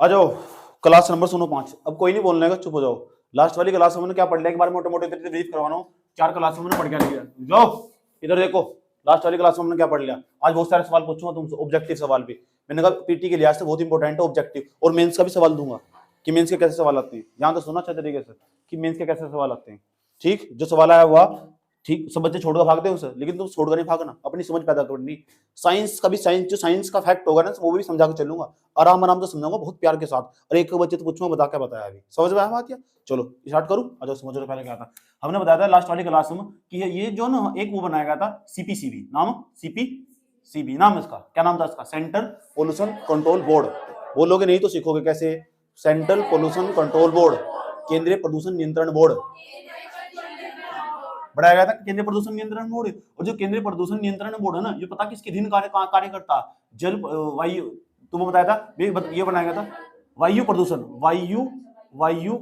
आ जाओ, class number सुनो 5। अब कोई नहीं बोलने का, चुप हो जाओ। लास्ट वाली क्लास में क्या पढ़ लिया, एक बार मोटे मोटे ब्रीफ करवाना हूँ। 4 क्लास में पढ़ के लिया। जाओ इधर देखो, लास्ट वाली क्लास में हमने क्या पढ़ लिया। आज बहुत सारे सवाल पूछूंगा तुमसे, ऑब्जेक्टिव सवाल भी। मैंने कहा पीटी के लिहाज से बहुत इंपॉर्टेंट है ऑब्जेक्टिव, और मेंस का भी सवाल दूंगा कि मेंस के कैसे सवाल आते हैं। यहाँ तो सुना अच्छे तरीके से कि मेंस के कैसे सवाल आते हैं। ठीक, जो सवाल आया हुआ ठीक, सब बच्चे छोड़कर भागते हैं उसे, लेकिन तुम छोड़कर नहीं भागना, अपनी समझ पैदा करनी। साइंस का भी, साइंस जो साइंस का फैक्ट होगा ना, वो भी समझा के चलूंगा, आराम आराम से समझाऊंगा, बहुत प्यार के साथ। और एक बच्चे तो पूछूंगा बता क्या बताया अभी, समझ में आया बात? या चलो स्टार्ट करूं। अच्छा समझो पहले क्या था, हमने बताया था लास्ट वाली क्लास में कि ये जो ना एक वो बनाया गया था सीपीसीबी नाम, सीपीसीबी नाम इसका, क्या नाम था इसका? Central pollution control board. बोलोगे नहीं तो सीखोगे कैसे। सेंट्रल पोल्यूशन कंट्रोल बोर्ड, केंद्रीय प्रदूषण नियंत्रण बोर्ड बढ़ाया गया था, केंद्रीय प्रदूषण नियंत्रण बोर्ड। और जो केंद्रीय प्रदूषण नियंत्रण बोर्ड है ना, ये पता किसके अधीन कार्य करता है? जल वायु, तुमको बताया था ये बनाया गया था वायु प्रदूषण, वायु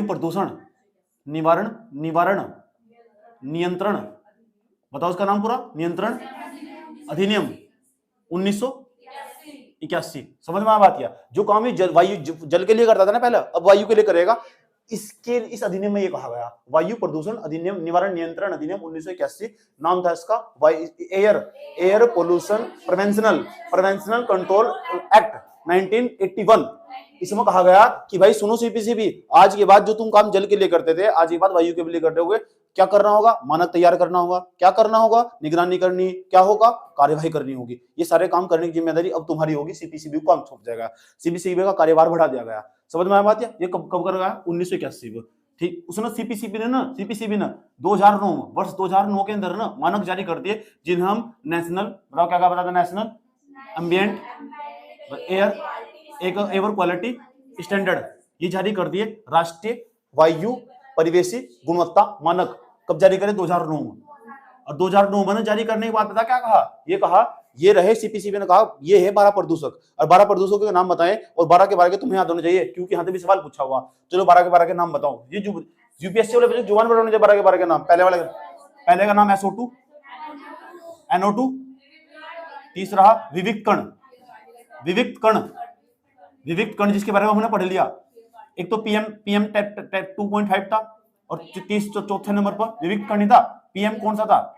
प्रदूषण निवारण नियंत्रण, बताओ उसका नाम पूरा, नियंत्रण अधिनियम 1981। समझ में आ बात? किया जो काम ये जल के लिए करता था ना पहले, अब वायु के लिए करेगा। इस अधिनियम में ये कहा गया, वायु प्रदूषण अधिनियम निवारण नियंत्रण अधिनियम 1981 नाम था इसका। Air pollution prevention and control act 1981। इसमें कहा गया कि भाई सुनो सीपीसीबी, आज के बाद जो तुम काम जल के लिए करते थे, आज के बाद वायु के लिए करते हुए क्या करना होगा? मानक तैयार करना होगा। क्या करना होगा? निगरानी करनी। क्या होगा? कार्यवाही करनी होगी। ये सारे काम करने की जिम्मेदारी अब तुम्हारी होगी, सीपीसीबी को काम सौंप जाएगा। सीपीसीबी का कार्यभार बढ़ा दिया गया। समझ में आया बात? ये कब कर गया? 1981 में। ठीक, उसने सीपीसीबी ने 2009 वर्ष 2009 के अंदर ना मानक जारी कर दिए, जिन्हें हम नेशनल, बताओ क्या बताते? National ambient air quality standard, ये जारी कर दिए। राष्ट्रीय वायु परिवेशी गुणवत्ता मानक कब जारी करे? 2009 में। और 2009 में जारी करने के बाद पता क्या कहा? ये कहा, ये रहे सीपीसीबी ने कहा ये है 12 प्रदूषक, और 12 प्रदूषकों के नाम बताएं, और 12 के 12 के तुम्हें याद होने चाहिए, क्योंकि यहाँ से भी सवाल पूछा हुआ। चलो 12 के 12 के नाम बताओ। ये यूपीएससी वाले जुबान पर होने चाहिए 12 के 12 के नाम। पहले का नाम SO2 NO2, तीसरा विविक्त कण जिसके बारे में हमने पढ़ लिया। एक तो पीएम 2.5 था, और चौथे नंबर पर विविक्त कण था। पीएम कौन सा था?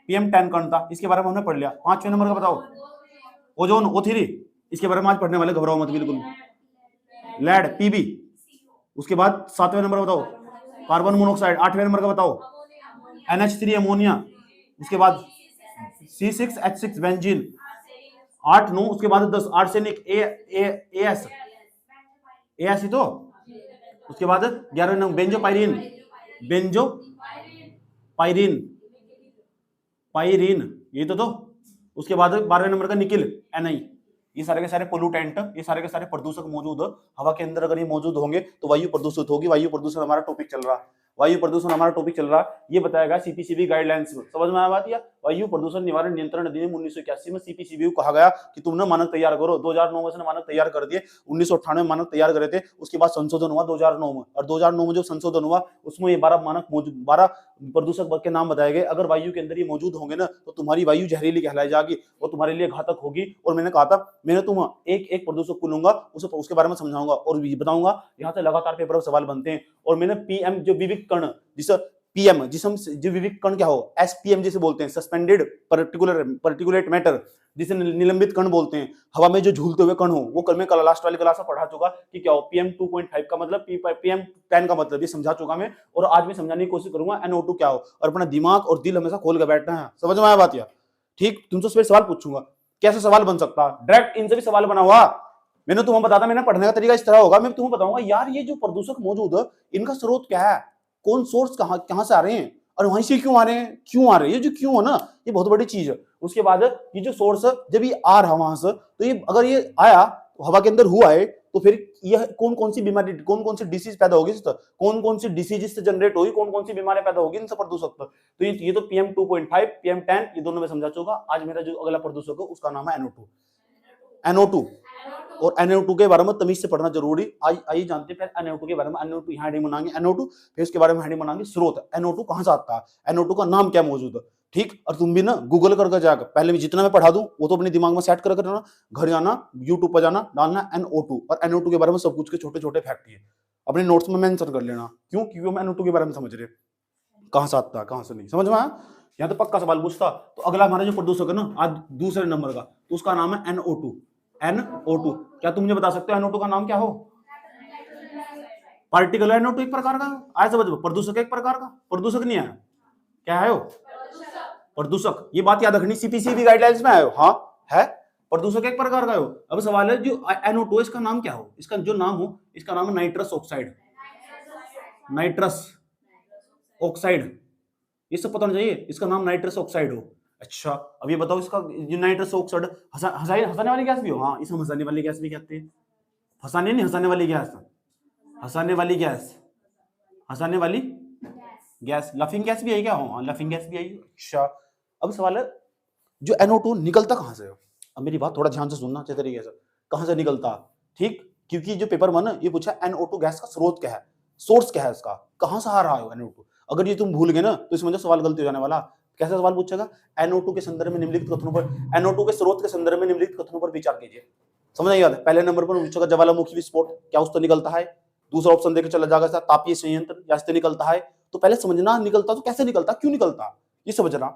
PM 10 कण था, इसके बारे में हमने पढ़ लिया। 5वें नंबर का बताओ, ओजोन O3, इसके बारे में आज पढ़ने वाले, घबराओ मत बिल्कुल। लेड PB, उसके बाद 7वें नंबर बताओ कार्बन मोनोऑक्साइड। 8वें नंबर का बताओ NH3 अमोनिया, उसके बाद C6H6 बेंजीन। 8 9, उसके बाद 10 आर्सेनिक AS ही तो। उसके बाद 11वें नंबर बेंजोपाइरिन, ये तो। उसके बाद 12वें नंबर का निकिल NI। ये सारे के सारे पोल्यूटेंट, ये सारे के सारे प्रदूषक मौजूद हवा के अंदर अगर ये मौजूद होंगे तो वायु प्रदूषित होगी। वायु प्रदूषण हमारा टॉपिक चल रहा, ये बताया गया सीपीसीबी गाइडलाइंस में। समझ में आया बात? या वायु प्रदूषण निवारण नियंत्रण अधिनियम 1981 में सीपीसीबी को कहा गया कि तुमने मानक तैयार करो। 2009 में से मानक तैयार कर दिए, 1998 में मानक तैयार करे थे, उसके बाद संशोधन हुआ 2009 में। और 2009 में जो संशोधन हुआ उसमें ये 12 मानक मौजूद, 12 प्रदूषक के नाम बताए गए। अगर वायु के अंदर ये मौजूद होंगे ना, तो तुम्हारी वायु जहरीली कहलाई जाएगी और तुम्हारे लिए घातक होगी। और मैंने कहा था, मैंने तुम एक प्रदूषक को लूंगा, उसके बारे में समझाऊंगा और ये बताऊंगा। यहाँ से लगातार पेपर में सवाल बनते हैं। और मैंने पीएम जो विविक्त कण, जिसे पीएम जो विविक्त कण क्या हो, SPM जिसे बोलते हैं, सस्पेंडेड पर्टिकुलेट मैटर, जिसे निलंबित कण बोलते हैं, हवा में जो झूलते हुए कण हो, वो कल मैं लास्ट वाली क्लास में पढ़ा चुका कि क्या हो। PM 2.5 का मतलब, PM 10 का मतलब, ये समझा चुका मैं, और आज मैं समझाने की कोशिश करूंगा NO2 क्या हो। और अपना दिमाग और दिल हमेशा खोल कर बैठना है। समझ में आया बात? या ठीक, तुमसे सवाल पूछूंगा, कैसे सवाल बन सकता है? डायरेक्ट इनसे भी सवाल बना हुआ। मैंने तुम्हें बताया, मैंने पढ़ने का तरीका इस तरह होगा, मैं तुम्हें बताऊंगा यार ये जो प्रदूषक मौजूद है, इनका स्रोत क्या है, कौन सोर्स कहां से आ रहे हैं, और वहीं से क्यों आ रहे हैं, ये जो क्यों है ना, ये बहुत बड़ी चीज है। उसके बाद ये जो सोर्स है, जब ये आ रहा वहां से, तो ये अगर ये आया तो हवा के अंदर हुआ है, तो फिर यह कौन सी बीमारी, कौन सी डिसीज पैदा होगी, कौन सी डिसीज से जनरेट होगी, कौन सी बीमारी पैदा होगी इनसे प्रदूषक पर। तो ये तो PM 2.5 PM 10 ये दोनों में समझा चुका। आज मेरा जो अगला प्रदूषक है उसका नाम है NO2। और NO2 के बारे में तमीज से पढ़ना जरूरी। आइए जानते हैं फिर NO2 के बारे में। NO2 यहाँ हेडिंग बनाएंगे NO2, फिर इसके बारे में हेडिंग बनाएंगे स्रोत। NO2 कहां से आता है, NO2 का नाम क्या मौजूद है, ठीक। और तुम भी ना गूगल करके जाकर पहले भी जितना मैं पढ़ा दूं वो तो अपने दिमाग में सेट कर करना, घर जाना यूट्यूब पर जाना, डालना NO2 और NO2 के बारे में सब कुछ के छोटे छोटे फैक्ट है अपने नोट्स में मेंशन कर लेना। क्यों? क्योंकि हम NO2 के बारे में समझ रहे, कहां से आता है कहां से नहीं, समझ में आया? यहाँ तो पक्का सवाल पूछता। तो अगला हमारा जो प्रदूषक है ना आज दूसरे नंबर का, तो उसका नाम है NO2। NO2 क्या तुम मुझे बता सकते हो NO2 का नाम क्या हो? पार्टिकल है NO2 एक प्रकार का, आया समझ में? प्रदूषक एक प्रकार का, प्रदूषक नहीं आया, क्या है वो? प्रदूषक। ये बात याद रखनी, CPCB गाइडलाइंस में आयो। हाँ है, प्रदूषक एक प्रकार का हो। अब सवाल है जो NO2 इसका नाम क्या हो? इसका जो नाम हो इसका नाम है नाइट्रस ऑक्साइड। नाइट्रस ऑक्साइड, ये सब पता होना चाहिए, इसका नाम नाइट्रस ऑक्साइड हो। अच्छा अब ये बताओ इसका जो नाइट्रस ऑक्साइड हंसाने वाली गैस भी हो? हाँ इसमें हंसाने वाली गैस भी कहते हैं। फंसाने नहीं, हंसाने वाली गैस, हंसाने वाली गैस, हंसाने वाली गैस। लफिंग गैस भी है क्या? हाँ लफिंग गैस भी है। अच्छा अब सवाल है जो NO2 निकलता कहां से हो? अब मेरी बात थोड़ा ध्यान से सुनना अच्छे तरीके से, कहां से निकलता? ठीक, क्योंकि जो पेपर में ना ये पूछा NO2 गैस का स्रोत क्या है, सोर्स क्या है इसका, कहां से आ रहा है NO2। अगर ये तुम भूल गए ना तो इसमें सवाल गलती हो जाने वाला। कैसा सवाल पूछेगा? NO2 के संदर्भ में निम्नलिखित कथनों पर, NO2 के स्रोत के संदर्भ में निम्नलिखित कथनों पर विचार कीजिए। समझ नहीं आता? पहले नंबर पर पूछेगा ज्वालामुखी विस्फोट, क्या उससे निकलता है? दूसरा ऑप्शन देकर चला जाएगा तापीय संयंत्र, या इससे निकलता है। तो पहले समझना निकलता तो कैसे निकलता, क्यों निकलता, ये समझना।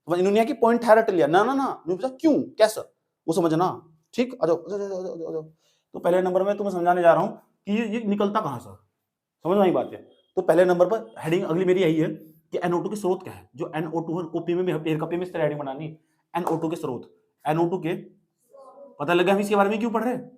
इन्होंने की पॉइंट है रट लिया ना ना ना, क्यों कैसे वो समझना। ठीक, आ जाओ। तो पहले नंबर में तुम्हें समझाने जा रहा हूं कि ये निकलता कहां से, समझ में आई बात है। तो पहले नंबर पर हेडिंग अगली मेरी यही है कि NO2 के स्रोत क्या है। जो NO2 है कॉपी में पेड़ कॉपी में इस तरह हेडिंग बनानी, NO2 के स्रोत, NO2 के पता लगा हम इसके बारे में क्यों पढ़ रहे हैं,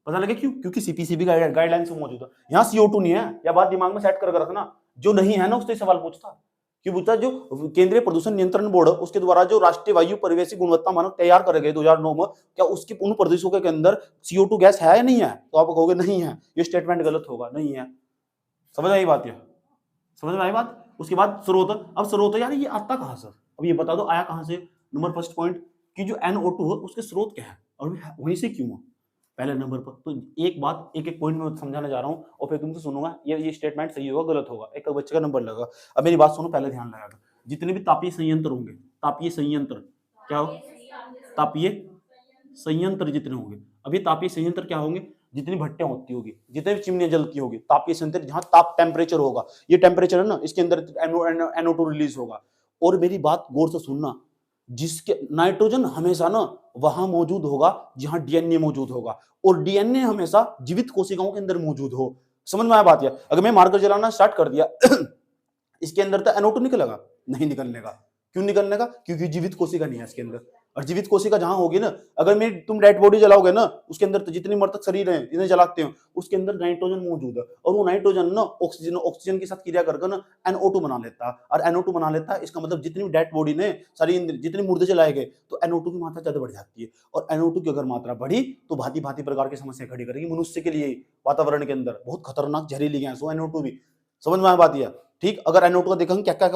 पता लगे क्यों? क्योंकि CPCB गाइडलाइंस में मौजूद है। यहाँ CO2 नहीं है, या बात दिमाग में सेट करके रखना, जो नहीं है ना उससे सवाल पूछता। क्यों पूछता? जो केंद्रीय प्रदूषण नियंत्रण बोर्ड उसके द्वारा जो राष्ट्रीय वायु परिवेशी गुणवत्ता मानक तैयार करे गए 2009 में, क्या उसके उन प्रदेशों के अंदर CO2 गैस है या नहीं है? तो आप कहोगे नहीं है, ये स्टेटमेंट गलत होगा, नहीं है। समझ आई बात? समझ में आई बात? उसके बाद स्रोत। अब स्रोत यार ये आता कहां से, अब ये बता दो आया कहां से। नंबर फर्स्ट पॉइंट कि जो NO2 है उसके स्रोत क्या है और वहीं से क्यों है पहले नंबर पर। तो एक बात एक एक पॉइंट में समझाने जा रहा हूं और फिर तुमसे सुनूंगा ये स्टेटमेंट सही होगा गलत होगा, एक बच्चे का नंबर लगा। अब मेरी बात सुनो, पहले ध्यान लगाकर। जितने भी तापीय संयंत्र होंगे, तापीय संयंत्र क्या हो? तापीय संयंत्र जितने होंगे, अब ये तापीय संयंत्र क्या होंगे? जितनी भट्टियां होती होगी, जितने भी चिमनियां जलती होगी, तापीय संयंत्र जहां ताप टेम्परेचर होगा, ये टेम्परेचर है ना, इसके अंदर NO2 रिलीज होगा। और मेरी बात गौर से सुनना, जिसके नाइट्रोजन हमेशा ना वहां मौजूद होगा जहां DNA मौजूद होगा, और DNA हमेशा जीवित कोशिकाओं के अंदर मौजूद हो। समझ में आया बात? है अगर मैं मार्कर जलाना स्टार्ट कर दिया इसके अंदर तो NO2 निकलेगा? नहीं निकलने का। क्यों निकलने का? क्योंकि जीवित कोशिका नहीं है इसके अंदर। और जीवित कोशिका जहां होगी ना, अगर मैं तुम डेड बॉडी जलाओगे ना, उसके अंदर तो जितनी मृतक शरीर है इन्हें जलाते हो, उसके अंदर नाइट्रोजन मौजूद है, और वो नाइट्रोजन ना ऑक्सीजन के साथ क्रिया करके ना NO2 बना लेता है। और NO2 बना लेता है, इसका मतलब जितनी डेड बॉडी ने सारी जितने मुर्दे जलाए गए तो NO2 की मात्रा ज्यादा बढ़ जाती है। और NO2 की अगर मात्रा बढ़ी तो भांति भांति प्रकार की समस्या खड़ी करेगी मनुष्य के लिए। वातावरण के अंदर बहुत खतरनाक जहरीली गैस हो NO2 भी। समझ में आया बात? यह ठीक। अगर NO2 का देखेंगे क्या क्या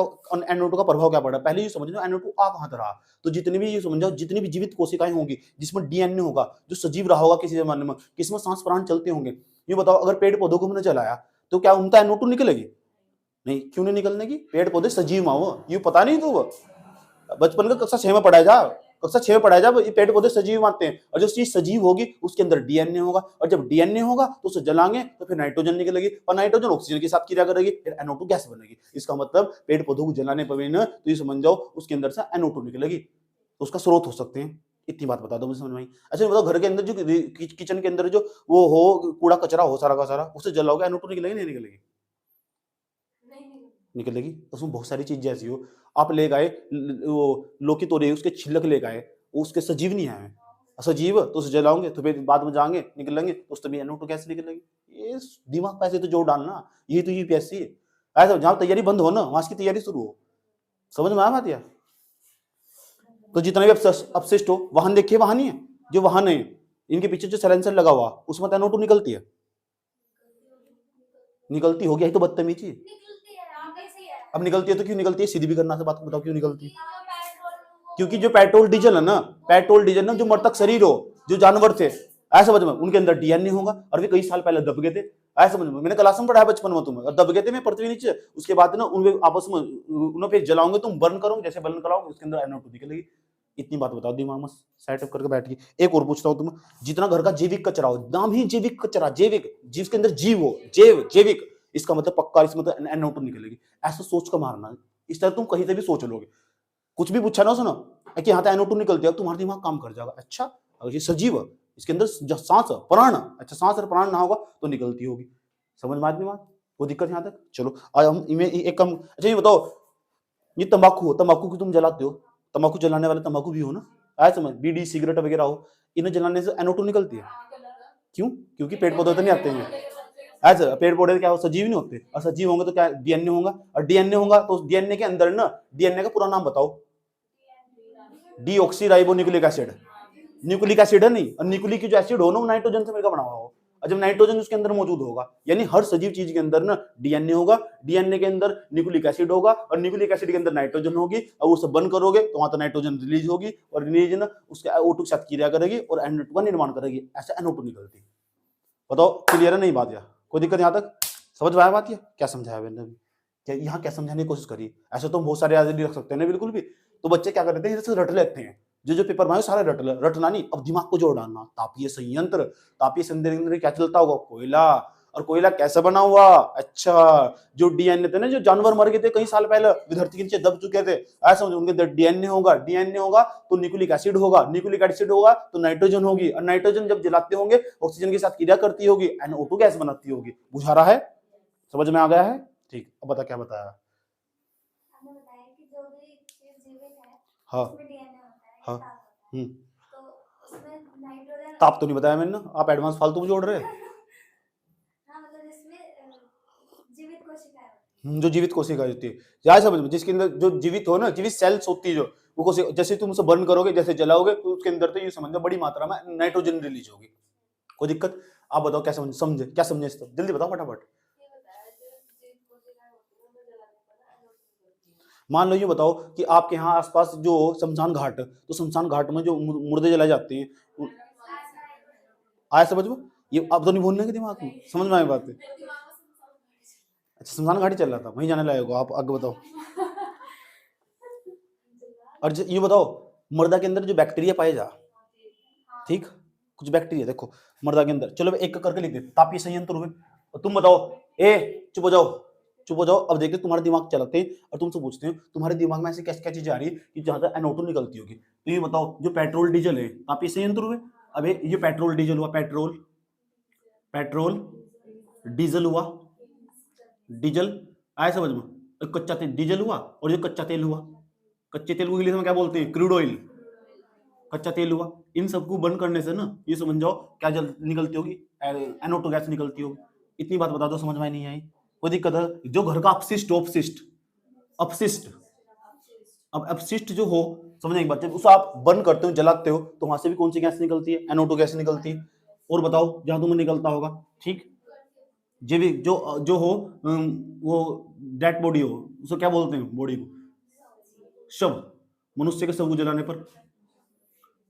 NO2 का प्रभाव क्या पड़ा, पहले ये समझ लो NO2 आ कहां से रहा। तो जितनी भी ये समझो, जितनी भी जीवित कोशिकाएं होंगी जिसमें DNA होगा, जो सजीव रहा होगा किसी जमाने में, किसमें सांस प्राण चलते होंगे, ये बताओ अगर पेड़ पौधों को हमने जलाया तो क्या उनका NO2 निकलेगी? नहीं। क्यों नहीं निकलने की? पेड़ पौधे सजीव हो, ये पता नहीं तो बचपन का कक्षा 6 में पढ़ाया जा, कक्षा 6 में पढ़ाया जा, ये पेड़ पौधे सजीव मानते हैं। और जो चीज सजीव होगी उसके अंदर DNA होगा, और जब DNA होगा तो उसे जलाएंगे तो फिर नाइट्रोजन निकलेगी, और नाइट्रोजन ऑक्सीजन के साथ क्रिया करेगी, फिर NO2 गैस बनेगी। इसका मतलब पेड़ पौधों को जलाने पर भी ना तो ये समझ जाओ उसके अंदर से NO2 निकलेगी, तो उसका स्रोत हो सकते हैं। इतनी बात बता दो मुझे समझ में आई। अच्छा बताओ, घर के अंदर जो किचन के अंदर जो वो हो कूड़ा कचरा हो सारा का सारा, उसे जलाओगे NO2 निकलेगी नहीं निकलेगी? निकलेगी। उसमें बहुत सारी चीजें ऐसी हो, आप ले गए वो लौकी तोड़े उसके छिलक ले गए, उसके सजीव नहीं है, सजीव तो उसे जलाओगे तो फिर बाद में जाएंगे निकलेंगे तो उस तभी NO2 कैसे निकलेगी। ये दिमाग पैसे तो जोर डालना, ये तो UPSC है। ऐसा जहां तैयारी बंद हो ना वहां की तैयारी शुरू हो। समझ में आया बात? यार तो जितना भी अपशिष्ट हो, वाहन देखिए वाहन ही है, जो वाहन है इनके पीछे जो साइलेंसर लगा हुआ उसमें NO2 निकलती है, निकलती होगी, यही तो बदतमीजी। अब निकलती है तो क्यों निकलती है? सीधी भी करना से बात बताओ क्यों निकलती है? क्योंकि जो पेट्रोल डीजल है ना, पेट्रोल डीजल ना जो मृतक शरीर हो, जो जानवर थे, ऐसा समझ में, उनके अंदर डीएनए होगा और वे कई साल पहले दब गए थे, ऐसा समझ में, मैंने क्लास में पढ़ाया बचपन में तुम्हें, और दब गए थे मैं पृथ्वी नीचे, उसके बाद ना उनके आपस में उन्हें पे जलाओगे तुम, बर्न करोगे, जैसे बर्न कराओगे उसके अंदर NO2 निकलेगी। इतनी बात बताओ, दिमाग में सेटअप करके बैठ गई। एक और पूछता हूँ तुम्हें, जितना घर का जैविक कचरा हो, नाम ही जैविक कचरा, जैविक जिसके अंदर जीव हो, जैविक, इसका मतलब पक्का इसमें तो NO2 निकलेगी। ऐसा सोच कर मारना, इस तरह तुम कहीं से भी सोच लोगे, कुछ भी पूछा ना सुनो कि यहाँ तो NO2 निकलती है, तुम्हारा दिमाग काम कर जाएगा। अच्छा अगर ये सजीव है, इसके अंदर सांस प्राण, अच्छा सांस और प्राण ना होगा तो निकलती होगी। समझ में आती बात, कोई दिक्कत यहाँ तक? चलो आज हम इनमें एक कम। अच्छा ये बताओ, ये तंबाकू हो, तंबाकू की तुम जलाते हो, तंबाकू जलाने वाले तंबाकू भी हो ना, आया समझ, बीड़ी सिगरेट वगैरह हो, इन्हें जलाने से NO2 निकलती है। क्यों? क्योंकि पेड़ पौधे तो नहीं आते हैं, ऐसा पेड़ पौधे क्या हो, सजीव नहीं होते, और सजीव होंगे तो क्या डीएनए होगा, और डीएनए होगा तो डीएनए के अंदर ना, डीएनए का पूरा नाम बताओ, डीऑक्सीराइबोन्यूक्लिक एसिड, न्यूक्लिक एसिड है नहीं, और न्यूक्लिक जो एसिड हो ना वो नाइट्रोजन से मिलकर बना हुआ हो, और जब नाइट्रोजन उसके अंदर मौजूद होगा, यानी हर सजीव चीज के अंदर ना डीएनए होगा, डीएनए के अंदर न्यूक्लिक एसिड होगा, और न्यूक्लिक एसिड के अंदर नाइट्रोजन होगी, और उसे बंद करोगे तो वहां तो नाइट्रोजन रिलीज होगी, और रिलीज ना उसके O2 के साथ क्रिया करेगी और NO2 का निर्माण करेगी, ऐसे NO2 निकलती है। बताओ क्लियर है नहीं बात? या कोई दिक्कत यहाँ तक? समझ में आया बात? क्या समझाया मैंने, क्या यहाँ क्या समझाने की कोशिश करी? ऐसे तो हम बहुत सारे याद नहीं रख सकते ना बिल्कुल भी, तो बच्चे क्या करते हैं, जैसे रट लेते हैं, जो पेपर में सारा रटना नहीं, अब दिमाग को जोड़ डालना। तापीय संयंत्र, तापीय संयंत्र के अंदर क्या चलता होगा? कोयला, और कोयला कैसे बना हुआ? अच्छा जो डीएनए थे ना, जो जानवर मर गए थे कई साल पहले, धरती के नीचे दब चुके थे, ऐसा समझो, उनके अंदर डीएनए होगा, डीएनए होगा तो न्यूक्लिक एसिड होगा, न्यूक्लिक एसिड होगा तो नाइट्रोजन होगी, और नाइट्रोजन जब जलाते होंगे ऑक्सीजन के साथ क्रिया करती होगी, NO2 गैस बनाती होगी। बुझा रहा है? समझ में आ गया है? ठीक, अब बता क्या बताया? हाँ हाँ, ताप तो नहीं बताया मैंने ना, आप एडवांस फालतू में जोड़ रहे हैं। जो जीवित कोशिका होती है, क्या समझ में, जिसके अंदर जो जीवित हो ना, जीवित सेल्स होती है, जो वो कोशिका, जैसे तुम उसे बर्न करोगे, जैसे जलाओगे तो उसके अंदर तो ये समझ लो बड़ी मात्रा में नाइट्रोजन रिलीज होगी। कोई दिक्कत? आप बताओ क्या समझे, क्या समझे इस, जल्दी बताओ फटाफट। मान लो ये बताओ कि आपके यहाँ आसपास जो शमशान घाट, तो शमशान घाट में जो मुर्दे जलाए जाते हैं, आया समझ में? ये अब तो नहीं भूलने के दिमाग में, समझ में आई बात है? अच्छा शमशान घाट ही चल रहा था, वहीं जाने लायक हो आप, आगे बताओ। और ये बताओ, मर्दा के अंदर जो बैक्टीरिया पाए जा, ठीक, कुछ बैक्टीरिया देखो मर्दा के अंदर, चलो एक करके लिख दे, तापीय संयंत्र हुए, और तुम बताओ, चुप हो जाओ, चुप हो जाओ। अब देखते तुम्हारे दिमाग चलाते हैं और तुमसे पूछते हैं तुम्हारे दिमाग में ऐसी क्या क्या चीजें आ रही है कि जहां तक NO2 निकलती होगी। तो ये बताओ, जो पेट्रोल डीजल है तापीय संयंत्र हुए, अब ये पेट्रोल डीजल हुआ, पेट्रोल डीजल हुआ, डीजल आया समझ में, कच्चा तेल डीजल हुआ, और जो कच्चा तेल हुआ, कच्चे तेल को इंग्लिश में क्या बोलते हैं? क्रूड ऑयल, कच्चा तेल हुआ। इन सबको बंद करने से ना ये समझ जाओ क्या निकलती होगी? NO2 गैस निकलती होगी। इतनी बात बता दो, समझ में नहीं आई? कोई दिक्कत है? जो घर का अपशिष्ट अपशिष्ट, अब अपशिष्ट जो हो, समझने की बात, जब उसे आप बंद करते हो, जलाते हो, तो वहां से भी कौन सी गैस निकलती है? NO2 गैस निकलती है। और बताओ जहां तुम्हें निकलता होगा, ठीक, जैविक जो हो, वो डेड बॉडी हो, उसे क्या बोलते हैं? बॉडी को शव, मनुष्य के शव को जलाने पर,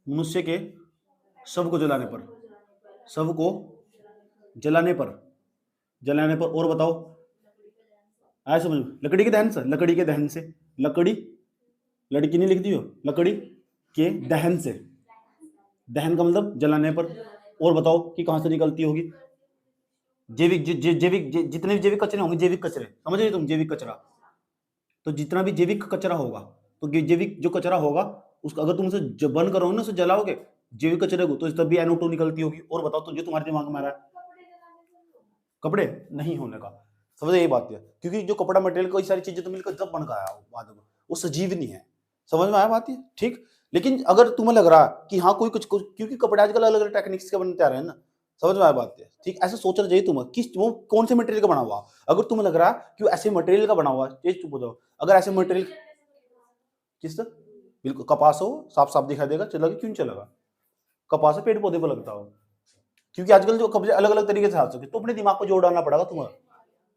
मनुष्य के शव को जलाने पर, शव को जलाने पर, और बताओ आया समझ में? लकड़ी के दहन से, लकड़ी के दहन से, लड़की नहीं लिख दियो, लकड़ी के दहन से, दहन का मतलब जलाने पर। और बताओ कि कहां से निकलती होगी? जैविक, जितने भी जैविक कचरे होंगे, जैविक कचरे, समझ रहे तुम? जैविक कचरा, तो जितना भी जैविक कचरा होगा, तो जैविक जो कचरा होगा उसको अगर तुम उसे बर्न करोगे ना, उसे जलाओगे जैविक कचरे को, तो तब भी NO2 निकलती होगी। और बताओ तो जो तुम्हारे दिमाग में आ रहा है, कपड़े नहीं होने का, समझ यही बात है, क्योंकि जो कपड़ा मटेरियल कई सारी चीजें तो मिलकर जब बन गया बाद में, वो सजीव नहीं है। समझ में आया बात है? ठीक, लेकिन अगर तुम्हें लग रहा है कि हाँ कोई कुछ, क्योंकि कपड़े आजकल अलग अलग टेक्निक्स के बनते आ रहे हैं ना, समझ में आया बात है? ठीक, ऐसे सोचना चाहिए तुम्हें कि वो कौन से मटेरियल का बना हुआ। अगर तुम्हें लग रहा है कि वो ऐसे मटेरियल का बना हुआ है, चुप हो जाओ। अगर ऐसे मटेरियल किस तरह, बिल्कुल कपास हो, साफ साफ दिखाई देगा, चलेगा क्यों नहीं चलेगा? कपास पेड़ पौधे पर लगता हो, क्योंकि आजकल जो कपड़े अलग अलग तरीके से आ सके, तो अपने दिमाग को जोड़ डालना पड़ेगा तुम्हें,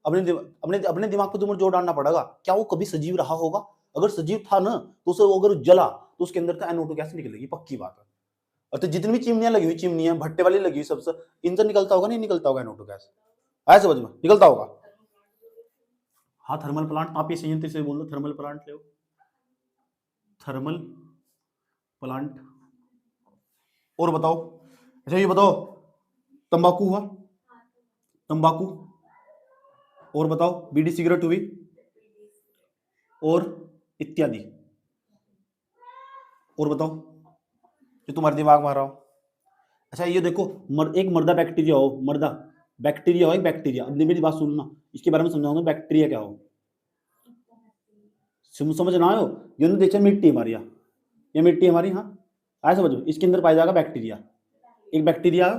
अपने दिमाग को तुम्हें जोड़ डालना पड़ेगा। क्या वो कभी सजीव रहा होगा? अगर सजीव था ना, तो उसे अगर जला तो उसके अंदर का NO2 गैस निकलेगी, पक्की बात है। और तो जितनी भी चिमनियां लगी हुई, चिमनियां भट्टे वाली लगी हुई, सबसे इनसे निकलता होगा, नहीं निकलता होगा NO2 गैस? आया समझ में? निकलता होगा। हाँ, थर्मल प्लांट, आप ये संयंत्र से बोल दो, थर्मल प्लांट ले, थर्मल प्लांट। और बताओ, अच्छा ये बताओ, तंबाकू हुआ, तंबाकू, और बताओ, बीड़ी सिगरेट हुई, और इत्यादि, और बताओ जो तुम्हारे दिमाग में आ रहा हो। अच्छा ये देखो, एक मर्दा बैक्टीरिया हो, मर्दा बैक्टीरिया हो, एक बैक्टीरिया। अब मेरी बात सुनना, इसके बारे में समझाऊंगा बैक्टीरिया क्या हो, समझ ना आयो। ये देखिए मिट्टी हमारी, ये मिट्टी हमारी, हाँ आया समझो, इसके अंदर पाया जाएगा बैक्टीरिया, एक बैक्टीरिया,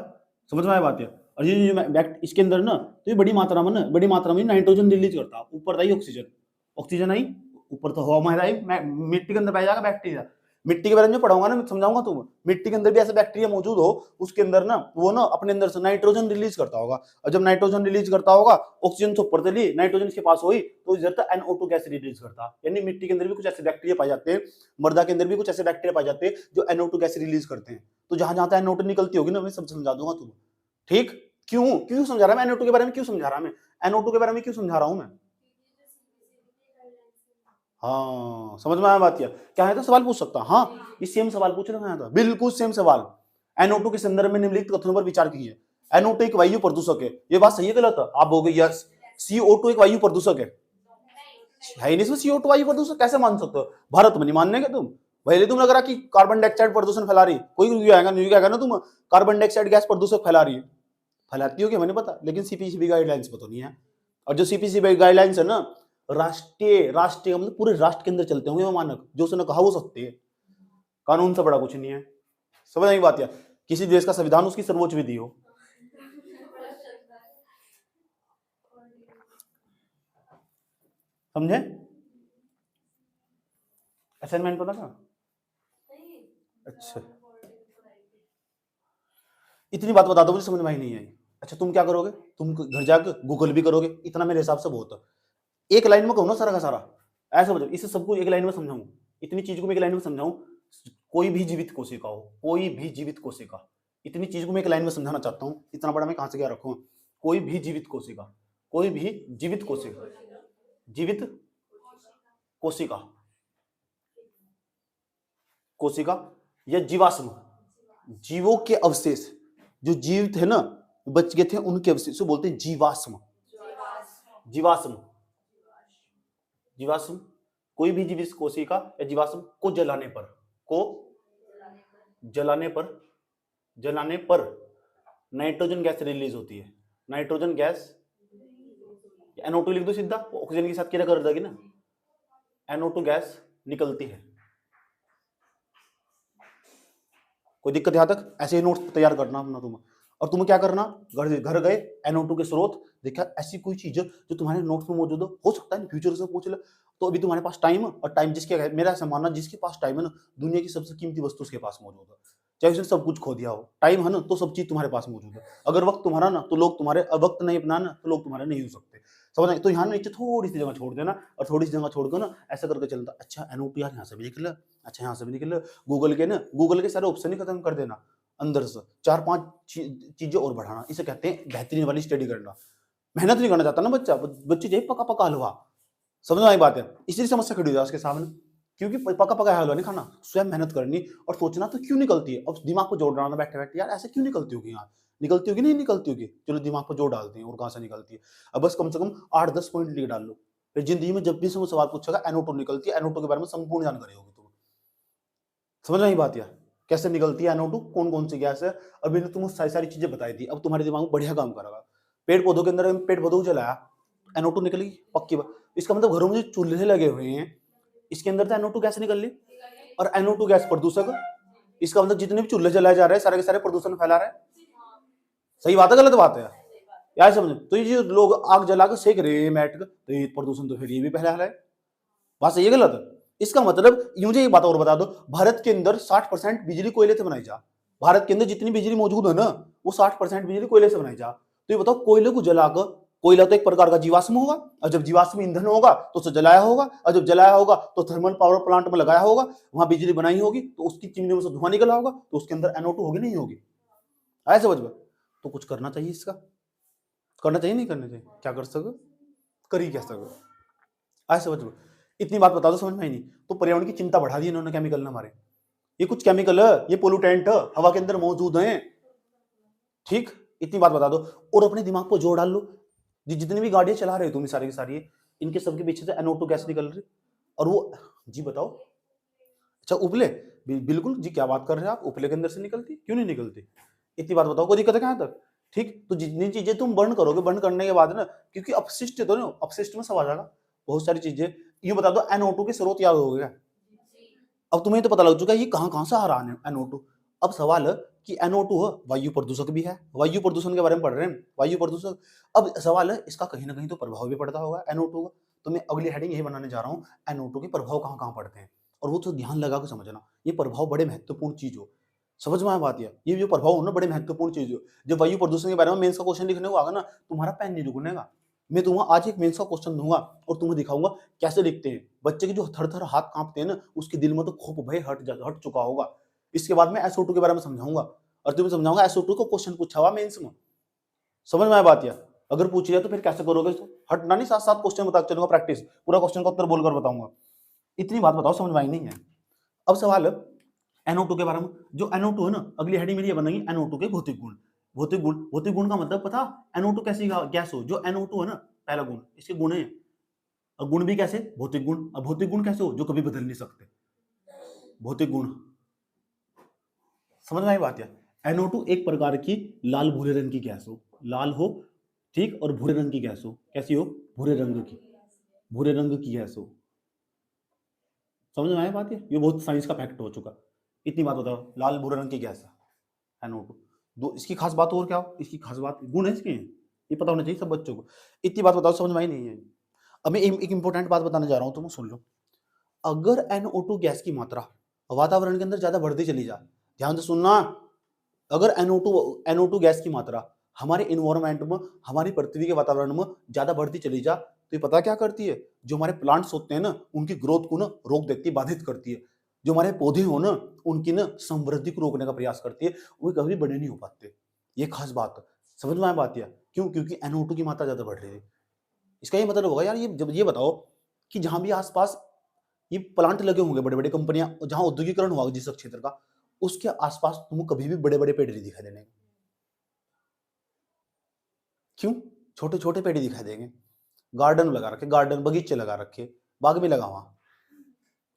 समझ में आया बात है। और ये इसके अंदर ना, तो ये बड़ी मात्रा में नाइट्रोजन रिलीज करता है, ऊपर आई ऑक्सीजन, ऑक्सीजन आई ऊपर, तो हवा में आई, मिट्टी के अंदर पाया जाएगा बैक्टीरिया। मिट्टी के बारे में पढ़ाऊंगा ना, मैं समझाऊंगा तुम, मिट्टी के अंदर भी ऐसा बैक्टीरिया मौजूद हो, उसके अंदर ना वो ना अपने अंदर से नाइट्रोजन रिलीज करता होगा, और जब नाइट्रोजन रिलीज करता होगा, ऑक्सीजन तो ऊपर चली, नाइट्रोजन इसके पास हुई, तो इधर तक NO2 गैस रिलीज करता। यानी मिट्टी के अंदर भी कुछ ऐसे बैक्टीरिया पाए जाते हैं, मृदा के अंदर भी कुछ ऐसे बैक्टीरिया पाए जाते हैं जो NO2 गैस रिलीज करते हैं। तो जहां जहां तक NO2 निकलती होगी ना, मैं सब समझा दूंगा तुम्हें, ठीक? क्यों क्यों समझा रहा मैं NO2 के बारे में, क्यों समझा रहा मैं NO2 के बारे में, क्यों समझा रहा हूं मैं? हाँ समझ में आया बात? क्या है तो सवाल पूछ सकता, हाँ ये सेम सवाल पूछ रहा था, बिल्कुल सेम सवाल। NO2 के संदर्भ में निम्नलिखित कथनों पर विचार कीजिए। NO2 एक वायु प्रदूषक है, ये बात सही है गलत है? आप बोलोगे यस, CO2 एक वायु प्रदूषक है ही नहीं, इसमें CO2 वायु प्रदूषक कैसे मान सकते हो? भारत में नहीं मानने के तुम, पहले तुम लग रहा कि कार्बन डाइऑक्साइड प्रदूषण फैला रही, कोई रिव्यू आएगा, न्यूज आएगा ना, तुम कार्बन डाइऑक्साइड गैस प्रदूषक फैला रही है, फैलाती हो क्या मैंने पता, लेकिन CPCB गाइडलाइंस पता नहीं है। और जो CPCB गाइडलाइंस है ना, राष्ट्रीय मतलब पूरे राष्ट्र के अंदर चलते होंगे वो मानक, जो उसने कहा वो सत्य है, कानून से बड़ा कुछ नहीं है। समझ नहीं बात? किसी देश का संविधान उसकी सर्वोच्च विधि हो। समझे? असाइनमेंट पता था? अच्छा, इतनी बात बता दो मुझे, समझ में नहीं आई। अच्छा तुम क्या करोगे, तुम घर जाकर गूगल भी करोगे, इतना मेरे हिसाब से बहुत है। एक लाइन में कहूँ ना सारा का सारा, ऐसा समझो, इसे सबको एक लाइन में समझाऊं, इतनी चीज को मैं एक लाइन में समझाऊं, कोई भी जीवित कोशिका हो, कोई भी जीवित कोशिका, इतनी चीज को मैं एक लाइन में समझाना चाहता हूं, इतना बड़ा मैं कहां से क्या रखूं। कोई भी जीवित कोशिका, कोई भी जीवित कोशिका, जीवित कोशिका, कोशिका या जीवाश्म, जीवों के अवशेष, जो जीवित है ना, बच गए थे, उनके अवशेष बोलते हैं जीवाश्म। जीवाश्म, जीवाश्म, कोई भी जीवित कोशिका या जीवाश्म को जलाने पर, को जलाने पर नाइट्रोजन गैस रिलीज होती है। नाइट्रोजन गैस, NO2 लिख दो सीधा, ऑक्सीजन के साथ क्या कर देगी ना, NO2 गैस निकलती है। कोई दिक्कत यहां तक? ऐसे ही नोट्स तैयार करना अपना तुम, और तुम्हें क्या करना, घर गए NO2 के स्रोत देखा, ऐसी कोई चीज जो तुम्हारे नोट्स में मौजूद हो सकता है फ्यूचर से पूछ ले, तो अभी तुम्हारे पास टाइम है, और टाइम जिसके, मेरा ऐसा मानना, जिसके पास टाइम है ना, दुनिया की सबसे कीमती वस्तु उसके पास मौजूद है, चाहे उसने सब कुछ खो दिया हो, टाइम है ना तो सब चीज तुम्हारे पास मौजूद है। अगर वक्त तुम्हारा ना तो लोग तुम्हारे, वक्त नहीं अपनाना तो लोग तुम्हारे नहीं हो सकते। समझ आए? तो यहाँ नीचे थोड़ी सी जगह छोड़ देना, और थोड़ी सी जगह छोड़कर ना ऐसा करके चलता, अच्छा NO2 यार यहाँ से भी निकला, अच्छा यहाँ से भी निकला, गूगल के सारे ऑप्शन ही खत्म कर देना, अंदर से 4-5 चीजें और बढ़ाना, इसे कहते हैं बेहतरीन वाली स्टडी करना। मेहनत नहीं करना चाहता ना बच्चे चाहिए पका पका हलवा। समझ में आई बात है? इसलिए समस्या खड़ी हो जाए उसके सामने, क्योंकि पका पका हलवा नहीं खाना, स्वयं मेहनत करनी और सोचना तो क्यों निकलती है। अब दिमाग को जोड़ डालना बैठे बैठे, यार ऐसे क्यों निकलती होगी, यार निकलती होगी नहीं निकलती होगी, चलो दिमाग को जोड़ डालते हैं और कहां से निकलती है। अब बस कम से कम 8-10 पॉइंट लिख डाल लो, फिर जिंदगी में जब भी सवाल पूछेगा NO2 निकलती है, NO2 के बारे में संपूर्ण जानकारी होगी तुम्हें। समझ में आई बात? यार कैसे निकलती है NO2, कौन कौन सी गैस है, अभी ने तुम सारी चीजें बताई थी, अब तुम्हारे दिमाग में बढ़िया काम करेगा। पेड़ पौधों के अंदर पेड़ पौधों को जलाया, NO2 निकली, पक्की बात। इसका मतलब घरों में जो चूल्हे लगे हुए हैं, इसके अंदर तो NO2 गैस निकल ली, और NO2 गैस प्रदूषक, इसका मतलब जितने भी चूल्हे जलाए जा रहे हैं सारे के सारे प्रदूषण फैला रहे हैं। सही बात है गलत बात है यार? समझ, तो ये जो लोग आग जलाकर सेक रहे हैं मैट का, तो ये प्रदूषण तो फिर ये भी फैला रहा है। बात सही है गलत है? इसका मतलब मुझे एक बात और बता दो, भारत के अंदर 60% बिजली कोयले से बनाई जा, भारत के अंदर जितनी बिजली मौजूद है ना, वो 60% बिजली कोयले से बनाई जा। तो ये बताओ, कोयले को जलाकर कोयला तो एक प्रकार का जीवाश्म होगा, और जब जीवाश्म ईंधन होगा तो उसे जलाया होगा, और जब जलाया होगा तो थर्मल पावर प्लांट में लगाया होगा, वहां बिजली बनाई होगी, तो उसकी चिमनी में से धुआं निकला होगा, तो उसके अंदर NO2 होगी नहीं होगी? आया समझ में? तो कुछ करना चाहिए, इसका करना चाहिए नहीं करना चाहिए? क्या कर सको, करी क्या सको? आया समझ में? इतनी बात बता दो, समझ में आई नहीं? तो पर्यावरण की चिंता बढ़ा दी इन्होंने केमिकल ने हमारे। ये कुछ केमिकल है, ये पोल्यूटेंट हवा के अंदर मौजूद हैं, ठीक? इतनी बात बता दो, और अपने दिमाग पर जोर डाल लो, जितनी भी गाड़ियां चला रहे हो तुम सारी की सारी, इनके सबके पीछे से NO2 गैस निकल रही, और वो, जी बताओ, अच्छा उपले, बिल्कुल जी, क्या बात कर रहे हैं आप, उपले के अंदर से निकलती, क्यों नहीं निकलती? इतनी बात बताओ, कोई दिक्कत है कहां तक? ठीक, तो जितनी चीजें तुम बर्न करोगे, बर्न करने के बाद ना, क्योंकि अपशिष्ट तो ना, अपशिष्ट में सब आ जाएगा, बहुत सारी चीजें। ये बता दो, NO2 के स्रोत याद हो गया? अब तुम्हें तो पता लग चुका है ये कहां से आ रहा है NO2। अब सवाल है कि NO2 वायु प्रदूषक भी है, वायु प्रदूषण के बारे में पढ़ रहे हैं, वायु प्रदूषक। अब सवाल है, इसका कहीं ना कहीं तो प्रभाव भी पड़ता होगा NO2 का। तो मैं अगली हेडिंग यही बनाने जा रहा हूँ, NO2 के प्रभाव कहाँ कहाँ पड़ते हैं, और वो तो ध्यान लगा के समझना, ये प्रभाव बड़े महत्वपूर्ण चीज हो। समझ में आया बात? ये जो प्रभाव हो ना, बड़े महत्वपूर्ण चीज हो। जब वायु प्रदूषण के बारे में मेंस का क्वेश्चन लिखने को आगा ना, तुम्हारा पेन नहीं रुकनेगा। मैं तुम्हें आज एक मेंस का क्वेश्चन दूंगा और तुम्हें दिखाऊंगा कैसे लिखते हैं। बच्चे के जो थर थर हाथ कांपते हैं ना, उसके दिल में तो खूब भय हट चुका होगा। इसके बाद मैं SO2 के बारे में समझाऊंगा, और तुम्हें समझाऊंगा SO2 को क्वेश्चन पूछा हुआ मेंस में। समझ में आया बात? या अगर पूछ लिया तो फिर कैसे करोगे? तो हटना नहीं, साथ साथ क्वेश्चन बता चलूंगा, प्रैक्टिस पूरा क्वेश्चन का उत्तर बोलकर बताऊंगा। इतनी बात बताओ, समझ में आई नहीं है? अब सवाल है NO2 के बारे में। जो NO2 है ना, अगली हेडिंग मेरी ये बनेगी NO2 के भौतिक गुण। भौतिक गुण का मतलब पता? NO2 कैसी गैस हो? जो NO2 है ना, पहला गुण, इसके गुण है, और गुण भी कैसे? भौतिक गुण। अब भौतिक गुण कैसे हो? जो कभी बदल नहीं सकते, भौतिक गुण। समझ में आई बात? या NO2 एक प्रकार की लाल भूरे रंग की गैस हो, लाल हो, ठीक, और भूरे रंग की गैस हो। कैसी हो? भूरे रंग की, भूरे रंग की गैस हो। समझ में आया बात? ये बहुत साइंस का फैक्ट हो चुका। इतनी बात बताओ, लाल भूरे रंग की गैस है NO2। दो इसकी खास बात और क्या हो? इसकी खास बात, गुण है इसके, ये पता होना चाहिए सब बच्चों को। इतनी बात बताओ, समझ में आई नहीं है? अब मैं एक इंपॉर्टेंट बात बताने जा रहा हूं, तुम सुन लो। अगर NO2 गैस की मात्रा वातावरण के अंदर ज्यादा बढ़ती चली जाए, ध्यान से सुनना, अगर NO2 गैस की मात्रा हमारे इन्वायरमेंट में, हमारी पृथ्वी के वातावरण में ज्यादा बढ़ती चली जाए, तो ये पता क्या करती है? जो हमारे प्लांट्स होते हैं ना, उनकी ग्रोथ को ना रोक देती है, बाधित करती है। जो हमारे पौधे हो ना, उनकी ना समृद्धि को रोकने का प्रयास करती है, वो कभी बड़े नहीं हो पाते। ये खास बात है। समझ में आया बात? या क्यों? क्योंकि NO2 की मात्रा ज्यादा बढ़ रही है। इसका ये मतलब होगा यार, ये जब ये बताओ कि जहां भी आसपास ये प्लांट लगे होंगे, बड़े बड़े कंपनियां, जहां औद्योगिकरण हुआ जिस क्षेत्र का, उसके आसपास तुमको कभी भी बड़े बड़े पेड़ नहीं दिखाई देने। क्यों? छोटे छोटे पेड़ ही दिखाई देंगे। गार्डन लगा रखे, गार्डन बगीचे लगा रखे, बाग भी लगा वहां,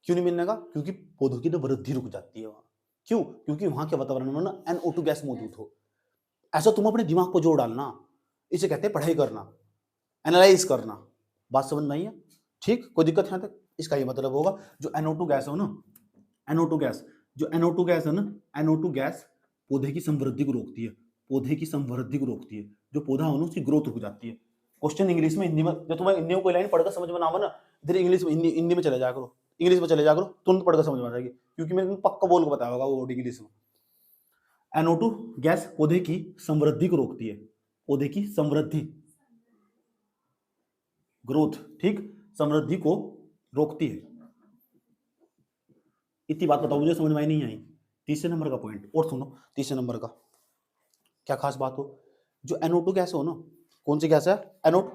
क्यों नहीं मिलने का? क्योंकि पौधों की तो वृद्धि रुक जाती है वहां। क्यों? क्योंकि वहां के वातावरण में ना NO2 गैस मौजूद हो। ऐसा तुम अपने दिमाग को जोड़ डालना, इसे कहते हैं पढ़ाई करना, एनालाइज करना। बात समझ में आई है? ठीक, कोई दिक्कत यहां तक? इसका ये मतलब होगा, जो NO2 गैस हो ना, NO2 गैस, जो NO2 गैस है ना, NO2 गैस पौधे की समृद्धि को रोकती है, पौधे की समृद्धि को रोकती है। जो पौधा हो ना, उसकी ग्रोथ रुक जाती है। क्वेश्चन इंग्लिश में, हिंदी में, जो तुम्हें हिंदी में कोई लाइन पढ़कर समझ में ना आवा ना, इधर इंग्लिश में, हिंदी में चले जाया करो, इंग्लिश में चले जाया करो, तुरंत पढ़कर समझ में आ जाएगी, क्योंकि मैं पक्का बोल के बताया होगा वो इंग्लिश में। NO2 गैस पौधे की समृद्धि को रोकती है, पौधे की समृद्धि, ग्रोथ, ठीक, समृद्धि को रोकती है। इतनी बात बताओ, मुझे समझ में नहीं आई? तीसरे नंबर का पॉइंट और सुनो, तीसरे नंबर का क्या खास बात हो? जो NO2 गैस हो ना, कौन सी गैस है? NO2,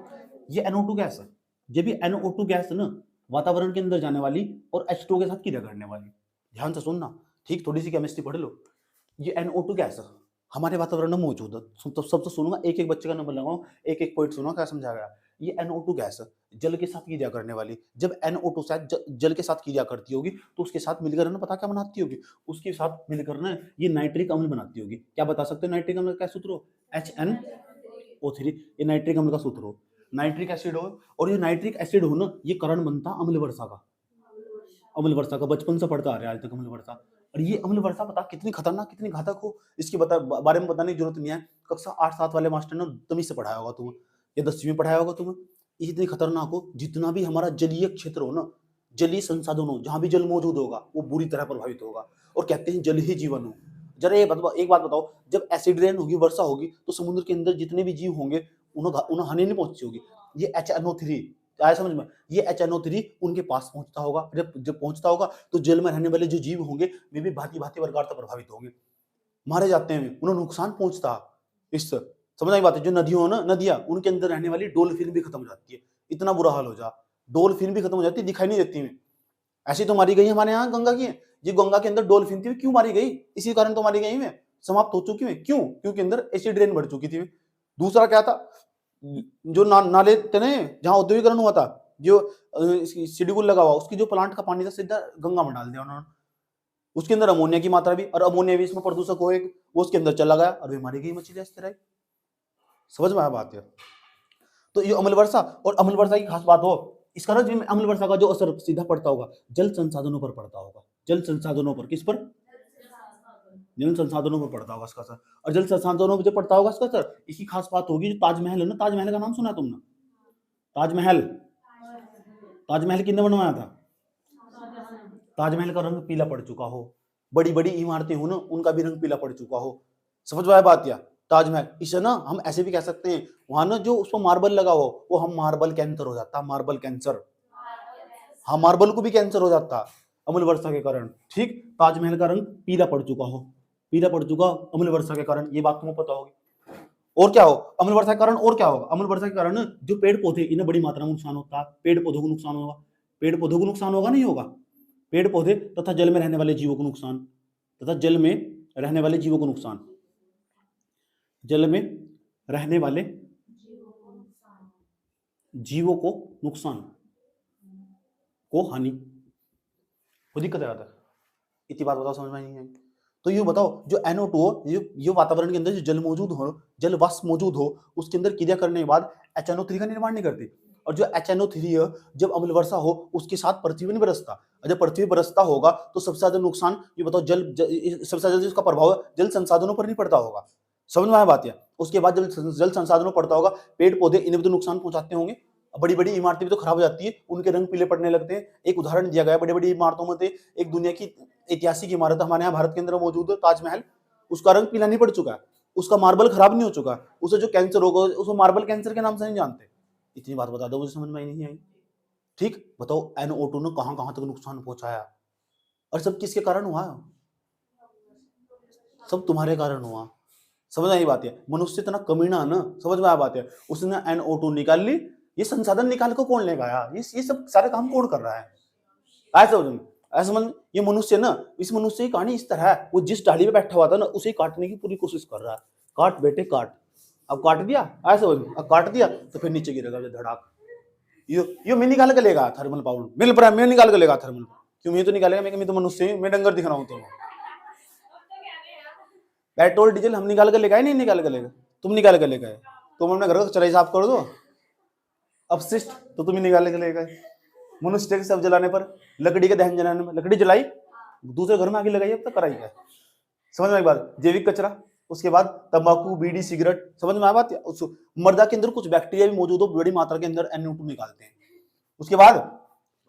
ये NO2 गैस है। जब भी NO2 गैस है ना, वातावरण के अंदर जाने वाली और H2O के साथ क्रिया करने वाली, ध्यान से सुनना, ठीक, थोड़ी सी केमिस्ट्री पढ़ लो। ये NO2 गैस हमारे वातावरण में मौजूद है। तो सब तो सुनूंगा, एक एक बच्चे का नंबर लगाऊं, एक एक पॉइंट सुनो क्या समझा गया। ये NO2 गैस जल के साथ क्रिया करने वाली। जब NO2 शायद जल के साथ क्रिया करती होगी, तो उसके साथ मिलकर ना, पता क्या बनाती होगी? उसके साथ मिलकर ना ये नाइट्रिक अम्ल बनाती होगी। क्या बता सकते हो नाइट्रिक अम्ल का क्या सूत्र हो? HNO3। ये नाइट्रिक अम्ल का सूत्र हो, नाइट्रिक एसिड हो। और ये नाइट्रिक एसिड हो ना, ये कारण बनता अम्ल वर्षा का, अम्ल वर्षा का। बचपन से पढ़ता आ रहा है आज तक अम्ल वर्षा। और ये अम्ल वर्षा पता कितनी खतरनाक, कितनी घातक हो, इसकी बारे में बताने की जरूरत नहीं है। कक्षा 8-7 वाले मास्टर ने तमीज से पढ़ाया होगा तुम्हें, या 10वीं में पढ़ाया होगा तुम्हें। ये इतनी खतरनाक हो, जितना भी हमारा जलीय क्षेत्र हो ना, जलीय संसाधन हो, जहां भी जल मौजूद होगा, वो बुरी तरह प्रभावित होगा। और कहते हैं जल ही जीवन हो। जरा एक बात बताओ, जब एसिड रेन होगी, वर्षा होगी, तो समुद्र के अंदर जितने भी जीव होंगे, उन्हें हानि नहीं पहुंची होगी। ये HNO3 आया समझ में, ये HNO3 उनके पास पहुंचता होगा। जब पहुंचता होगा तो जल में रहने वाले जो जीव होंगे वे भी भांति भांति प्रकार से प्रभावित होंगे, मारे जाते हैं, उन्हें नुकसान पहुंचता। इस समझ आई बात है। जो नदियों है ना, नदियां, उनके अंदर रहने वाली डॉल्फिन भी खत्म हो जाती है। इतना बुरा हाल हो जा, डॉल्फिन भी खत्म हो जाती है, दिखाई नहीं देती है। ऐसी तो मारी गई हमारे यहाँ गंगा की, ये गंगा के अंदर डॉल्फिन थी, क्यों मारी गई? इसी कारण तो मारी गई है, समाप्त हो चुकी है। क्यों? क्योंकि अंदर एसिड रेन बढ़ चुकी थी। दूसरा क्या था, जो नाले थे ना जहां औद्योगिकरण हुआ था, जो शेड्यूल लगा हुआ, उसकी जो प्लांट का पानी था सीधा गंगा में डाल दिया उन्होंने। उसके अंदर अमोनिया की मात्रा भी, और अमोनिया भी इसमें प्रदूषक हो एक, वो उसके अंदर चला गया और बीमारी गई मछली अस्थिर आई। समझ में आया बात है। तो ये अम्ल वर्षा, और अम्ल वर्षा की खास बात हो, इसका ना अम्ल वर्षा का जो असर सीधा पड़ता होगा जल संसाधनों पर पड़ता होगा। जल संसाधनों पर, किस पर? जल संसाधनों पर पड़ता होगा इसका असर। और जल संसाधनों पर जो पड़ता होगा इसका असर, इसकी खास बात होगी जो ताजमहल है ना, ताजमहल का नाम सुना है तुमने? ताजमहल, ताजमहल किसने बनवाया था? ताजमहल का रंग पीला पड़ चुका हो, बड़ी बड़ी इमारतें हो ना, उनका भी रंग पीला पड़ चुका हो। समझ में आया बात? या ताजमहल, इसे ना हम ऐसे भी कह सकते हैं, वहां ना जो उस पर मार्बल लगा हो, वो हम मार्बल कैंसर हो जाता, मार्बल कैंसर। हाँ, मार्बल को भी कैंसर हो जाता अम्ल वर्षा के कारण। ठीक, ताजमहल का रंग पीला पड़ चुका हो, पीला पड़ चुका अम्ल वर्षा के कारण, ये बात तुम्हें पता होगी। और क्या हो अम्ल वर्षा के कारण? और क्या होगा अम्ल वर्षा के कारण? जो पेड़ पौधे, इन्हें बड़ी मात्रा में नुकसान होता है। पेड़ पौधों को नुकसान होगा, पेड़ पौधों को नुकसान होगा, नहीं होगा? पेड़ पौधे तथा जल में रहने वाले जीवों को नुकसान, तथा जल में रहने वाले जीवों को नुकसान, जल में रहने वाले जीवों को नुकसान को हानि, वो दिक्कत आता है। इतनी बात बताओ, समझ में नहीं आई? तो ये बताओ, जो NO2 हो, ये वातावरण के अंदर जो जल मौजूद हो, जल वाष्प मौजूद हो, उसके अंदर क्रिया करने के बाद HNO3 का निर्माण नहीं करती। और जो HNO3 है, जब अम्ल वर्षा हो उसके साथ पृथ्वी पर नहीं बरसता, और जब पृथ्वी पर बरसता होगा तो सबसे ज्यादा नुकसान, ये बताओ, सबसे ज्यादा इसका प्रभाव जल संसाधनों पर नहीं पड़ता होगा। समझ में आया बात? या उसके बाद जब जल संसाधनों पड़ता होगा, पेड़ पौधे, इन्हें भी तो नुकसान पहुंचाते होंगे। बड़ी बड़ी इमारतें भी तो खराब हो जाती है, उनके रंग पीले पड़ने लगते हैं। एक उदाहरण दिया गया बड़ी बड़ी इमारतों में, एक दुनिया की ऐतिहासिक इमारत हमारे यहाँ भारत के अंदर मौजूद है, ताजमहल, उसका रंग पीला नहीं पड़ चुका है, उसका मार्बल खराब नहीं हो चुका, उसे जो कैंसर होगा उसको मार्बल कैंसर के नाम से नहीं जानते। इतनी बात बता दो, मुझे समझ में नहीं आई। ठीक, बताओ NO2 ने कहां कहां तक नुकसान पहुंचाया, और सब किसके कारण हुआ? सब तुम्हारे कारण हुआ। समझ आई बात है? मनुष्य इतना कमीना है ना, समझ में आया बात है? उसने NO2 निकाल ली, ये संसाधन निकाल को कौन लेगा यार? ये सब सारे काम कौन कर रहा है? ऐसा समझ, ये मनुष्य ना, इस मनुष्य की कहानी इस तरह है, वो जिस डाली पे बैठा हुआ था ना, उसे काटने की पूरी कोशिश कर रहा है। काट बेटे काट, अब काट दिया, ऐसा अब काट दिया तो फिर नीचे गिरेगा धड़ाक। यो मैं निकाल के लेगा थर्मल पाउडर, मिल पर मैं निकाल के लेगा थर्मल। क्यों मैं तो निकालेगा? मैं तो मनुष्य हूं, मैं डंगर दिख रहा हूं। तो पेट्रोल डीजल हम निकाल के लेगा, नहीं निकाल के लेगा, तुम निकाल के लेगा। तुम अपने घर का चलाई साफ कर दो, अपशिष्ट तो तुम ही निकाल के लेगा। मनुष्य के सब जलाने पर, लकड़ी के दहन जलाने में, लकड़ी जलाई दूसरे घर में आगे लगाई, अब तक कराई है। समझ में आई बात? जैविक कचरा, उसके बाद तंबाकू, बीड़ी, सिगरेट, समझ में आया बात? मर्दा के अंदर कुछ बैक्टीरिया भी मौजूद हो, बड़ी मात्रा के अंदर NO2 निकालते हैं। उसके बाद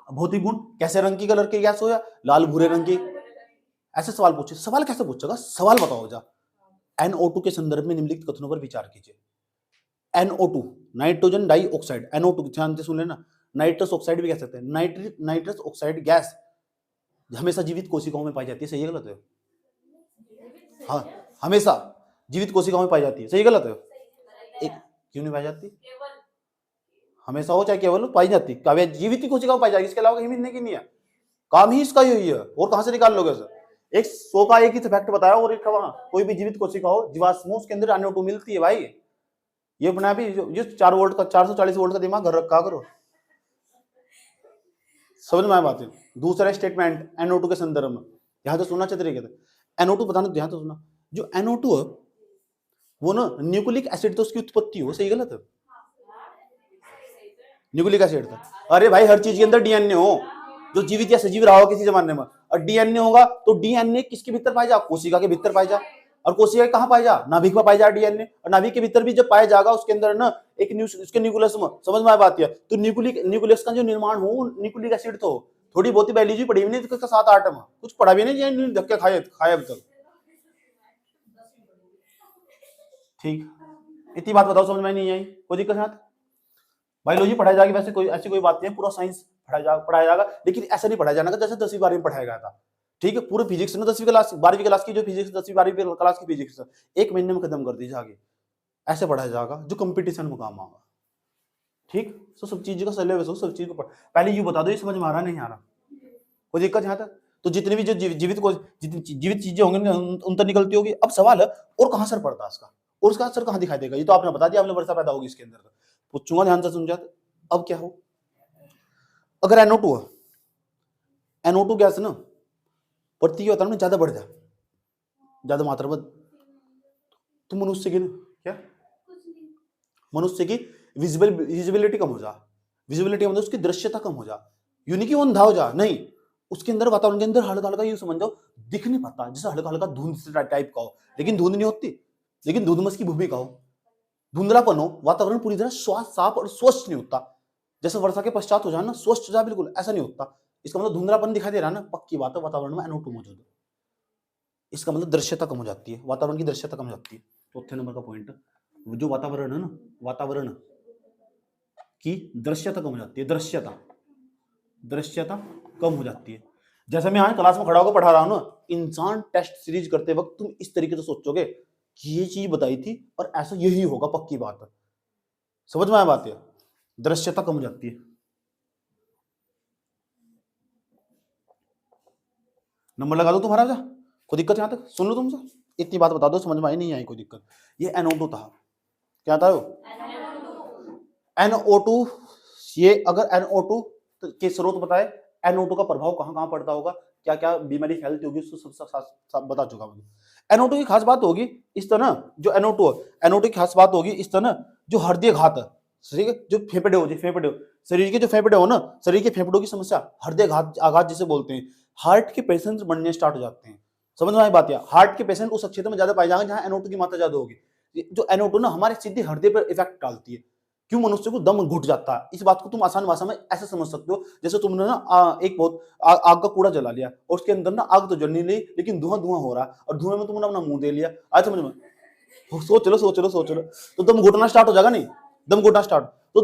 भौतिक गुण, कैसे रंग की कलर की गैस हो, या लाल भूरे रंग की, ऐसे सवाल पूछे। सवाल कैसे पूछेगा? सवाल बताओ जा। NO2 के संदर्भ में निम्नलिखित कथनों पर विचार कीजिए। NO2 नाइट्रोजन डाइऑक्साइड, NO2 ध्यान से सुन लेना, नाइट्रस ऑक्साइड भी कह सकते हैं। नाइट्रस ऑक्साइड गैस हमेशा जीवित कोशिकाओं में पाई जाती है, सही है गलत है? हाँ, हमेशा जीवित कोशिकाओं में पाई जाती है, सही गलत है? एक क्यों नहीं पाई जाती? हमेशा हो चाहे केवल पाई जाती, काव्य जीवित कोशिकाओं पाई जाएगी, इसके अलावा कहीं मिलने की नहीं है। काम ही इसका यही है, और कहां से निकाल लोगे सर? एक 100 का एक ही फैक्ट बताया, और एक वहां कोई भी जीवित कोशिका हो, जीवाश्म, उसके अंदर NO2 मिलती है भाई। ये अपना भी जो 4 वोल्ट का 440 वोल्ट का दिमाग घर रखा करो। समझ में आया बात है? दूसरा स्टेटमेंट NO2 के संदर्भ में, ध्यान तो सुनना चाहिए तरीके से। NO2 बताना, ध्यान तो सुनना, जो NO2 है वो ना न्यूक्लिक एसिड तो उसकी उत्पत्ति हो, सही गलत है? न्यूक्लिक एसिड था। अरे भाई, हर चीज के अंदर DNA हो, जो जीवित या सजीव रहा हो किसी जमाने में, और DNA होगा तो DNA किसके भीतर पाया जा? कोशिका के भीतर पाया जा। और कोशिका कहां पाया जा? नाभिक में पाया जा DNA। और नाभिक के भीतर भी जब पाया जाएगा, उसके अंदर ना एक उसके न्यूक्लियस में, समझ में आ बात है? तो न्यूक्लियस का जो निर्माण हो न्यूक्लिक एसिड तो हो। थोड़ी बहुत बायोलॉजी पढ़ी भी नहीं तो 7-8 में कुछ पढ़ा भी नहीं, धक्के खाए अब तक। ठीक, इतनी बात बताओ, समझ में नहीं आई? कोई दिक्कत है? बायोलॉजी पढ़ाई जाएगी, वैसे कोई ऐसी कोई बात नहीं है, पूरा साइंस पढ़ाया जाएगा, लेकिन ऐसा नहीं पढ़ाया जाएगा जैसे 10वीं 12वीं में पढ़ाया गया था। ठीक है, पूरे फिजिक्स ना 10वीं क्लास 12वीं क्लास की जो फिजिक्स 10वीं 12वीं क्लास की फिजिक्स एक महीने में खत्म कर दी जाएगी, ऐसे पढ़ाया जाएगा जो कंपटीशन में काम आएगा। ठीक, तो सब चीज का सिलेबस हो, सब चीज को पहले ये बता दो, ये समझ में आ रहा नहीं आ रहा? कोई दिक्कत यहाँ तक? तो जितनी भी जो जीवित चीजें होंगी उन तक निकलती होगी। अब सवाल है और कहां असर पड़ता है इसका, और उसका असर कहां दिखाई देगा? ये तो आपने बता दिया, आपने वर्षा पैदा होगी इसके अंदर, पूछूंगा ध्यान से समझा। अब क्या हो, अगर NO2 है, NO2 गैस ना पृथ्वी के वातावरण में ज्यादा बढ़ जाए, ज्यादा मात्रा में, तो मनुष्य की क्या, मनुष्य की विजिबिलिटी कम हो जा, विजिबिलिटी मतलब उसकी दृश्यता कम हो जा, यूनी की वो अंधा हो जा, नहीं, उसके अंदर वातावरण के अंदर हल्का हल्का ये समझ जाओ दिख नहीं पाता, जैसे हल्का हल्का धुंध टाइप का हो, लेकिन धुंध नहीं होती, लेकिन धुंधमस की भूमिका हो, धुंधलापन हो, वातावरण पूरी तरह साफ और स्वच्छ नहीं होता, जैसे वर्षा के पश्चात हो जाए ना स्वच्छ हो जाए, बिल्कुल ऐसा नहीं होता। इसका मतलब धुंधलापन दिखाई दे रहा है ना, पक्की बात है वातावरण में NO2 मौजूद है, इसका मतलब दृश्यता कम हो जाती है, वातावरण की दृश्यता कम हो जाती है। चौथे नंबर का पॉइंट, जो वातावरण है ना, वातावरण की दृश्यता कम हो जाती है, दृश्यता कम हो जाती है। जैसे मैं आज क्लास में खड़ा होकर पढ़ा रहा हूं ना, इंसान टेस्ट सीरीज करते वक्त तुम इस तरीके से सोचोगे कि ये चीज बताई थी और ऐसा यही होगा, पक्की बात है, समझ में आया बात? है दृश्यता कम हो जाती है। नंबर लगा दो तुम्हारा, कोई दिक्कत? यहां तक सुन लो, तुमसे इतनी बात बता दो, समझ में आई नहीं आई? कोई दिक्कत? ये NO2 था, क्या था वो? NO2। ये अगर NO2 के स्रोत बताए, NO2 का प्रभाव कहां कहां पड़ता होगा, क्या क्या बीमारी फैलती होगी, उसको सब बता चुका हूं। NO2 की खास बात होगी इस तरह, जो NO2 की खास बात होगी इस तरह, जो हृदय घात है, ठीक है, जो फेफड़े हो, शरीर के जो फेफड़े हो ना, शरीर के फेफड़ों की समस्या, हृदय आघात जिसे बोलते हैं, हार्ट के पेशेंट बनने स्टार्ट हो जाते हैं। समझ में आई बात? या हार्ट के पेशेंट उस क्षेत्र में ज्यादा पाए जाएंगे जहां NO2 की मात्रा ज्यादा होगी। जो NO2 ना हमारे सीधे हृदय पर इफेक्ट डालती है, क्यों? मनुष्य को दम घुट जाता है। इस बात को तुम आसान भाषा में ऐसे समझ सकते हो, जैसे तुमने ना एक बहुत आग का कूड़ा जला लिया और उसके अंदर ना आग तो जल नहीं रही, लेकिन धुआं धुआं हो रहा है, और धुएं में तुमने अपना मुंह दे लिया। आज समझ में? सोच लो, तो दम घुटना स्टार्ट हो जाएगा, नहीं? दम घुटना स्टार्ट, तो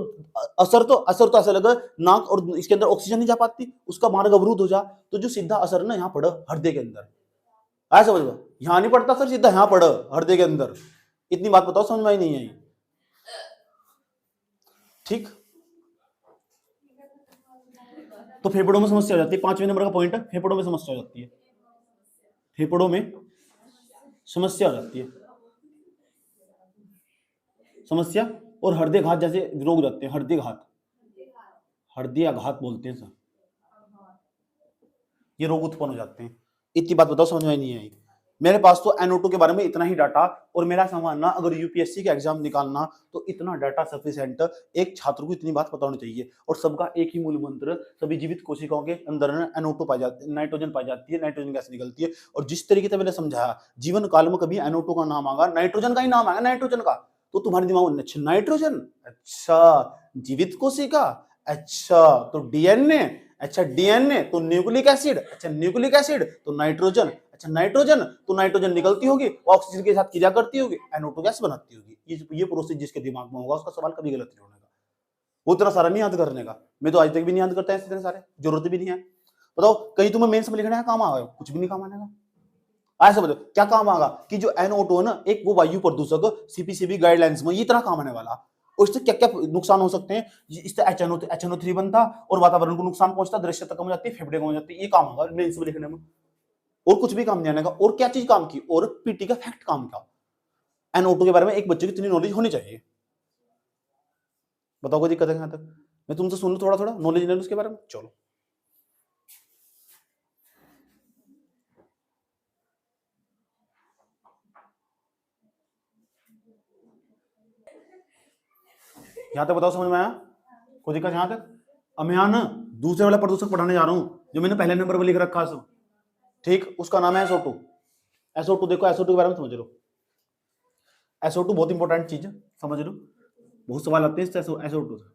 असर तो ऐसा लगा, नाक और इसके अंदर ऑक्सीजन नहीं जा पाती, उसका मार्ग अवरुद्ध हो जा, तो जो सीधा असर ना यहाँ पड़ा हृदय के अंदर, आया समझ में? यहाँ नहीं पड़ता सर, सीधा यहाँ पड़ा हृदय के अंदर। इतनी बात बताओ, समझ में नहीं आई? ठीक, तो फेफड़ों में समस्या हो जाती है। 5वें नंबर का पॉइंट है, फेफड़ों में समस्या हो जाती है, फेफड़ों में समस्या हो जाती है, समस्या, और हृदय घात जैसे रोग जाते हैं, हृदय आघात बोलते हैं सर, ये रोग उत्पन्न हो जाते हैं। इतनी बात बताओ, समझ में नहीं आई? मेरे पास तो NO2 के बारे में इतना ही डाटा, और मेरा समझना अगर यूपीएससी का एग्जाम निकालना तो इतना डाटा सफिशिएंट, एक छात्र को इतनी बात पता होनी चाहिए। और सबका एक ही मूल मंत्र, सभी जीवित कोशिकाओं के अंदर NO2 पाई जाती है, नाइट्रोजन पाई जाती है, नाइट्रोजन गैस निकलती है। और जिस तरीके से मैंने समझाया, जीवन काल में कभी NO2 का नाम आएगा, नाइट्रोजन का ही नाम आएगा, नाइट्रोजन का, तो तुम्हारे दिमाग में अच्छा नाइट्रोजन, अच्छा जीवित कोशिका, अच्छा तो डीएनए, अच्छा डीएनए तो न्यूक्लिक एसिड, अच्छा न्यूक्लिक एसिड तो नाइट्रोजन, अच्छा नाइट्रोजन तो नाइट्रोजन निकलती होगी, ऑक्सीजन के साथ क्रिया करती होगी, NO2 गैस बनाती होगी। ये प्रोसेस जिसके दिमाग में होगा उसका सवाल कभी गलत नहीं होने का, वो इतना सारा नहीं याद करने का। मैं तो आज तक भी नहीं याद करता है इतने सारे, जरूरत भी नहीं है। बताओ कहीं तुम्हें मेंस में लिखना है, काम आएगा? कुछ भी नहीं काम आने का। ऐसा बताओ क्या काम आएगा कि जो NO2 है ना, एक वो वायु प्रदूषक CPCB गाइडलाइंस में ये इतना काम आने वाला, और इससे क्या क्या नुकसान हो सकते हैं? इससे HNO3 बनता और वातावरण को नुकसान पहुंचता, दृश्यता कम हो जाती है, फेफड़े कम हो जाती है, ये काम होगा मेंस में लिखने में, और कुछ भी काम नहीं आने का। और क्या चीज काम की, और पीटी का फैक्ट काम का। NO2 के बारे में एक बच्चे की इतनी नॉलेज होनी चाहिए। बताओ कोई दिक्कत है यहां तक? मैं तुमसे सुन लूं, थोड़ा थोड़ा नॉलेज ले लो उसके बारे में। चलो यहां तक बताओ, समझ में आया? कोई दिक्कत यहां तक? अब मैं ना दूसरे वाला प्रदूषक पढ़ाने जा रहा हूं, जो मैंने पहले नंबर पर लिख रखा है सब, ठीक, उसका नाम है SO2। SO2 देखो, SO2 के बारे में समझ लो। SO2 बहुत इंपॉर्टेंट चीज है, समझ लो, बहुत सवाल आते हैं इससे SO2 से।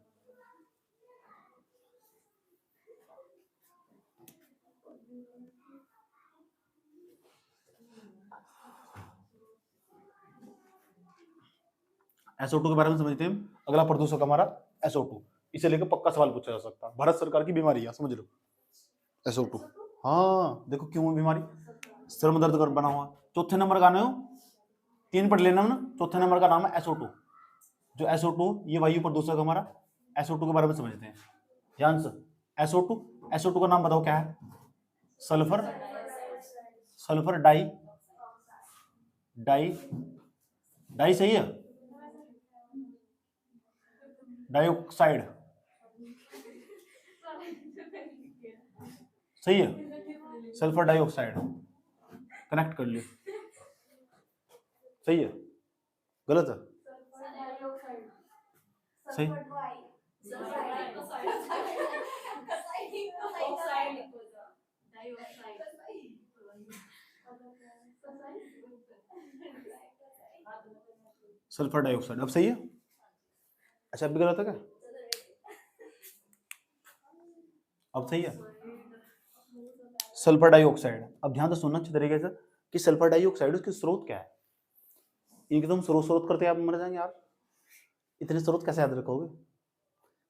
SO2 के बारे में समझते हैं। अगला प्रदूषक हमारा SO2, इसे लेकर पक्का सवाल पूछा जा सकता है, भारत सरकार की बीमारी है, समझ लो SO2। हाँ देखो क्यों बीमारी, सर में दर्द कर बना हुआ। चौथे नंबर का नाम 3 पढ़ लेना ना, चौथे नंबर का नाम है SO2। जो SO2 ये वायु प्रदूषक हमारा, SO2 के बारे में समझते हैं ध्यान से। SO2 का नाम बताओ क्या है? Sulphur, sulphur di, di di सही है, डाइऑक्साइड सही है, सल्फर डाइऑक्साइड कनेक्ट कर लियो, सही है गलत है? सही सल्फर डाइऑक्साइड, अब सही है? अच्छा अब भी गलत है क्या? अब सही है सल्फर डाइऑक्साइड। अब ध्यान से सुनना अच्छी तरीके से कि सल्फर डाइऑक्साइड उसके स्रोत क्या है। इनके तुम स्रोत करते आप मर जाएंगे यार, इतने स्रोत कैसे याद रखोगे?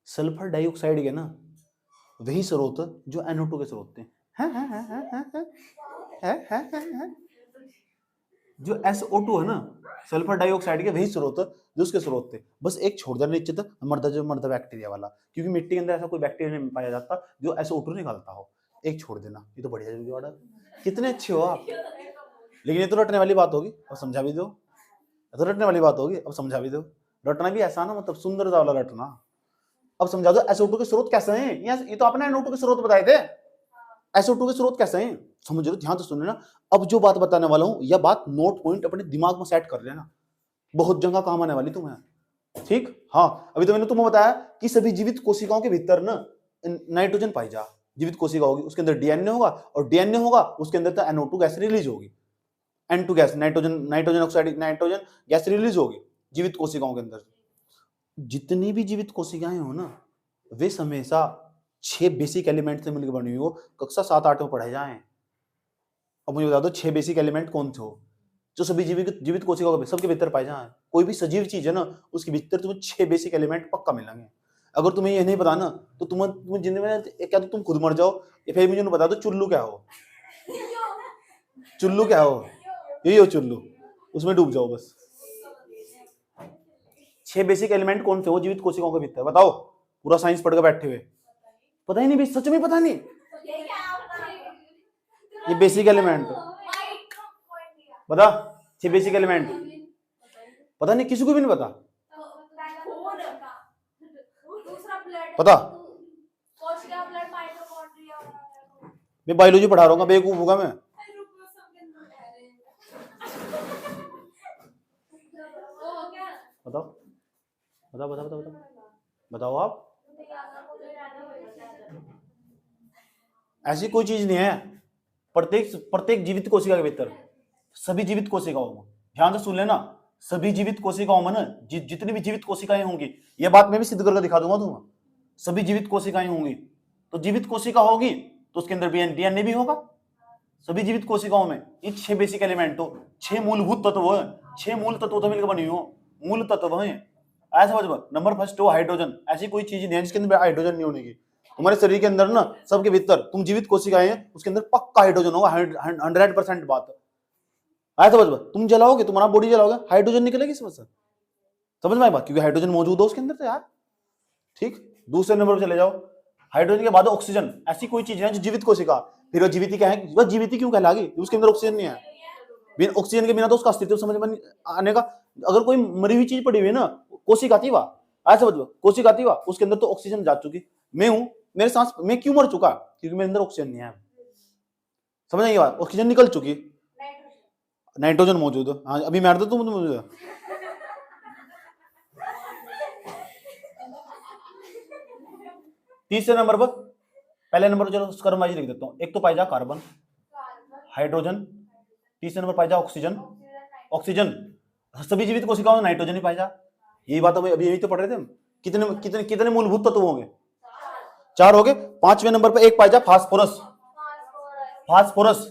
सल्फर डाइऑक्साइड के ना वही स्रोत जो NO2 के स्रोत थे। जो SO2 है ना, सल्फर डाइऑक्साइड के वही स्रोत जो उसके स्रोत थे। बस एक छोड़ देना निश्चित मर्द बैक्टीरिया वाला, क्योंकि मिट्टी के अंदर ऐसा कोई बैक्टीरिया नहीं पाया जाता जो SO2 निकालता हो। एक छोड़ देना, ये तो बढ़िया जल्दी ऑर्डर, कितने अच्छे हो आप। लेकिन ये तो रटने वाली बात होगी, अब समझा भी दो। तो रटने वाली बात होगी, अब समझा भी दो। रटना भी ऐसा ना, मतलब सुंदरता वाला रटना। अब समझा दो SO2 के स्रोत कैसे हैं। ये तो आपने NO2 के स्रोत बताए थे, SO2 के स्रोत कैसे हैं समझ लो, ध्यान से सुन लेना। अब जो बात बताने वाला हूं, यह बात नोट पॉइंट अपने दिमाग में सेट कर लेना, बहुत जगह काम आने वाली तुम्हें, ठीक? हाँ अभी तो मैंने तुम्हें बताया कि सभी जीवित कोशिकाओं के भीतर ना नाइट्रोजन पाई जा, जीवित कोशिका होगी उसके अंदर DNA होगा, और DNA होगा उसके अंदर तो NO2 गैस रिलीज होगी, N2 gas, nitrogen oxide, nitrogen gas release होगी जीवित कोशिकाओं के अंदर। जितनी भी जीवित कोशिकाएं हो ना, वे हमेशा 6 बेसिक एलिमेंट से मिलकर बनी हुई हो। कक्षा 7-8 में पढ़े जाएं। अब मुझे बता दो 6 बेसिक एलिमेंट कौन से हो जो सभी जीवित कोशिकाओं के सबके भीतर पाए जाएं। कोई भी सजीव चीज है ना, उसके भीतर तुम्हें 6 बेसिक एलिमेंट पक्का मिलेंगे। अगर तुम्हें ये नहीं पता ना, तो तुम्हें जिंदगी में क्या तो तुम खुद मर जाओ, या फिर मुझे बता दो चुल्लू क्या हो, चुल्लू क्या हो, यही हो चुल्लू, उसमें डूब जाओ बस। 6 बेसिक एलिमेंट कौन से हो जीवित कोशिकाओं के भीतर, बताओ। पूरा साइंस पढ़ के बैठे हुए, पता ही नहीं, सच में पता नहीं ये बेसिक एलिमेंट बता। 6 बेसिक एलिमेंट पता नहीं, किसी को भी नहीं पता, पता? मैं बायोलॉजी पढ़ा रहा हूँ, बेवकूफ होगा मैं? बताओ बताओ बताओ बताओ बताओ बताओ आप। ऐसी कोई चीज नहीं है, प्रत्येक जीवित कोशिका के भीतर, सभी जीवित कोशिकाओं में, ध्यान से सुन लेना, सभी जीवित कोशिकाओं में ना जितनी भी जीवित कोशिकाएं होंगी, ये बात मैं भी सिद्ध करके दिखा दूंगा तुम्हें। सभी जीवित कोशिकाएं होंगी, तो जीवित कोशिका होगी तो उसके अंदर DNA भी होगा। सभी जीवित कोशिकाओं में ये 6 बेसिक एलिमेंट, तो 6 मूलभूत तत्व है, 6 मूल तत्व तो मिलकर बनी हो, मूल तत्व है। ऐसा समझ। नंबर फर्स्ट हो हाइड्रोजन, ऐसी कोई चीज नहीं है जिसके अंदर हाइड्रोजन नहीं होने की। तुम्हारे शरीर के अंदर ना, सबके भीतर तुम जीवित कोशिकाएं हैं, उसके अंदर पक्का हाइड्रोजन होगा, 100% बात है। आया समझ में? तुम जलाओगे, तुम्हारा बॉडी जलाओगे, हाइड्रोजन निकलेगी समझ में आई बात, क्योंकि हाइड्रोजन मौजूद हो उसके अंदर तो यार, ठीक। दूसरे नंबर पर चले जाओ, हाइड्रोजन के बाद ऑक्सीजन, ऐसी कोई चीज है जो जीवित कोशिका, फिर वो जीवित क्या है, वह जीवित क्यों कहलागी, उसके अंदर ऑक्सीजन नहीं है। बिना ऑक्सीजन के बिना तो उसका अस्तित्व समझ में आने का। अगर कोई मरी हुई चीज पड़ी हुई है ना, कोशिका थी वह, ऐसा समझो, कोशिका थी वह, उसके अंदर तो ऑक्सीजन जा चुकी। मैं हूं, मेरे सांस, मैं क्यों मर चुका, क्योंकि मेरे अंदर ऑक्सीजन नहीं है। समझ आई बात? ऑक्सीजन निकल चुकी, नाइट्रोजन मौजूद है। हाँ अभी मार दो तुम मुझे। तीसरे नंबर पर, पहले नंबर पर चलो क्रम वाइज लिख देता हूं। एक तो पाई जा कार्बन, हाइड्रोजन, तीसरे नंबर पाई जा ऑक्सीजन, ऑक्सीजन सभी जीवित कोशिकाओं में नाइट्रोजन ही पाई जा। यही बात अभी यही तो पढ़ रहे थे हम। कितने कितने कितने मूलभूत तत्व होंगे? 4 हो गए। 5वें नंबर पर एक पाई जा फास्फोरस, फास्फोरस,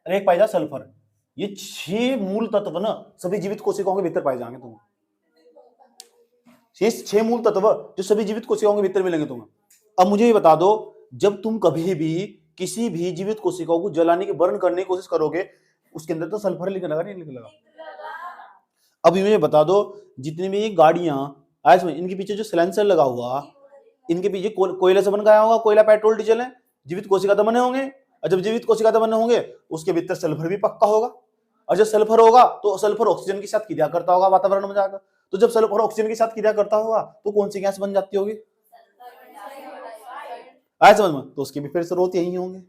एक पाई जा सल्फर। ये 6 मूल तत्व ना सभी जीवित कोशिकाओं के भीतर पाए जाएंगे तुम। ये 6 मूल तत्व जो सभी जीवित कोशिकाओं के भीतर मिलेंगे तुम्हें। अब मुझे ये बता दो, जब तुम कभी भी किसी भी जीवित कोशिकाओं को जलाने की, बर्न करने की कोशिश करोगे, उसके अंदर तो सल्फर निकलेगा नहीं निकलेगा? अब मुझे बता दो, जितनी भी गाड़ियां आज में, इनके पीछे जो सिलेंसर लगा हुआ, इनके पीछे कोयले से बन गया होगा, कोयला पेट्रोल डीजल है, जीवित कोशिका तो बने होंगे, और जब जीवित कोशिका तो बने होंगे उसके भीतर सल्फर भी पक्का होगा, और जब सल्फर होगा तो सल्फर ऑक्सीजन के साथ क्रिया करता होगा वातावरण में जाकर, तो जब सल्फर ऑक्सीजन के साथ क्रिया करता होगा तो कौन सी गैस बन जाती होगी? आया समझ में? तो उसके भी फिर स्रोत यही होंगे।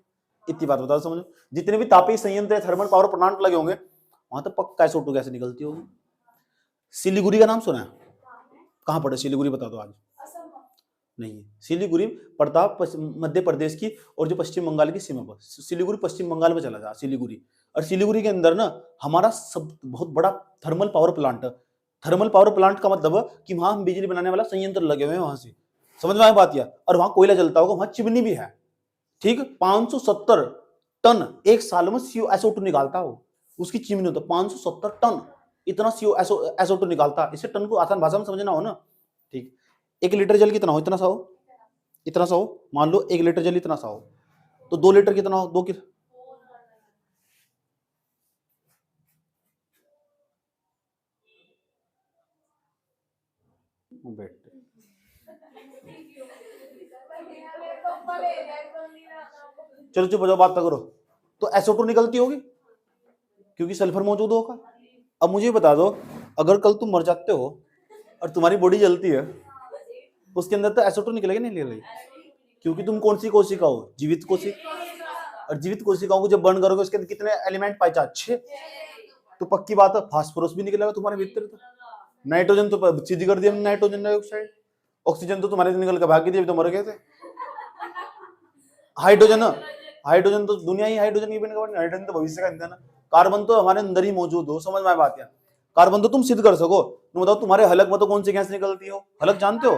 इतनी बात बताओ, समझो। जितने भी तापीय संयंत्र, थर्मल पावर प्लांट लगे होंगे, वहां तो पक्का SO2 गैस निकलती होगी। सिलीगुड़ी का नाम सुना है? कहां पड़े सिलीगुड़ी, बता दो आज। नहीं, सिलीगुड़ी पड़ता मध्य प्रदेश की और जो पश्चिम बंगाल की सीमा पर। सिलीगुड़ी पश्चिम बंगाल में चला जा सिलीगुड़ी, और सिलीगुड़ी के अंदर ना हमारा सब बहुत बड़ा thermal power plant. Thermal power plant का मतलब कि वहां हम बिजली बनाने वाला संयंत्र लगे हुए हैं, वहां से समझ में आया बात? या और वहां कोयला जलता होगा, वहां चिमनी भी है, ठीक। 570 टन एक साल में SO2 निकालता हो, उसकी चिमनी होता 570 टन, इतना SO2 निकालता। इसे टन को आसान भाषा में समझना हो ना, ठीक। 1 लीटर जल कितना हो? इतना सा हो, इतना सा हो, मान लो 1 लीटर जल इतना सा हो, तो 2 लीटर कितना हो? 2 किलो। चलो चुप हो जाओ, बात तो करो। तो SO2 निकलती होगी क्योंकि सल्फर मौजूद होगा। अब मुझे बता दो, अगर कल तुम मर जाते हो और तुम्हारी बॉडी जलती है, उसके अंदर तो SO2 निकलेगा नहीं निकलेगी? क्योंकि तुम कौन सी कोशिका हो? जीवित कोशिका। और जीवित कोशिकाओं को जब बर्न करोगे उसके अंदर कितने एलिमेंट पाए जाते? 6। तो पक्की बात है फास्फोरस भी निकलेगा तुम्हारे भीतर। तो नाइट्रोजन तो सीधी कर दिया, नाइट्रोजन डाइऑक्साइड। ऑक्सीजन तो तुम्हारे से निकल के भाग गई, तो मर गए थे। हाइड्रोजन, हाइड्रोजन तो दुनिया ही हाइड्रोजन की बनी, हाइड्रोजन तो भविष्य का ईंधन है। कार्बन तो हमारे अंदर ही मौजूद हो, समझ में बात? या कार्बन तो तुम सिद्ध कर सको। तुम बताओ तुम्हारे हलक में तो कौन सी गैस निकलती हो? हलक जानते हो?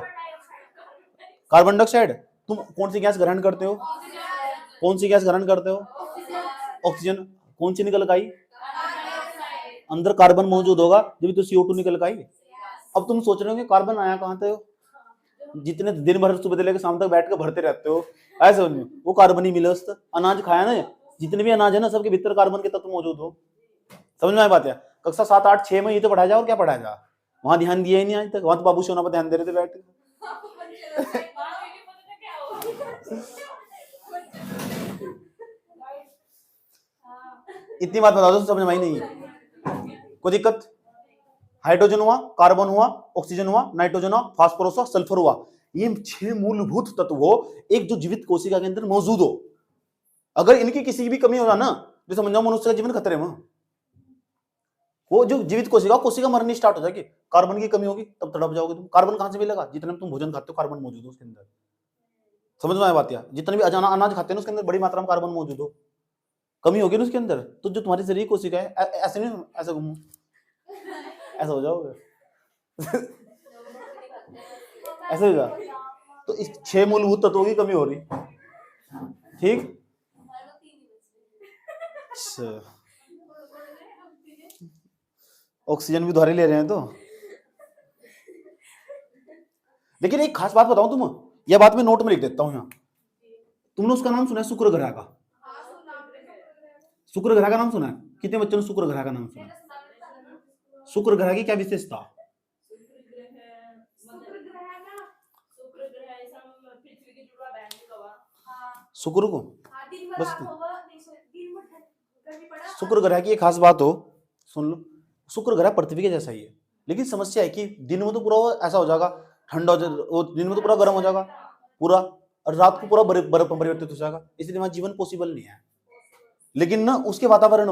Carbon dioxide. तुम कौन सी गैस ग्रहण करते हो? कौन सी गैस ग्रहण करते हो? ऑक्सीजन। कौन सी निकल गई? अंदर कार्बन मौजूद होगा जब तो CO2 निकल गई। अब तुम सोच रहे हो कि कार्बन आया कहां से? जितने दिन भर सुबह से लेकर शाम तक बैठ कर भरते रहते हो, ऐसे वो कार्बन ही मिले। अनाज खाया ना, जितने भी अनाज है ना, सबके भीतर कार्बन के तत्व मौजूद हो। समझ में आया बात? है कक्षा 7, 8, 6 में ये तो पढ़ाया जा, और क्या पढ़ाया जा? वहां ध्यान दिया ही नहीं आज तक। वहां तो बाबू सोना पर ध्यान दे रहे थे बैठ के। इतनी बात बता दो, समझ में आई नहीं? कोई दिक्कत? हाइड्रोजन हुआ, कार्बन हुआ, ऑक्सीजन हुआ, नाइट्रोजन हुआ, फास्फोरस हुआ, सल्फर हुआ। ये 6 मूलभूत तत्व हो एक जो जीवित कोशिका के अंदर मौजूद हो। अगर इनकी किसी की भी कमी होगा ना, तो समझ जाओ मनुष्य का जीवन खतरे में। वो जो जीवित कोशिका मरनी स्टार्ट हो जाएगी। कार्बन की कमी होगी तब तड़प जाओगे तुम। कार्बन कहां से मिलेगा? जितने तुम भोजन खाते हो कार्बन मौजूद हो उसके अंदर। समझ में आया बात? या जितने भी अनाज खाते हैं उसके अंदर बड़ी मात्रा में कार्बन मौजूद हो, कमी होगी ना उसके अंदर, तो जो तुम्हारी शरीर कोशिका है ऐसे नहीं, ऐसे घूमो, ऐसा हो जाओगे। ऐसे हो जा। तो इस 6 मूलभूत तत्वों की कमी हो रही, ठीक। ऑक्सीजन भी दोहरे ले रहे हैं तो। लेकिन एक खास बात बताऊं तुम, यह बात मैं नोट में लिख देता हूं यहां। तुमने उसका नाम सुना है, शुक्र ग्रह का? शुक्र ग्रह का नाम सुना है? कितने बच्चों ने शुक्र ग्रह का नाम सुना? शुक्र ग्रह की क्या विशेषता? शुक्र को बस शुक्र ग्रह की एक खास बात हो, सुन लो। शुक्र ग्रह पृथ्वी के जैसा ही है, लेकिन समस्या है कि दिन में तो पूरा ऐसा हो जाएगा ठंडा, दिन में तो पूरा गर्म हो जाएगा पूरा, और रात को पूरा बर्फ में परिवर्तित हो जाएगा, इसलिए वहां जीवन पॉसिबल नहीं है। लेकिन ना उसके वातावरण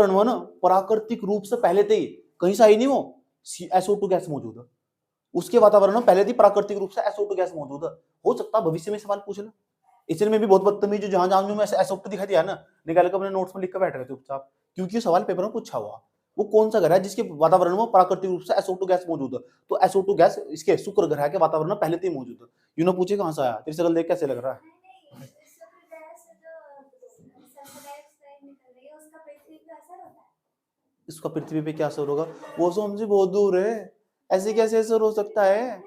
में ना प्राकृतिक रूप से पहले से ही कहीं से आई नहीं वो SO2 गैस मौजूद है। उसके वातावरण में पहले से प्राकृतिक रूप से SO2 गैस मौजूद है। हो सकता है भविष्य में सवाल पूछ ले, इसलिए मैं भी बहुत बदतमीज जहां जहां में SO2 दिखा दिया ना, निकाल कर अपने नोट्स में लिख कर बैठ रहे थे चुपचाप, क्योंकि सवाल पेपर में पूछा हुआ। वो कौन सा ग्रह है जिसके वातावरण में प्राकृतिक रूप से SO2 गैस मौजूद है? तो SO2 गैस इसके शुक्र ग्रह के वातावरण में पहले से ही मौजूद है। यूं ना पूछे कहां से आया, तेरी शक्ल देख कैसे लग रहा है? इसका पृथ्वी पे क्या असर होगा? वो समझे बहुत दूर है, ऐसे कैसे असर हो सकता है?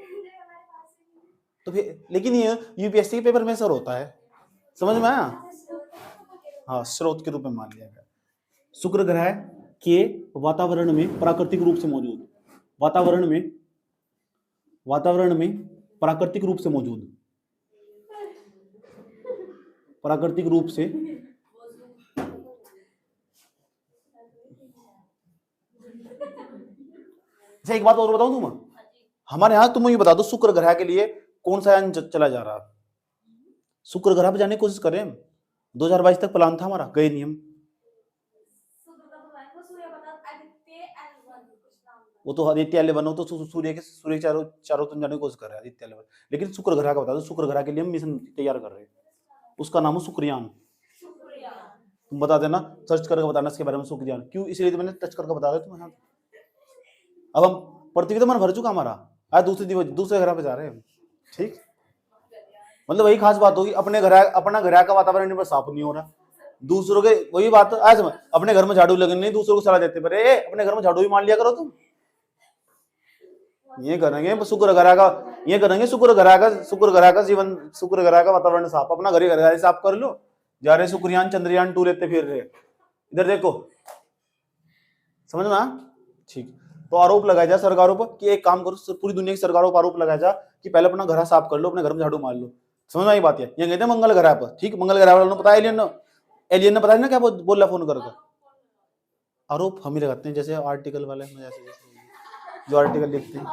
तो फिर लेकिन ये यूपीएससी के पेपर में असर होता है, समझ में आया? हाँ, स्रोत के रूप में मान लिया गया। शुक्र ग्रह के वातावरण में प्राकृतिक रूप से मौजूद, वातावरण में प्राकृतिक रूप से मौजूद, प्राकृतिक रूप से एक बात और बताऊं तुम, हमारे यहाँ तुम ये बता दो शुक्र ग्रह के लिए कौन सा यान चला जा रहा है? शुक्र ग्रह पे जाने की कोशिश करें हम, 2022 तक प्लान था हमारा, गए नहीं हम। वो तो आदित्य 11 हो तो सूर्य के चारों तरफ जाने की कोशिश कर रहे हैं आदित्य 11, लेकिन शुक्र ग्रह का बता दो, शुक्र ग्रह के लिए हम मिशन तैयार कर रहे हैं, उसका नाम है शुक्रयान। तुम बता देना, सर्च करके बताना इसके बारे में, शुक्रयान क्यों, इसलिए तो मैंने टच करके बता दिया तुम्हें। अब हम पृथ्वी तो मन भर चुका हमारा, आज दूसरे ग्रह पे जा रहे हैं, ठीक। मतलब वही खास बात होगी, अपना ग्रह का वातावरण साफ नहीं हो रहा, दूसरों के वही बात आज अपने घर में झाड़ू लगने नहीं, दूसरों को सलाह देते पर अपने घर में झाड़ू भी मान लिया करो तुम। ये करेंगे शुक्र ग्रह का, ये करेंगे शुक्र ग्रह का जीवन, शुक्र ग्रह का वातावरण साफ, अपना घर साफ कर लो। जा रहे शुक्रयान चंद्रयान 2 लेते फिर रहे, इधर देखो, समझ में? ठीक, तो आरोप लगाया जाए सरकारों पर कि एक काम करो, पूरी दुनिया की सरकारों पर आरोप लगाया जाए कि पहले अपना घर साफ कर लो, अपने घर में झाड़ू मार लो। समझ में आई बात है? ये कहते हैं मंगल ग्रह पर, ठीक, मंगल ग्रह वालों ने पता, एलियन ने पता ना क्या बोल रहा फोन करके, आरोप हम ही लगाते हैं, जैसे आर्टिकल वाले जो आर्टिकल लिखते हैं।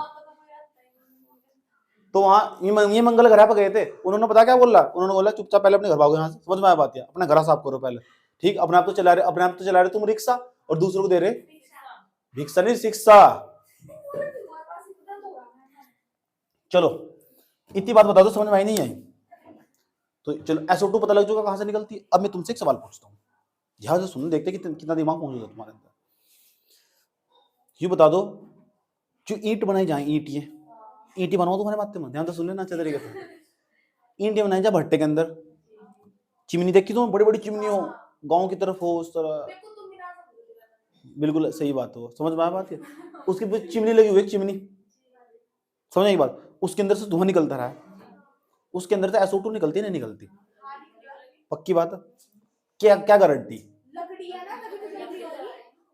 तो वहां ये मंगल ग्रह पर गए थे, उन्होंने पता क्या बोला, उन्होंने बोला चुपचाप पहले अपने घर भागो यहाँ से। समझ में आया बात है? अपना घर साफ करो पहले, ठीक। अपने आप तो चला रहे तुम रिक्शा, और दूसरों को दे रहे भिक्षा नहीं शिक्षा। चलो इतनी बात बता दो, समझ में आई नहीं आई? तो चलो SO2 पता लग चुका कहां से निकलती है। अब मैं तुमसे एक सवाल पूछता हूँ, ध्यान से सुनो, देखते कितना दिमाग मौजूद है तुम्हारे अंदर। ये बता दो, जो ईंट बनाई जाए, ईंट बनाओ तुम्हारे माथे में, ध्यान से सुन लेना अच्छे तरीके से। ईंट बनाई जाए भट्टे के अंदर, चिमनी देखी तुम, बड़ी बड़ी चिमनी हो, गाँव की तरफ हो, उस तरह, बिल्कुल सही बात हो, समझ में आया बात है? उसके बीच चिमनी लगी हुई, चिमनी, समझ आई बात? उसके अंदर से धुआं निकलता रहा है, उसके अंदर से SO2 निकलती नहीं निकलती? पक्की बात है? क्या क्या गारंटी?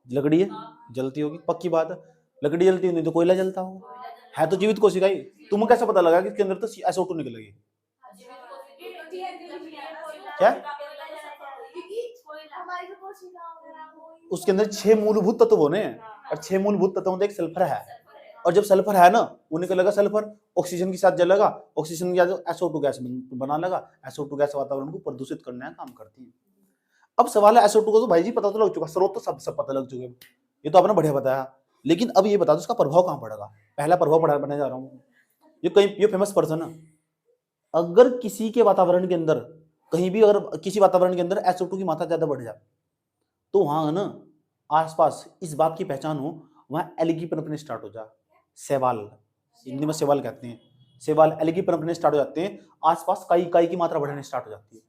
लकड़ी है, जलती होगी, पक्की बात है। लकड़ी जलती नहीं तो कोयला जलता होगा, है तो जीवित कोशिका ही। तुम्हें कैसे पता लगा कि इसके अंदर तो SO2 निकलेगी? क्या? उसके अंदर 6 मूलभूत तत्व होने हैं, और 6 मूलभूत तत्वों में एक सल्फर है, और जब सल्फर है ना, वो निकलेगा सल्फर, ऑक्सीजन के साथ जलेगा, ऑक्सीजन के साथ SO2 गैस बना लगा, SO2 गैस वातावरण को प्रदूषित करने का काम करती है। अब सवाल है, SO2 को तो भाई जी पता तो लग चुका, स्रोत तो सब पता लग चुके, ये तो आपने बढ़िया बताया, लेकिन अब ये बता दो उसका प्रभाव कहाँ पड़ेगा? पहला प्रभाव बनाने जा रहा हूँ, ये फेमस पर्सन है, अगर किसी के वातावरण के अंदर, कहीं भी अगर किसी वातावरण के अंदर SO2 की मात्रा ज्यादा बढ़ जाए, तो वहां ना आसपास इस बात की पहचान हो, वहां एलगी पनपने स्टार्ट हो जाए, शैवाल, हिंदी में शैवाल कहते हैं, शैवाल एलगी पनपने स्टार्ट हो जाते हैं, आसपास काई की मात्रा बढ़ने स्टार्ट हो जाती है।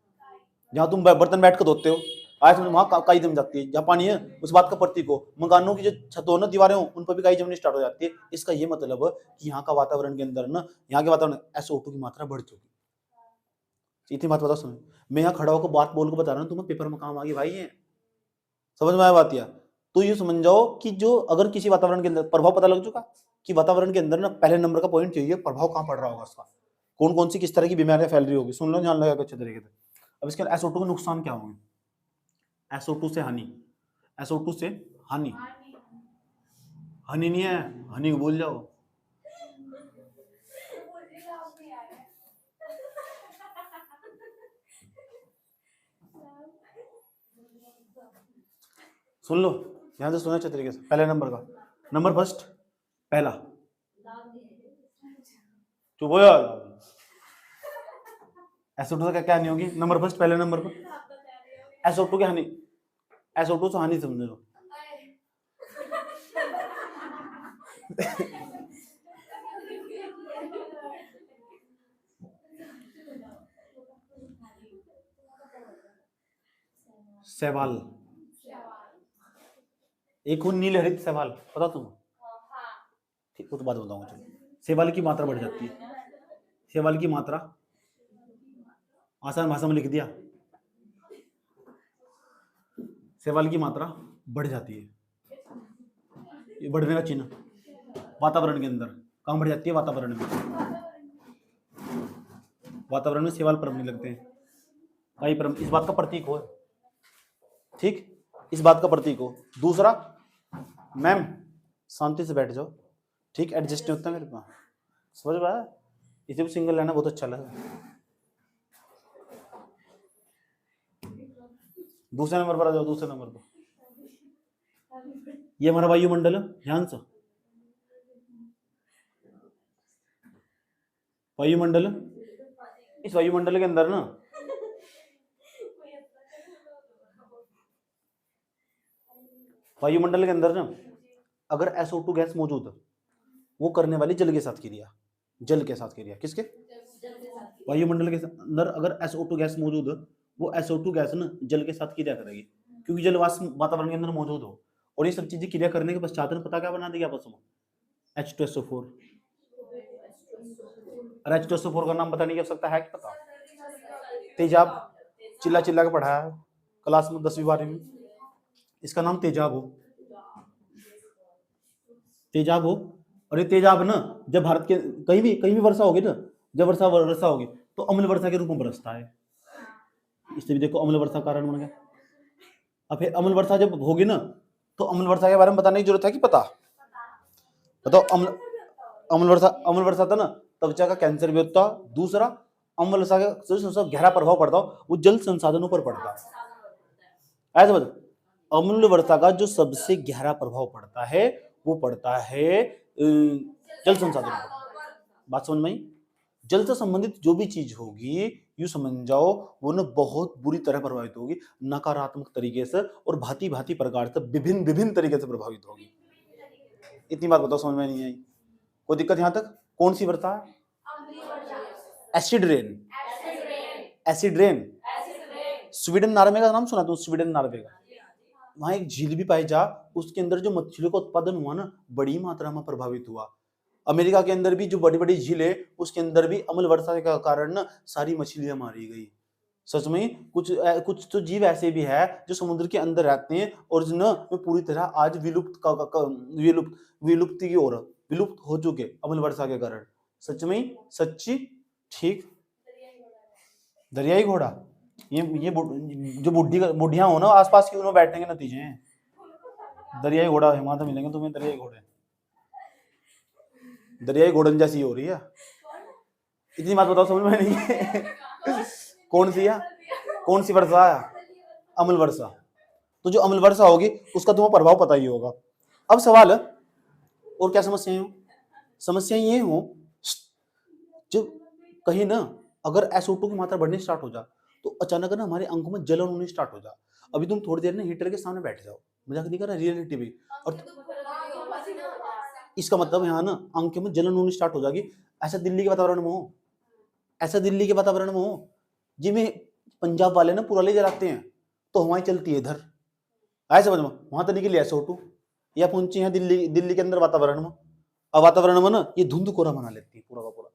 जहाँ तुम बर्तन बैठ कर धोते हो, आज वहां काई जम जाती है, जहाँ पानी है उस बात का प्रतीक हो, मकानों की जो छतों ना दीवारें हो, उन पर भी काई जमनी स्टार्ट हो जाती है। इसका ये मतलब है कि यहाँ का वातावरण के अंदर ना, यहाँ के वातावरण SO2 की मात्रा बढ़ चुकी। इतनी बात बताओ, सुनो, मैं यहाँ खड़ा होकर बात बोल कर बता रहा हूँ, तुम्हें पेपर में काम आ गई भाई, ये समझ में आया बात? या तो ये समझ जाओ कि जो अगर किसी वातावरण के अंदर प्रभाव पता लग चुका कि वातावरण के अंदर ना, पहले नंबर का पॉइंट चाहिए प्रभाव कहाँ पड़ रहा होगा उसका, कौन कौन सी किस तरह की बीमारियां फैल रही होगी, सुन लो, जान लगा अच्छे तरीके से। अब इसके SO2 के नुकसान क्या होंगे? SO2 से हानि, SO2 से हानि, हानि नहीं है, हानि को भूल जाओ। सुन लो, ध्यान से सुनो अच्छे तरीके से। पहले नंबर का, नंबर फर्स्ट, पहला, चुप हो यार, SO2 का क्या हानि होगी? नंबर फर्स्ट, पहले नंबर पर SO2 की हानि, SO2 से हानि समझ लो। शैवाल, एक वो नील हरित शैवाल, पता तुम? ठीक, वो तो बात बताऊंगा। चलो, शैवाल की मात्रा बढ़ जाती है। शैवाल की मात्रा आसान भाषा में लिख दिया, शैवाल की मात्रा बढ़ जाती है। ये बढ़ने का चिन्ह वातावरण के अंदर कहाँ बढ़ जाती है? वातावरण में। वातावरण में शैवाल परमने लगते हैं। कई परम, इस बात का प्रतीक हो, ठीक, इस बात का प्रतीक हो। दूसरा, मैम शांति से बैठ जाओ, ठीक, एडजस्ट नहीं होता मेरे पास, समझ में आया? इसे भी सिंगल लेना बहुत अच्छा लगा। दूसरे नंबर पर आ जाओ, दूसरे नंबर पर। ये हमारा वायुमंडल है, ध्यान से। वायुमंडल, इस वायुमंडल के अंदर ना वायुमंडल के अंदर ना अगर SO2 गैस मौजूद है, वो करने वाली जल के साथ क्रिया, जल के साथ क्रिया, किसके? वायुमंडल के अंदर अगर SO2 गैस मौजूद है, वो SO2 गैस ना जल के साथ क्रिया करेगी, क्योंकि जल वातावरण के अंदर मौजूद हो। और ये सब चीजें क्रिया करने के पश्चात पता क्या बना देगी आपस में? H2SO4। और H2SO4 का नाम पता नहीं क्या सकता है कि पता? तेजाब, चिल्ला चिल्ला के पढ़ाया है क्लास में 10वीं 12वीं में, इसका नाम तेजाब हो। तेजाब हो। और ये तेजाब ना जब भारत के कहीं भी वर्षा होगी ना, जब वर्षा होगी तो अम्ल वर्षा के रूप में बरसता है। इससे भी देखो अम्ल वर्षा कारण बन गया। अब फिर अम्ल वर्षा जब होगी ना, तो अम्ल वर्षा के बारे में बताने की जरूरत है कि पता? बताओ। अम्ल वर्षा था ना, त्वचा का कैंसर भी होता। दूसरा, अम्ल वर्षा का जो गहरा प्रभाव पड़ता हो वो जल संसाधनों पर पड़ता है। ऐसा समझ, अम्ल वर्षा का जो सबसे गहरा प्रभाव पड़ता है वो पड़ता है जल संसाधनों पर। बात समझ में आई? जल से संबंधित जो भी चीज होगी, यूं समझ जाओ वो ना बहुत बुरी तरह प्रभावित होगी, नकारात्मक तरीके से और भांति भांति प्रकार से विभिन्न तरीके से प्रभावित होगी। इतनी बात बताओ, समझ में नहीं आई? कोई दिक्कत यहां तक? कौन सी वर्षा? Acid rain. Acid rain. Sweden Norway का नाम सुना तुम? स्वीडन नॉर्वे का वहां एक झील भी पाई जा, उसके अंदर जो मछलियों का उत्पादन हुआ ना, बड़ी मात्रा में प्रभावित हुआ। अमेरिका के अंदर भी जो बड़ी बड़ी झील है, उसके अंदर भी अम्ल वर्षा के कारण ना सारी मछलियां मारी गई। सच में कुछ तो जीव ऐसे भी है जो समुद्र के अंदर रहते हैं और जो ना पूरी तरह आज विलुप्ति की ओर विलुप्त हो चुके अम्ल वर्षा के कारण। सच में? सच्ची? ठीक। दरियाई घोड़ा, ये जो बुढ़िया हो ना आसपास की, उन्होंने बैठने के नतीजे हैं। दरियाई घोड़ा हिमालय मिलेंगे तुम्हें। दरियाई घोड़े, दरियाई घोड़न जैसी हो रही है। इतनी बात बताओ, समझ में नहीं है? कौन सी है? कौन सी वर्षा है? अम्ल वर्षा। तो जो अम्ल वर्षा होगी उसका तुम्हें प्रभाव पता ही होगा। अब सवाल है, और क्या समस्याएं हो? समस्याएं ये हो जो कहीं ना अगर SO2 की मात्रा बढ़नी स्टार्ट हो जा, तो अचानक ना हमारे अंगों में जलन होनी स्टार्ट हो जा। अभी तुम थोड़ी देर ना हीटर के सामने बैठ जाओ, मजाक नहीं कर रहा, रियलिटी भी। और इसका मतलब यहाँ ना अंगों में जलन होनी स्टार्ट हो जाएगी। ऐसा दिल्ली के वातावरण में हो, ऐसा दिल्ली के वातावरण में हो जिसमें पंजाब वाले ना पुराले जलाते हैं, तो हवाएं चलती है इधर, आए समझ में? वहां तो निकली SO2 या पहुंची है दिल्ली के अंदर वातावरण में। अब वातावरण में ना ये धुंध कोहरा बना लेती है, पूरा का पूरा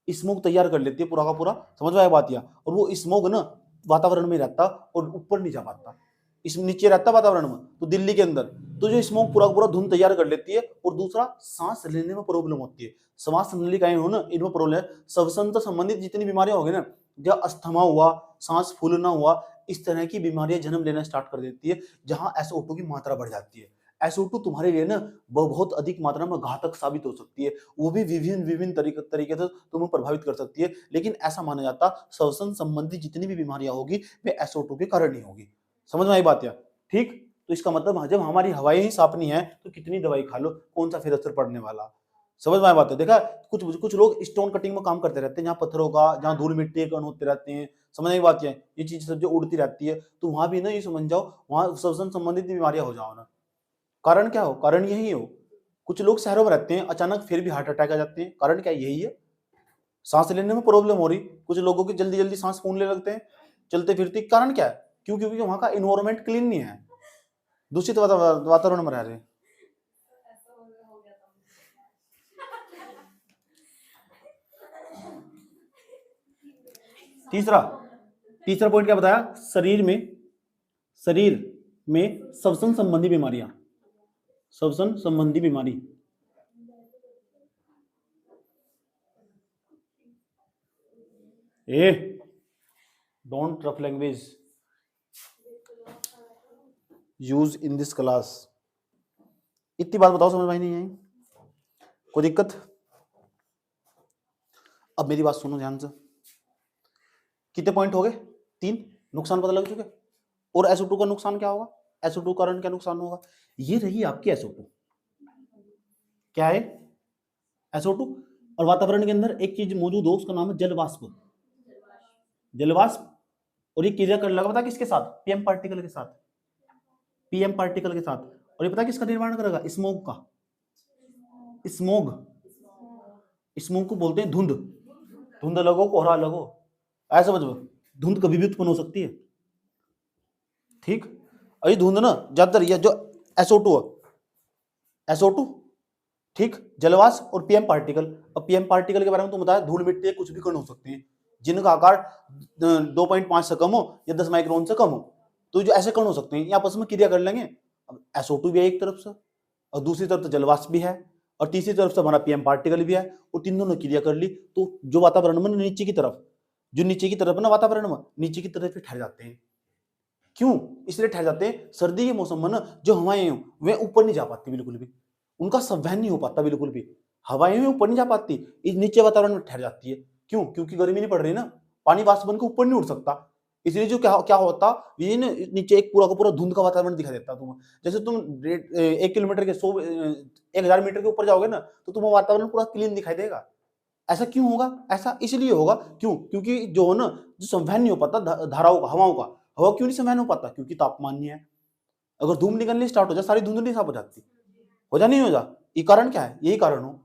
स्मोक तैयार कर लेती है, पूरा का पूरा। समझ में आया बात? या और वो स्मोक ना वातावरण में रहता और ऊपर नहीं जा पाता, इस नीचे रहता वातावरण में। तो दिल्ली के अंदर तो जो स्मोक पूरा का पूरा धुंध तैयार कर लेती है। और दूसरा, सांस लेने में प्रॉब्लम होती है। सांस नलिकाएं हो ना, इनमें प्रॉब्लम है। श्वसन से संबंधित जितनी बीमारियां होगी ना, जब अस्थमा हुआ, सांस फूलना हुआ, इस तरह की बीमारियां जन्म लेना स्टार्ट कर देती है जहां SO2 की मात्रा बढ़ जाती है। SO2 तुम्हारे लिए ना बहुत अधिक मात्रा में घातक साबित हो सकती है, वो भी विभिन्न तरीके से तुम्हें प्रभावित कर सकती है। लेकिन ऐसा माना जाता श्वसन संबंधी जितनी भी बीमारियां होगी वे SO2 के कारण ही होगी। समझ में आई बात? या ठीक। तो इसका मतलब जब हमारी हवाएं ही साफ नहीं है तो कितनी दवाई खा लो, कौन सा फिर असर पड़ने वाला? समझ में आई बात है? देखा, कुछ लोग स्टोन कटिंग में काम करते रहते हैं, जहाँ पत्थरों का, जहाँ धूल मिट्टी के कण होते रहते हैं। समझ में आई बात? है ये चीज सब जो उड़ती रहती है, तो वहां भी ना ये समझ जाओ वहां श्वसन संबंधित बीमारियां हो जाओ ना। कारण क्या हो? कारण यही हो। कुछ लोग शहरों में रहते हैं, अचानक फिर भी हार्ट अटैक आ जाते हैं। कारण क्या? यही है, सांस लेने में प्रॉब्लम हो रही। कुछ लोगों की जल्दी जल्दी सांस फूलने लगते हैं चलते फिरते। कारण क्या है? क्योंकि वहां का इन्वायरमेंट क्लीन नहीं है, दूषित वातावरण में रह रहे हैं। तीसरा पॉइंट क्या बताया, शरीर में श्वसन संबंधी बीमारियां, श्वसन संबंधी बीमारी। Don't rough language use in this class. इतनी बात बताओ, समझ में नहीं आई, कोई दिक्कत? अब मेरी बात सुनो ध्यान से। कितने पॉइंट हो गए? 3 नुकसान पता लग चुके। और SO2 का नुकसान क्या होगा? SO2 कारण क्या नुकसान होगा? ये रही आपकी SO2। क्या है SO2? और वातावरण के अंदर एक चीज मौजूद हो, उसका नाम है जलवाष्प। जलवाष्प। और ये क्रिया करने लगा, पता किसके साथ? PM पार्टिकल के साथ। PM पार्टिकल के साथ। और ये पता किसका निर्माण करेगा? स्मोग का। स्मोग को बोलते हैं धुंध। धुंध लगो, कोहरा लगो, ऐसा समझो। धुंध कभी भी उत्पन्न हो सकती है, ठीक। अरे धुंध ना ज्यादातर ये जो SO2 ठीक, जलवाष्प और PM पार्टिकल। अब PM पार्टिकल के बारे में तो बताया, धूल मिट्टी कुछ भी कण हो सकते हैं जिनका आकार 2.5 से कम हो या 10 माइक्रोन से कम हो, तो जो ऐसे कण हो सकते हैं ये आपस में क्रिया कर लेंगे। अब SO2 भी है एक तरफ से, और दूसरी तरफ से जलवाष्प भी है, और तीसरी तरफ से हमारा PM पार्टिकल भी है, और तीनों ने क्रिया कर ली तो जो वातावरण में नीचे की तरफ, जो नीचे की तरफ ना वातावरण में नीचे की तरफ ठहर जाते हैं। क्यों इसलिए ठहर जाते हैं? सर्दी के मौसम में ना जो हवाएं हैं वे ऊपर नहीं जा पाती बिल्कुल भी, उनका संवहन नहीं हो पाता बिल्कुल भी, हवाएं ऊपर नहीं जा पाती, इस नीचे वातावरण में ठहर जाती है। क्यों? क्योंकि गर्मी नहीं पड़ रही ना, पानी वाष्प बनकर ऊपर नहीं उड़ सकता। इसलिए जो क्या होता, ये नीचे एक पूरा का पूरा धुंध का वातावरण दिखाई देता तुम्हें। जैसे तुम 1 किलोमीटर के 1000 मीटर के ऊपर जाओगे ना तो तुम्हें वातावरण पूरा क्लीन दिखाई देगा। ऐसा क्यों होगा? ऐसा इसलिए होगा, क्यों? क्योंकि जो है ना, जो संवहन नहीं हो पाता धाराओं का, हवाओं का, हवा क्यों नहीं संवहन हो पाता? क्योंकि तापमान नहीं है। अगर धूप निकलनी स्टार्ट हो जाए, सारी धुंध नहीं साफ हो जाती, हो जा नहीं हो जा। ये कारण क्या है? यही कारण हो।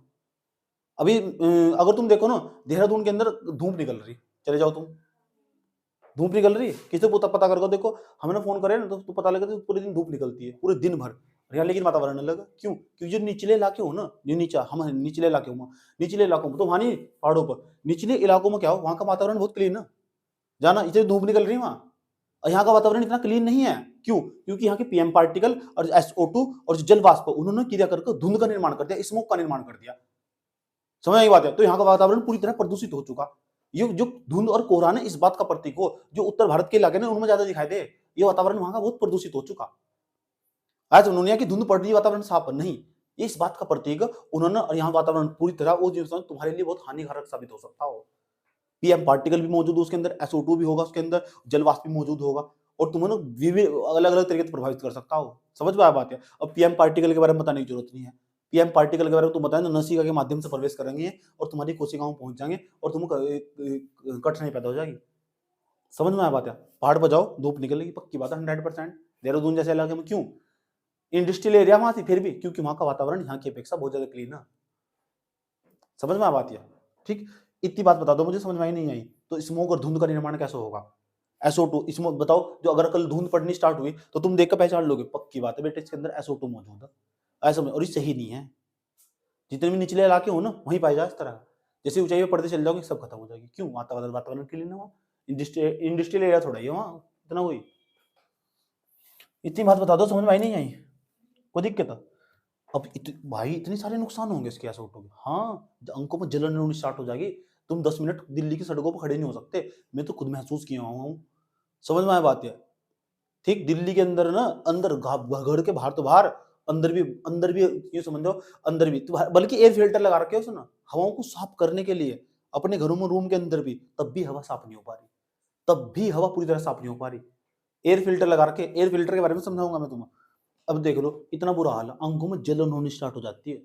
अभी अगर तुम देखो ना, देहरादून के अंदर धूप निकल रही, चले जाओ तुम, धूप निकल रही है, किसे पता करके देखो, हमें ना फोन करे ना तो पता लगे तो पूरे दिन धूप निकलती है, पूरे दिन भर, लेकिन वातावरण अलग है। क्यों? क्योंकि जो निचले इलाके हो ना, जो नीचा हम निचले इलाके हो, निचले इलाकों में तो वहां नहीं, पहाड़ों पर, निचले इलाकों में क्या हो, वहां का वातावरण बहुत क्लीन है, जाना इतनी धूप निकल रही है वहां, और यहाँ का वातावरण इतना क्लीन नहीं है। क्यों? क्योंकि यहाँ के PM पार्टिकल और SO2 और जल वाष्प उन्होंने क्रिया करके धुंध का निर्माण कर दिया, स्मोक का निर्माण कर दिया। समझ आई बात है? तो यहाँ का वातावरण पूरी तरह प्रदूषित हो चुका। ये जो धुंध और कोहरा ने इस बात का प्रतीक हो, जो उत्तर भारत के इलाके उनमें ज्यादा दिखाई दे, ये वातावरण वहां का बहुत प्रदूषित हो चुका। आज उन्होंने की धुंध पड़ रही, वातावरण साफ नहीं, ये इस बात का प्रतीक उन्होंने, और यहाँ वातावरण पूरी तरह वो तुम्हारे लिए बहुत हानिकारक साबित हो सकता हो। PM पार्टिकल भी मौजूद हो उसके अंदर, SO2 भी होगा उसके अंदर, जलवाष्प भी मौजूद होगा, और तुम्हें अलग अलग तरीके से प्रभावित कर सकता हो। समझ में आया बात है? अब PM पार्टिकल के बारे में बताने की जरूरत नहीं है। PM पार्टिकल के बारे में तुम बताए ना, नसिका के माध्यम से प्रवेश करेंगे और तुम्हारी कोशिकाओं में पहुंच जाएंगे और तुम्हें कठिनाई पैदा हो जाएगी। समझ में आया बात है? पहाड़ पर जाओ, धूप निकलेगी, पक्की बात है 100%। देहरादून जैसे इलाके में क्यों? इंडस्ट्रियल एरिया वहां थी, फिर भी क्योंकि वहां का वातावरण यहाँ की अपेक्षा बहुत ज्यादा क्लीन है। समझ में आ बात है? ठीक, इतनी बात बता दो मुझे, समझ में आई नहीं आई? तो स्मोक और धुंध का निर्माण कैसे होगा? SO2 स्मोक बताओ, जो अगर कल धुंध पड़नी स्टार्ट हुई तो तुम देख कर पहचान लोगे, पक्की बात है बेटे इसके अंदर SO2 मौजूद है, ऐसा। और ये सही नहीं है। जितने भी निचले इलाके हो ना वहीं पाए जाए इस तरह, जैसे ऊंचाई पे पड़ते चल जाओगे सब खत्म हो जाएगी। क्यों? वातावरण क्लीन है वहाँ, इंडस्ट्रियल एरिया थोड़ा ही है वहाँ, इतना हुई। इतनी बात बता दो, समझ में आई नहीं आई? कोई दिक्कत है? अब भाई इतने सारे नुकसान होंगे इसके SO2 के। हाँ, अंकों में जलन होनी स्टार्ट हो जाएगी, तुम 10 मिनट दिल्ली की सड़कों पर खड़े नहीं हो सकते, मैं तो खुद महसूस किया हूँ। समझ में आया बात है? ठीक, दिल्ली के अंदर ना, अंदर घर के बाहर तो बाहर, अंदर भी ये समझो, अंदर भी तो बल्कि एयर फिल्टर लगा रखे हो उसने हवाओं को साफ करने के लिए, अपने घरों में रूम के अंदर भी, तब भी हवा साफ नहीं हो पा रही, तब भी हवा पूरी तरह साफ नहीं हो पा रही। एयर फिल्टर लगा रखे, एयर फिल्टर के बारे में समझाऊंगा मैं तुम्हें। अब देख लो, इतना बुरा हाल है, आंखों में जलन होनी स्टार्ट हो जाती है,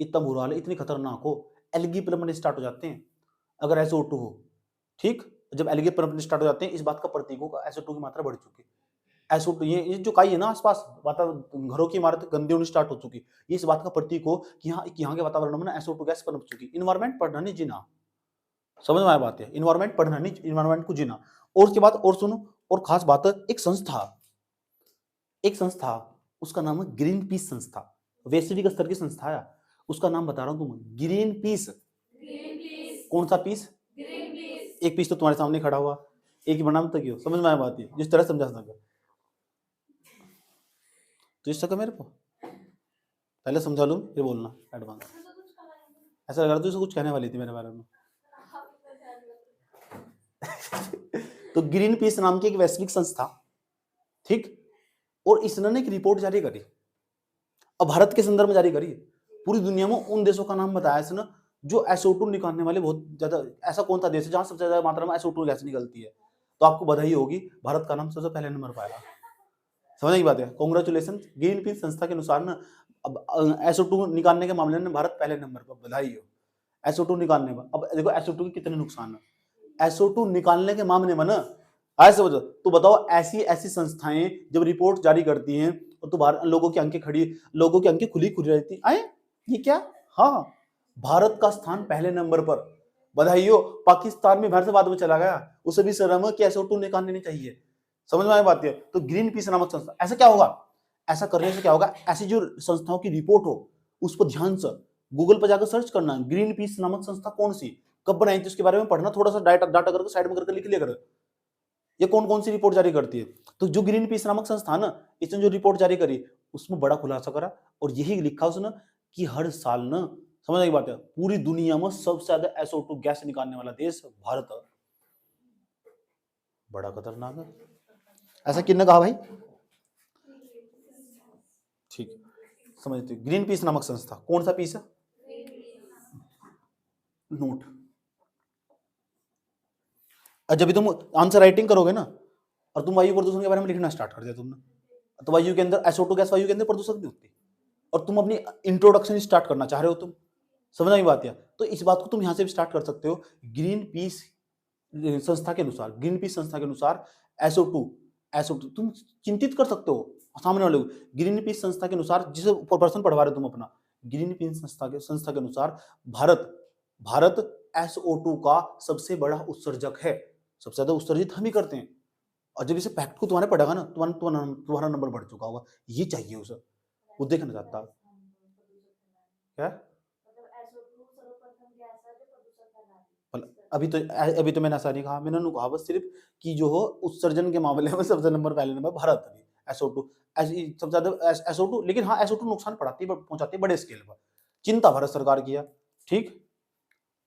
इतना बुरा हाल है, इतनी खतरनाक हो, एलगी पनपने स्टार्ट हो जाते हैं अगर SO2 हो। ठीक, जब एलगी पनपने स्टार्ट हो जाते हैं, इस बात का प्रतीक होगा SO2 की मात्रा बढ़ चुकी है। SO2 ये जो काई है ना आसपास, वातावरण घरों की इमारत गंदी होनी स्टार्ट हो चुकी, ये इस बात का प्रतीक हो कि यहाँ के वातावरण में ना SO2 गैस पनप चुकी। इन्वायरमेंट पढ़ना नहीं जीना, समझ में आया बात है? इन्वायरमेंट पढ़ना नहीं, इन्वायरमेंट को जीना। और उसके बाद और सुनो, और खास बात है, एक संस्था, उसका नाम है ग्रीन पीस संस्था, वैश्विक स्तर की संस्था है, उसका नाम बता रहा हूं तुम्हें, ग्रीन पीस। कौन सा पीस? एक पीस तो तुम्हारे सामने खड़ा हुआ, एक ही बनाम तो क्यों, समझ में आया बात है, जिस तरह समझा सके तो इस सके मेरे को पहले समझा लूँ फिर बोलना एडवांस। ऐसा लग रहा था तुझे कुछ कहने वाली थी मेरे बारे में। तो ग्रीन पीस नाम की एक वैश्विक संस्था, ठीक, और इसने एक रिपोर्ट जारी करी, अब भारत के संदर्भ में जारी करी, पूरी दुनिया में उन देशों का नाम बताया इसने जो SO2 निकालने वाले बहुत ज्यादा, ऐसा कौन सा देश है जहां सबसे ज्यादा मात्रा में SO2 गैस निकलती है, तो आपको बधाई होगी, भारत का नाम सबसे पहले नंबर पर आया। समझ की बात है, कांग्रेचुलेशन। ग्रीन पीस संस्था के अनुसार ना अब SO2 निकालने के मामले में भारत पहले नंबर पर, बधाई हो। SO2 निकालने में, अब देखो SO2 के कितने नुकसान है, SO2 निकालने के मामले में ना, आज समझो तो बताओ, ऐसी ऐसी संस्थाएं जब रिपोर्ट जारी करती हैं और तो लोगों की आंखें खुली खुली रहती आए, ये क्या, हाँ, भारत का स्थान पहले नंबर पर, बधाई हो। पाकिस्तान में भारत से बाद में चला गया, उसे भी शर्म है कि SO2 निकालने नहीं चाहिए। समझ में आई बात है। तो ग्रीन पीस नामक संस्था, ऐसा क्या होगा, ऐसा करने से क्या होगा, ऐसी जो संस्थाओं की रिपोर्ट हो उस पर ध्यान से गूगल पर जाकर सर्च करना, ग्रीन पीस नामक संस्था कौन सी, कब बनाई थी, उसके बारे में पढ़ना, थोड़ा सा डाटा करके साइड में करके लिख लिया करो, ये कौन कौन सी रिपोर्ट जारी करती है। तो जो ग्रीन पीस नामक संस्था ना, इसने जो रिपोर्ट जारी करी उसमें बड़ा खुलासा करा, और यही लिखा उसने कि हर साल ना, समझ आई बात है, पूरी दुनिया में सबसे ज्यादा SO2 गैस निकालने वाला देश भारत है। बड़ा खतरनाक है, ऐसा किसने कहा भाई, ठीक, समझते। ग्रीन पीस नामक संस्था, कौन सा पीस है, नोट। जब भी तुम आंसर राइटिंग करोगे ना और तुम वायु प्रदूषण के बारे में लिखना स्टार्ट कर दिया तुमने, तो वायु के अंदर SO2 गैस वायु के अंदर प्रदूषक नहीं होती, और तुम अपनी इंट्रोडक्शन स्टार्ट करना चाह रहे हो, तुम समझ आई बात है। तो इस बात को तुम यहां से भी स्टार्ट कर सकते हो। ग्रीन पीस संस्था के अनुसार, ग्रीन पीस संस्था के अनुसार SO2 तुम चिंतित कर सकते हो सामने वाले को। ग्रीन पीस संस्था के अनुसार, जिसे पर्सन पढ़वा रहे हो तुम अपना, ग्रीन पीस संस्था के अनुसार भारत SO2 का सबसे बड़ा उत्सर्जक है, सबसे ज्यादा उत्सर्जित हम ही करते हैं। और जब इसे फैक्ट को तुम्हारे पढ़ेगा ना, तुम्हारा नंबर बढ़ चुका होगा, ये चाहिए उसे, वो देखना चाहता क्या। अभी तो मैंने ऐसा नहीं कहा, मैंने कहा बस सिर्फ कि जो हो उत्सर्जन के मामले में सबसे पहले नंबर भारत है, SO2 सबसे ज्यादा SO2, लेकिन हाँ SO2 नुकसान पहुंचाती है बड़े स्केल पर, चिंता भारत सरकार की है, ठीक।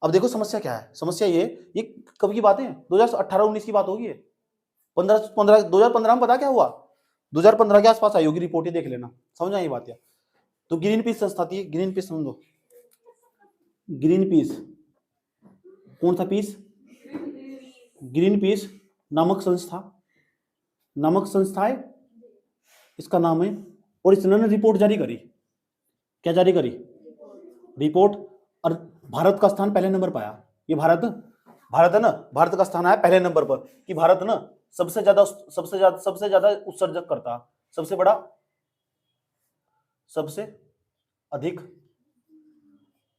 अब देखो समस्या क्या है, समस्या ये कब की बात है, 2018-19 की बात होगी, 2015 में पता क्या हुआ, 2015 के आसपास आई होगी रिपोर्ट, देख लेना, समझ आई बात है। तो ग्रीन पीस संस्था थी, ग्रीन पीस समझो, ग्रीन पीस कौन सा पीस, ग्रीन पीस नामक संस्था है, इसका नाम है, और इसने रिपोर्ट जारी करी, क्या जारी करी, रिपोर्ट, और भारत का स्थान पहले नंबर पाया। ये भारत है ना, भारत का स्थान आया पहले नंबर पर कि भारत ना सबसे ज्यादा उत्सर्जक करता, सबसे अधिक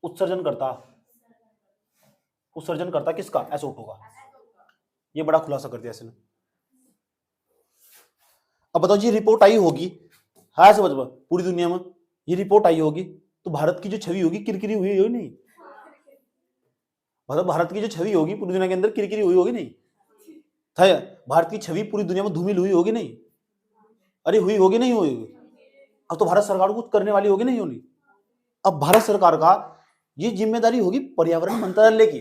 उत्सर्जन करता किसका, SO2 का। ये बड़ा खुलासा कर दिया इसने। अब बताओ जी रिपोर्ट आई होगी, हाँ समझ पूरी दुनिया में ये रिपोर्ट आई होगी, तो भारत की जो छवि होगी किरकिरी हुई होगी नहीं, मतलब भारत की जो छवि होगी पूरी दुनिया के अंदर किरकिरी हुई होगी नहीं, था भारत की छवि पूरी दुनिया में धूमिल हुई होगी नहीं, अरे हुई होगी नहीं हुई। अब तो भारत सरकार कुछ करने वाली होगी नहीं होनी। अब भारत सरकार का ये जिम्मेदारी होगी पर्यावरण मंत्रालय की।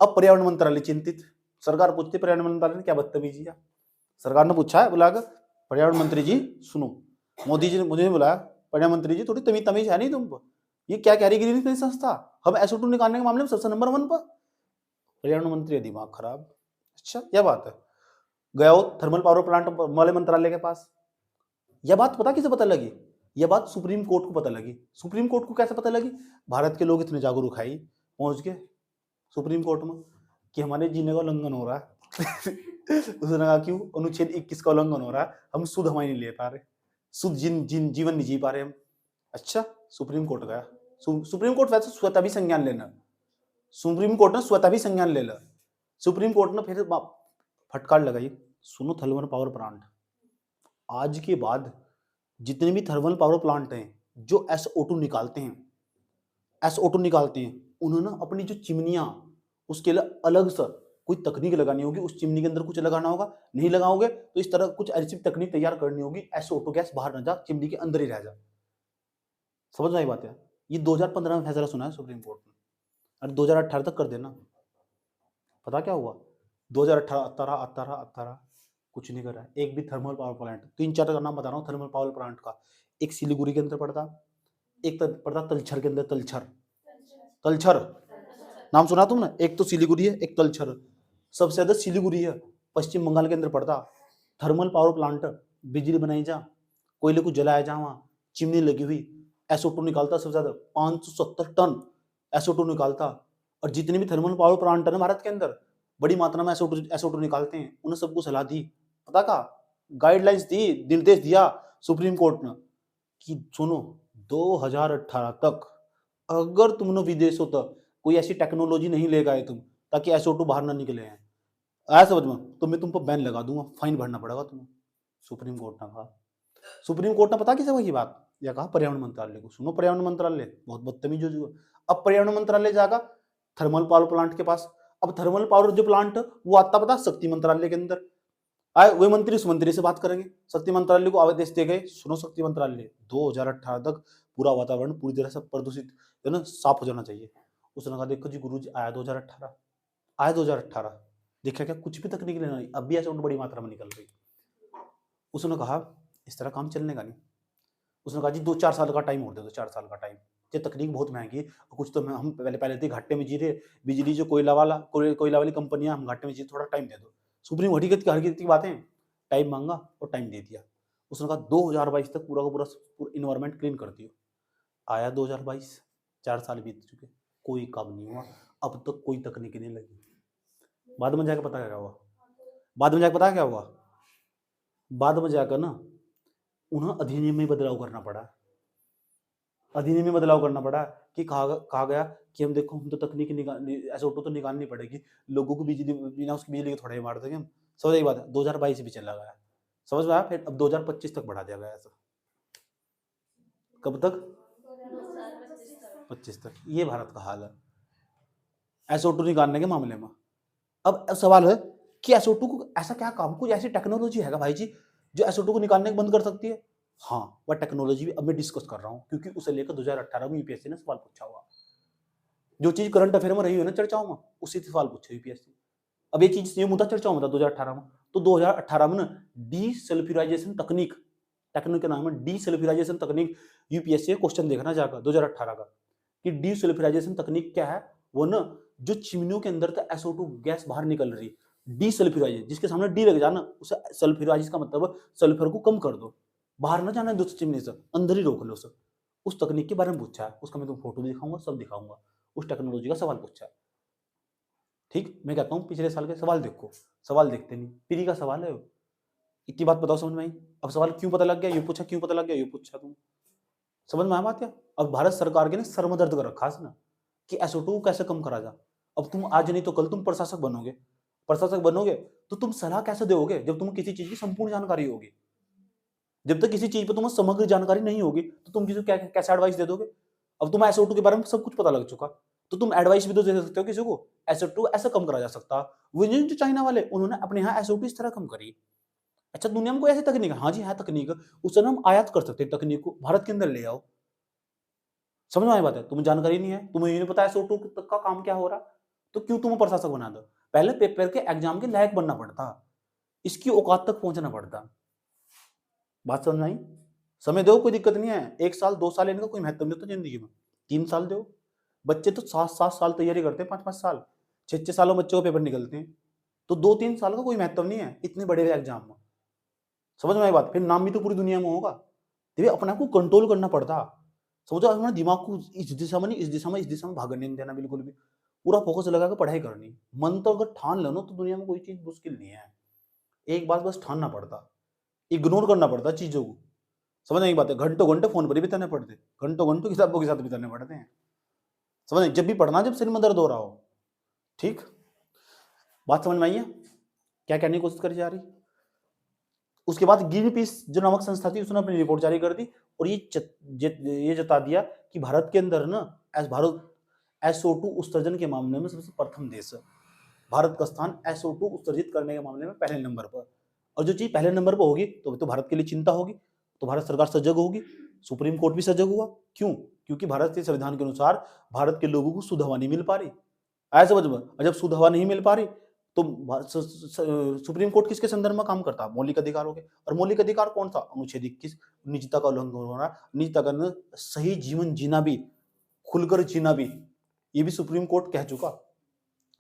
अब पर्यावरण मंत्रालय चिंतित, सरकार पूछती पर्यावरण मंत्रालय ने क्या बदतमीजी है, सरकार ने पूछा है, बुला पर्यावरण मंत्री जी सुनो, मोदी जी ने मुझे बुलाया, पर्यावरण मंत्री जी थोड़ी तमीज है नहीं तुमको, ये क्या कह रही ग्रीन पीस संस्था, हम SO2 निकालने के मामले में सबसे नंबर 1 पर। पर्यावरण मंत्री दिमाग खराब, अच्छा क्या बात है, गया हो थर्मल पावर प्लांट वाले मंत्रालय के पास, यह बात पता किसे पता लगी, यह बात सुप्रीम कोर्ट को पता लगी। सुप्रीम कोर्ट को कैसे पता लगी, भारत के लोग इतने जागरूक है, पहुंच गए सुप्रीम कोर्ट में कि हमारे जीने का उल्लंघन हो रहा है। उसने कहा क्यों, अनुच्छेद 21 का उल्लंघन हो रहा है, हम शुद्ध हवाई नहीं ले पा रहे, शुद्ध जीवन नहीं जी पा रहे हम। अच्छा सुप्रीम कोर्ट गया, सुप्रीम कोर्ट वैसे स्वतः भी संज्ञान लेना, सुप्रीम कोर्ट ने स्वतः भी संज्ञान ले ला। सुप्रीम कोर्ट ने फिर फटकार लगाई, सुनो थर्मल पावर प्लांट, आज के बाद जितने भी थर्मल पावर प्लांट हैं जो SO2 निकालते हैं, उन्होंने अपनी जो चिमनियां उसके लिए अलग से कोई तकनीक लगानी होगी, उस चिमनी के अंदर कुछ लगाना होगा, नहीं लगाओगे तो इस तरह कुछ ऐसी तकनीक तैयार करनी होगी, SO2 गैस बाहर ना जा, चिमनी के अंदर ही रह जा। समझ में आई बात है? ये 2015 में फैसला सुना है सुप्रीम कोर्ट ने, और 2018 तक कर देना। पता क्या हुआ? 2018 कुछ नहीं कर रहा है, एक भी थर्मल पावर प्लांट, 3-4 का नाम बता रहा हूँ थर्मल पावर प्लांट का। एक सिलीगुड़ी के अंदर पड़ता, एक पड़ता तलछर के अंदर, तलछर नाम सुना तुमने? एक तो सिलीगुड़ी है, एक तलछर। सबसे ज्यादा सिलीगुड़ी है, पश्चिम बंगाल के अंदर पड़ता। थर्मल पावर प्लांट, बिजली बनाई जा, कोयले को जलाया जा, वहां चिमनी लगी हुई, SO2 निकालता सबसे ज्यादा, 570 टन SO2 निकालता। और जितने भी थर्मल पावर प्लांट है भारत के अंदर, बड़ी मात्रा में SO2 निकालते हैं। उन्हें सबको सलाह दी, पता का गाइडलाइंस दी, निर्देश दिया सुप्रीम कोर्ट ने कि सुनो 2018 तक अगर तुमने विदेशों तक कोई ऐसी टेक्नोलॉजी नहीं ले गए तुम ताकि SO2 बाहर ना निकले हैं, आया समझ में, तो मैं तुम पर बैन लगा दूंगा, फाइन भरना पड़ेगा तुम्हें। सुप्रीम कोर्ट ने कहा। सुप्रीम कोर्ट ने पता किसे वही बात या कहा? पर्यावरण मंत्रालय को। सुनो पर्यावरण मंत्रालय बहुत बदतमीज हो चुका। अब पर्यावरण मंत्रालय जाएगा थर्मल पावर प्लांट के पास। अब थर्मल पावर जो प्लांट वो आता पता शक्ति मंत्रालय के अंदर आए, वे मंत्री उस मंत्री से बात करेंगे। शक्ति मंत्रालय को आदेश दे गए, सुनो शक्ति मंत्रालय 2018 तक पूरा वातावरण पूरी तरह से प्रदूषित है ना, साफ हो जाना चाहिए। उसने कहा देखो जी गुरु जी, आया 2018, आया 2018, देखा क्या कुछ भी तकनीक लेना नहीं, अब भी ऐसे बड़ी मात्रा में निकल रही। उसने कहा इस तरह काम चलने का नहीं। उसने कहा जी 2-4 साल का टाइम और दे दो, 4 साल का टाइम, ये तकनीक बहुत महंगी है, कुछ तो हम पहले थे घाटे में जी रहे, बिजली जो कोयला वाली कंपनियां, हम घाटे में जी, थोड़ा टाइम दे दो। सुप्रीम हकीकत की बातें, टाइम मांगा और टाइम दे दिया। उसने कहा 2022 तक पूरा का पूरा इन्वायरमेंट क्लीन कर दियो। आया 2022, 4 साल बीत चुके, कोई काम नहीं हुआ, अब तक कोई तकनीक नहीं लगी। बाद में जाकर पता क्या हुआ? बाद में जाकर पता क्या हुआ? बाद में जाकर ना उन्हें अधिनियम में बदलाव करना पड़ा। अधिनियम में बदलाव करना पड़ा कि कहा गया कि हम देखो, हम तो तकनीक SO2 तो निकालनी पड़ेगी, लोगों को बिजली बिना उसकी बिजली के थोड़ा ही मार देंगे हम। समझ आई बात है? 2022 भी चला गया, समझ में आया? फिर अब 2025 तक बढ़ा दिया गया ऐसा। कब तक? 25 तक। ये भारत का हाल है SO2 निकालने के मामले में। अब सवाल है कि SO2 को ऐसा क्या काम, कुछ ऐसी टेक्नोलॉजी है भाई जी जो SO2 को निकालने बंद कर सकती है? हाँ, वह टेक्नोलॉजी भी अब मैं डिस्कस कर रहा हूँ, क्योंकि उसे लेकर 2018 में यूपीएससी ने सवाल पूछा हुआ। जो चीज करंट अफेयर में रही है ना चर्चाओं में, उसी से सवाल पूछे यूपीएससी। अब ये चीज, ये मुद्दा चर्चाओं में था 2018 में। तो 2018 में ना डीसल्फ्यूराइजेशन तकनीक का नाम है, डीसल्फ्यूराइजेशन तकनीक। यूपीएससी क्वेश्चन देखना जाकर 2018 का कि डीसल्फ्यूराइजेशन तकनीक क्या है। वो ना जो चिमनियों के अंदर का SO2 गैस बाहर निकल रही, डीसल्फ्यूराइज, जिसके सामने डी लग जाना, उसे सल्फ्यूराइज का मतलब सल्फर को कम कर दो, बाहर ना जाना दूसरी चिमनी से, अंदर ही रोक लो सब। उस तकनीक के बारे में पूछा है, उसका मैं तुम फोटो दिखाऊंगा, सब दिखाऊंगा। उस टेक्नोलॉजी का सवाल पूछा है। ठीक, मैं कहता हूँ पिछले साल के सवाल देखो, सवाल देखते नहीं, पीरी का सवाल है। इतनी बात बताओ समझ में आई? अब सवाल क्यों पता लग गया, ये पूछा क्यों पता लग गया, ये पूछा तुम, समझ में आया बात क्या? अब भारत सरकार के ने सर में दर्द कर रखा है ना कि SO2 कैसे कम करा जा। अब तुम आज नहीं तो कल तुम प्रशासक बनोगे तो तुम सलाह कैसे दोगे जब तुम्हें किसी चीज की संपूर्ण जानकारी होगी? जब तक किसी चीज पर तुम्हें समग्र जानकारी नहीं होगी तो तुम किसी को कैसे एडवाइस दे दोगे? अब तुम्हें SO2 के बारे में सब कुछ पता लग चुका, तो तुम एडवाइस भी तो दे सकते हो किसी को, SO2 ऐसे कम करा जा सकता। वो जो चाइना वाले, उन्होंने अपने यहाँ SO2 इस तरह कम करी। अच्छा, दुनिया में कोई ऐसी तकनीक है? हाँ जी है तकनीक, उससे हम आयात कर सकते हैं, तकनीक को भारत के अंदर ले आओ। समझ में आई बात है? तुम्हें जानकारी नहीं है, तुम्हें ये नहीं पता SO2 का काम क्या हो रहा, तो क्यों तुम्हें प्रशासक बना दो? पहले पेपर के एग्जाम के लायक बनना पड़ता, इसकी औकात तक पहुंचना पड़ता। बात समझ में आई? समय दो, कोई दिक्कत नहीं है, 1 साल 2 साल इनका कोई महत्व नहीं होता जिंदगी में, 3 साल दो। बच्चे तो 7-7 साल तैयारी करते हैं, 5-5 साल, 6-6 सालों में बच्चों को पेपर निकलते हैं, तो 2-3 साल का कोई महत्व नहीं है इतने बड़े एग्जाम में। समझ में आई बात? फिर नाम भी तो पूरी दुनिया में होगा, तो अपने आप को कंट्रोल करना पड़ता। समझो, अपने दिमाग को इस दिशा में नहीं, इस दिशा में भागने नहीं देना बिल्कुल भी, पूरा फोकस लगा कर पढ़ाई करनी। मन तो अगर ठान लो तो दुनिया में कोई चीज मुश्किल नहीं है, एक बात बस ठानना पड़ता, इग्नोर करना पड़ता चीजों को। समझ नहीं बात है? घंटों घंटे फोन पर ही बिताने पड़ते, घंटों घंटों किताबों के साथ बिताने पड़ते हैं। समझ नहीं? जब भी पढ़ना जब सिर में दर्द हो रहा हो। ठीक, बात समझ में आई है? क्या कहने की कोशिश करी जा रही? उसके बाद ग्रीन पीस जो नामक संस्था थी, उसने अपनी रिपोर्ट जारी कर दी और ये जता दिया कि भारत के अंदर ना भारत SO2 उत्सर्जन के मामले में सबसे प्रथम देश है। भारत का स्थान SO2 उत्सर्जित करने के मामले में पहले नंबर पर। और जो चीज पहले नंबर पर होगी तो भारत के लिए चिंता होगी, तो भारत सरकार सजग होगी, सुप्रीम कोर्ट भी सजग हुआ। क्यों? क्योंकि भारत के संविधान के अनुसार भारत के लोगों को शुद्ध हवा नहीं मिल पा रही। ऐसे समझ में, और जब शुद्ध हवा नहीं मिल पा रही तो सुप्रीम कोर्ट किसके संदर्भ में काम करता? मौलिक अधिकारों के। और मौलिक अधिकार कौन सा? अनुच्छेद 21, निजता का उल्लंघन हो रहा है। निजता का सही जीवन जीना भी, खुलकर जीना भी, ये भी सुप्रीम कोर्ट कह चुका।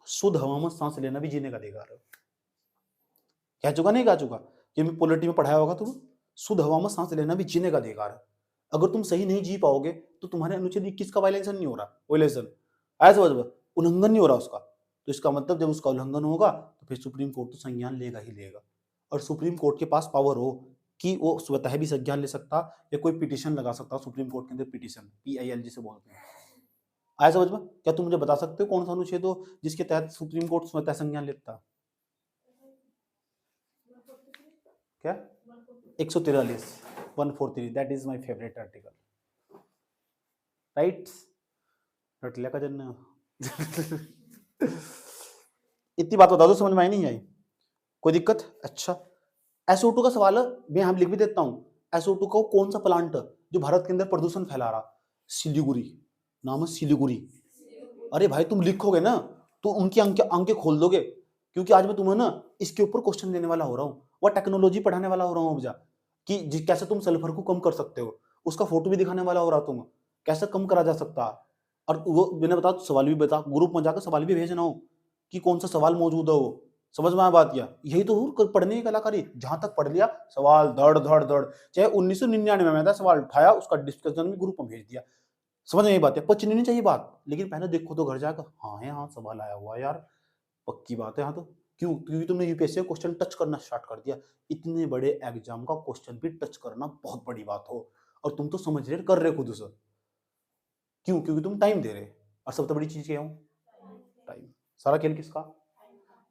शुद्ध हवा में सांस लेना भी जीने का अधिकार है। कह चुका नहीं कह चुका? ये मैं पॉलिटी में पढ़ाया होगा तुम। शुद्ध हवा में सांस लेना भी जीने का अधिकार है। अगर तुम सही नहीं जी पाओगे तो तुम्हारे अनुच्छेद 21 का वायलेशन नहीं हो रहा, वायलेशन ऐसे उल्लंघन नहीं हो रहा उसका। तो इसका मतलब जब उसका उल्लंघन होगा तो फिर सुप्रीम कोर्ट तो संज्ञान लेगा ही लेगा। और सुप्रीम कोर्ट के पास पावर हो कि वो स्वतः भी संज्ञान ले सकता या कोई पिटीशन लगा सकता। सुप्रीम कोर्ट के अंदर पिटीशन, PIL जिसे बोलते हैं। आया समझ में? क्या तुम मुझे बता सकते हो कौन सा अनुच्छेद हो जिसके तहत सुप्रीम कोर्ट स्वतः संज्ञान लेता? क्या? 143, 143, that is my favourite article, right? रटल्या का जन्म। इतनी बात बता दो, समझ में आई नहीं आई? कोई दिक्कत? अच्छा, SO2 का सवाल मैं यहां लिख भी देता हूं। SO2 का कौन सा प्लांट जो भारत के अंदर प्रदूषण फैला रहा? सिलीगुड़ी, नाम है सिलीगुड़ी। अरे भाई तुम लिखोगे ना तो उनकी आंखें खोल दोगे, क्योंकि आज मैं तुम्हें ना इसके ऊपर क्वेश्चन देने वाला हो रहा हूँ, वह टेक्नोलॉजी पढ़ाने वाला हो रहा हूँ कि कैसे तुम सल्फर को कम कर सकते हो, उसका फोटो भी दिखाने वाला हो रहा तुम, कैसे कम करा जा सकता। और वो मैंने बता सवाल भी बता, ग्रुप में जाकर सवाल भी भेजना हो कि कौन सा सवाल मौजूद है वो। समझ में आया बात? क्या यही तो पढ़ने की कलाकारी। जहां तक पढ़ लिया सवाल धड़ धड़ धड़, चाहे 1999 में था सवाल उठाया, उसका डिस्कशन में ग्रुप में भेज दिया। समझ में? यही बात है, पचनी नहीं चाहिए बात, लेकिन पहले देखो तो घर जाकर, हाँ है, हाँ सवाल आया हुआ यार, पक्की बात है। हाँ तो क्यों? क्योंकि तुमने यूपीएससी का क्वेश्चन टच करना स्टार्ट कर दिया। इतने बड़े एग्जाम का क्वेश्चन भी टच करना बहुत बड़ी बात हो, और तुम तो समझ रहे कर रहे खुद से। क्यों? क्योंकि तुम टाइम दे रहे। और सबसे बड़ी चीज क्या हो? टाइम। सारा खेल किसका?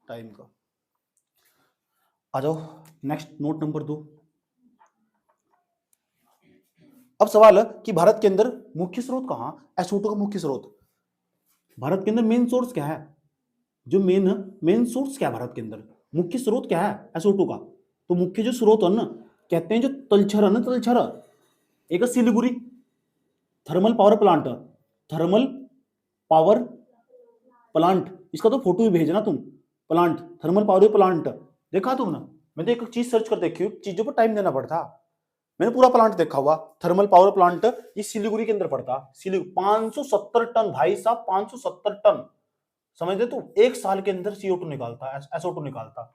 टाइम का। आ जाओ नेक्स्ट, नोट नंबर 2। अब सवाल है कि भारत के अंदर मुख्य स्रोत कहां? SO2 का मुख्य स्रोत भारत के अंदर मेन सोर्स क्या है? जो मेन सोर्स क्या है भारत के अंदर? मुख्य स्रोत क्या है SO2 का? तो मुख्य जो स्रोत है ना, कहते हैं जो तलछर है ना, तलछर, एक Siliguri thermal power plant, thermal power plant, इसका तो फोटो भी भेजना तुम। प्लांट, थर्मल पावर प्लांट देखा तुमने? मैं तो एक चीज सर्च कर देखी, चीजों पर टाइम देना पड़ता। मैंने पूरा प्लांट देखा हुआ, थर्मल पावर प्लांट, ये सिलीगुड़ी के अंदर पड़ता। 570 टन भाई साहब, 570 टन। समझ रहे तू? एक साल के अंदर CO2 निकालता, SO2 निकालता।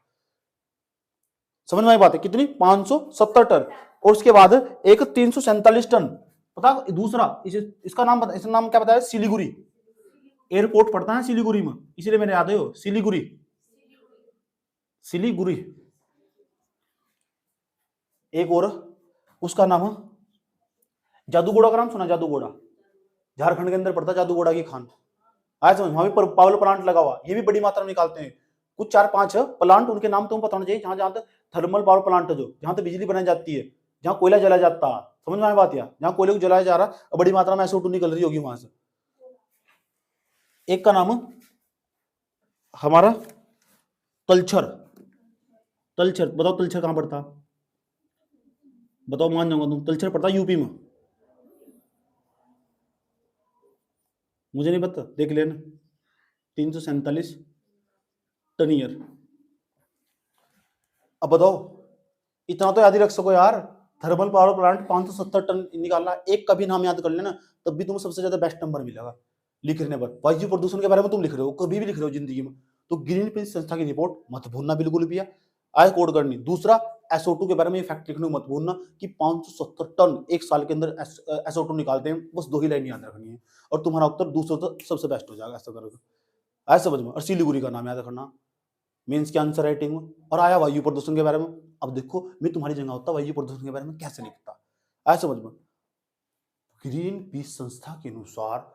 समझ में आई बात है? कितनी? 570 टन। और उसके बाद एक 347 टन। पता दूसरा इसका नाम पता? इसका नाम क्या बताया? सिलीगुड़ी। एयरपोर्ट पड़ता है सिलीगुड़ी में, इसीलिए मैंने याद है हो, सिलीगुड़ी, सिलीगुड़ी। एक और उसका नाम है जादूगोड़ा का नाम सुना? जादूगोड़ा झारखंड के अंदर पड़ता, जादूगोड़ा की खान। आज समझ, वहां भी पावर प्लांट लगा हुआ, ये भी बड़ी मात्रा में निकालते हैं। कुछ 4-5 प्लांट, उनके नाम तुम्हें पता होना चाहिए, जहां जहां तक थर्मल पावर प्लांट है, जो जहां तक बिजली बनाई जाती है, जहां कोयला जलाया जाता है। समझ में आया बात? या जहां कोयले को जलाया जा रहा है, बड़ी मात्रा में SO2 निकल रही होगी वहां से। एक का नाम हमारा तलछर। तलछर बताओ, तलछर कहां पड़ता? बताओ, मान जाऊंगा तुम। तलछर पड़ता यूपी में। मुझे नहीं पता, देख लेना। 347 टन ईयर। अब बताओ, इतना तो याद ही रख सको यार, थर्मल पावर प्लांट 570 टन निकालना। एक का भी नाम याद कर लेना, तब भी तुम्हें सबसे ज्यादा बेस्ट नंबर मिलेगा लिखने पर। वायु प्रदूषण के बारे में तुम लिख रहे हो, कभी भी लिख रहे हो जिंदगी में, तो ग्रीन पीस संस्था की रिपोर्ट मत भूलना बिल्कुल भी। आय कोड करनी। दूसरा, SO2 के बारे में फैक्ट लिखने मत भूलना कि 570 टन एक साल के अंदर SO2 निकालते हैं। बस 2 ही लाइन याद रखनी है और तुम्हारा उत्तर दूसरा तो सबसे बेस्ट हो जाएगा। ऐसा करोगे, ऐसा समझ में। और सिलीगुड़ी का नाम याद रखना मेंस के आंसर राइटिंग में। और आया वायु प्रदूषण के बारे में। अब देखो मैं तुम्हारी जगह होता, वायु प्रदूषण के बारे में कैसे लिखता, ऐसा समझ में। ग्रीन पीस संस्था के अनुसार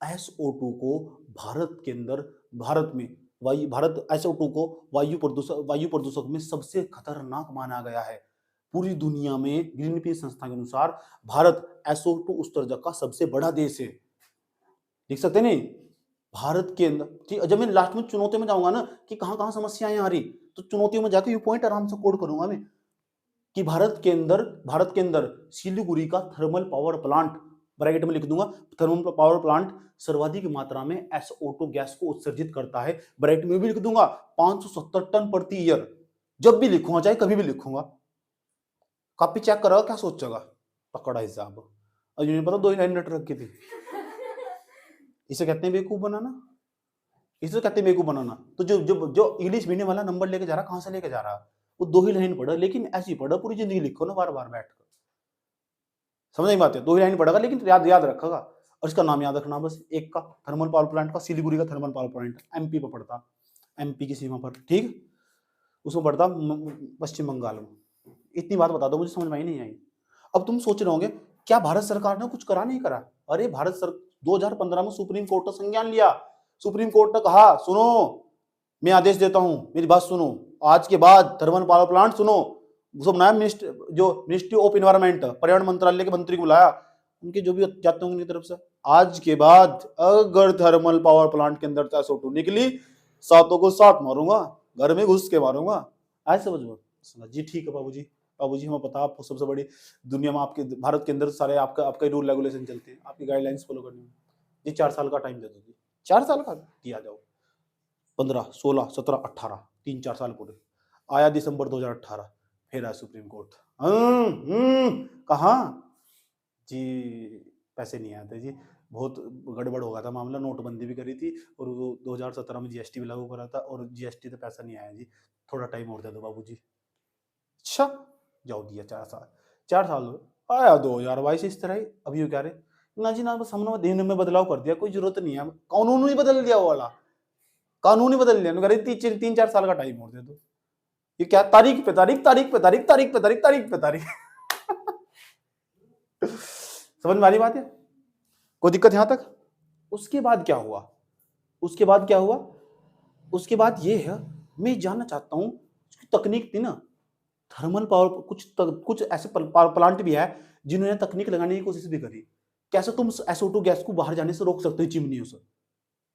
SO2 को भारत के अंदर, भारत में भारत SO2 को वायु प्रदूषक में सबसे खतरनाक माना गया है। पूरी दुनिया में ग्रीन पीस संस्था के अनुसार भारत SO2 उत्सर्जक का सबसे बड़ा देश है। लिख सकते नहीं? भारत के अंदर, ठीक, जब मैं लास्ट में चुनौतियों में जाऊंगा ना कि कहां कहां समस्याएं आ रही, तो चुनौतियों में जाकर ये पॉइंट आराम से कोड करूंगा मैं कि भारत के अंदर सिलीगुड़ी का थर्मल पावर प्लांट, ब्रैकेट में लिख दूंगा, थर्मल पावर प्लांट सर्वाधिक मात्रा में SO2 गैस को उत्सर्जित करता है, ब्रैकेट में भी लिख दूंगा 570 टन प्रति ईयर। जब भी लिखूंगा, चाहे कभी भी लिखूंगा, कॉपी चेक करो क्या सोचेगा, पकड़ा हिसाब। और ये पता 2 ही लाइन रख की थी। इसे कहते हैं बेवकूफ बनाना, इसे कहते हैं बेवकूफ बनाना। तो जो जो जो इंग्लिश मीडियम वाला नंबर लेके जा रहा, कहां से लेके जा रहा, वो 2 ही लाइन पढ़ा, लेकिन ऐसी पढ़ा पूरी जिंदगी लिखो ना बार बार बैठकर, समझ नहीं बात है। 2 ही लाइन पढ़ेगा लेकिन याद याद रखेगा, और इसका नाम याद रखना बस, एक का थर्मल पावर प्लांट का, सिलीगुड़ी का थर्मल पावर प्लांट MP पर पड़ता, MP की सीमा पर, ठीक, उसमें पड़ता पश्चिम बंगाल में। इतनी बात बता दो, मुझे समझ में ही नहीं आई। अब तुम सोच रहे होंगे क्या भारत सरकार ने कुछ करा, नहीं करा? अरे भारत सरकार 2015 में सुप्रीम कोर्ट ने संज्ञान लिया, सुप्रीम कोर्ट ने कहा सुनो, मैं आदेश देता हूं, मेरी बात सुनो, आज के बाद थर्मल पावर प्लांट, सुनो, उसको बनाया मिनिस्ट्री ऑफ एनवायरमेंट, पर्यावरण मंत्रालय के मंत्री को बुलाया, उनके जो भी जाते होंगे उनकी तरफ से, आज के बाद अगर थर्मल पावर प्लांट के अंदर SO2 निकली, 7 को 7 मारूंगा, घर में घुस के मारूंगा। ऐसे समझ जी, ठीक है बाबूजी, बाबूजी हमें पता, आपको सबसे बड़ी दुनिया में, आपके भारत के अंदर सारे आपका रूल रेगुलेशन चलते हैं, आपकी गाइडलाइंस फॉलो करनी है जी। 4 साल का टाइम दे दो जी, 4 साल का दिया जाओ, 15, 16, 17, 18, 3-4 साल पूरे। आया दिसंबर 2018, फिर आया सुप्रीम कोर्ट, कहा जी पैसे नहीं आते जी, बहुत गड़बड़ हो गया था मामला, नोटबंदी भी करी थी, और वो 2017 में GST भी लागू करा था, और GST से पैसा नहीं आया जी, थोड़ा टाइम और दे दो बाबूजी। अच्छा, जाओ दिया 4 साल, 4 साल हुए, आया 2022 इस तरह ही। अब ये कह रहे ना जी ना, बस हमने दिन में बदलाव कर दिया, कोई जरूरत नहीं है, कानून ही बदल दिया, वो वाला कानून ही बदल दिया, 3-4 साल का टाइम और दे दो। ये क्या, तारीख पे तारीख, तारीख पे तारीख, तारीख पे तारीख, तारीख पे तारीख। समझ में आ रही बात है? कोई दिक्कत यहां तक? उसके बाद क्या हुआ, उसके बाद क्या हुआ, उसके बाद ये है, मैं जानना चाहता हूं, तकनीक थी ना थर्मल पावर, कुछ ऐसे प्लांट भी है जिन्होंने तकनीक लगाने की कोशिश भी करी, कैसे तुम SO2 गैस को बाहर जाने से रोक सकते हो चिमनियों से,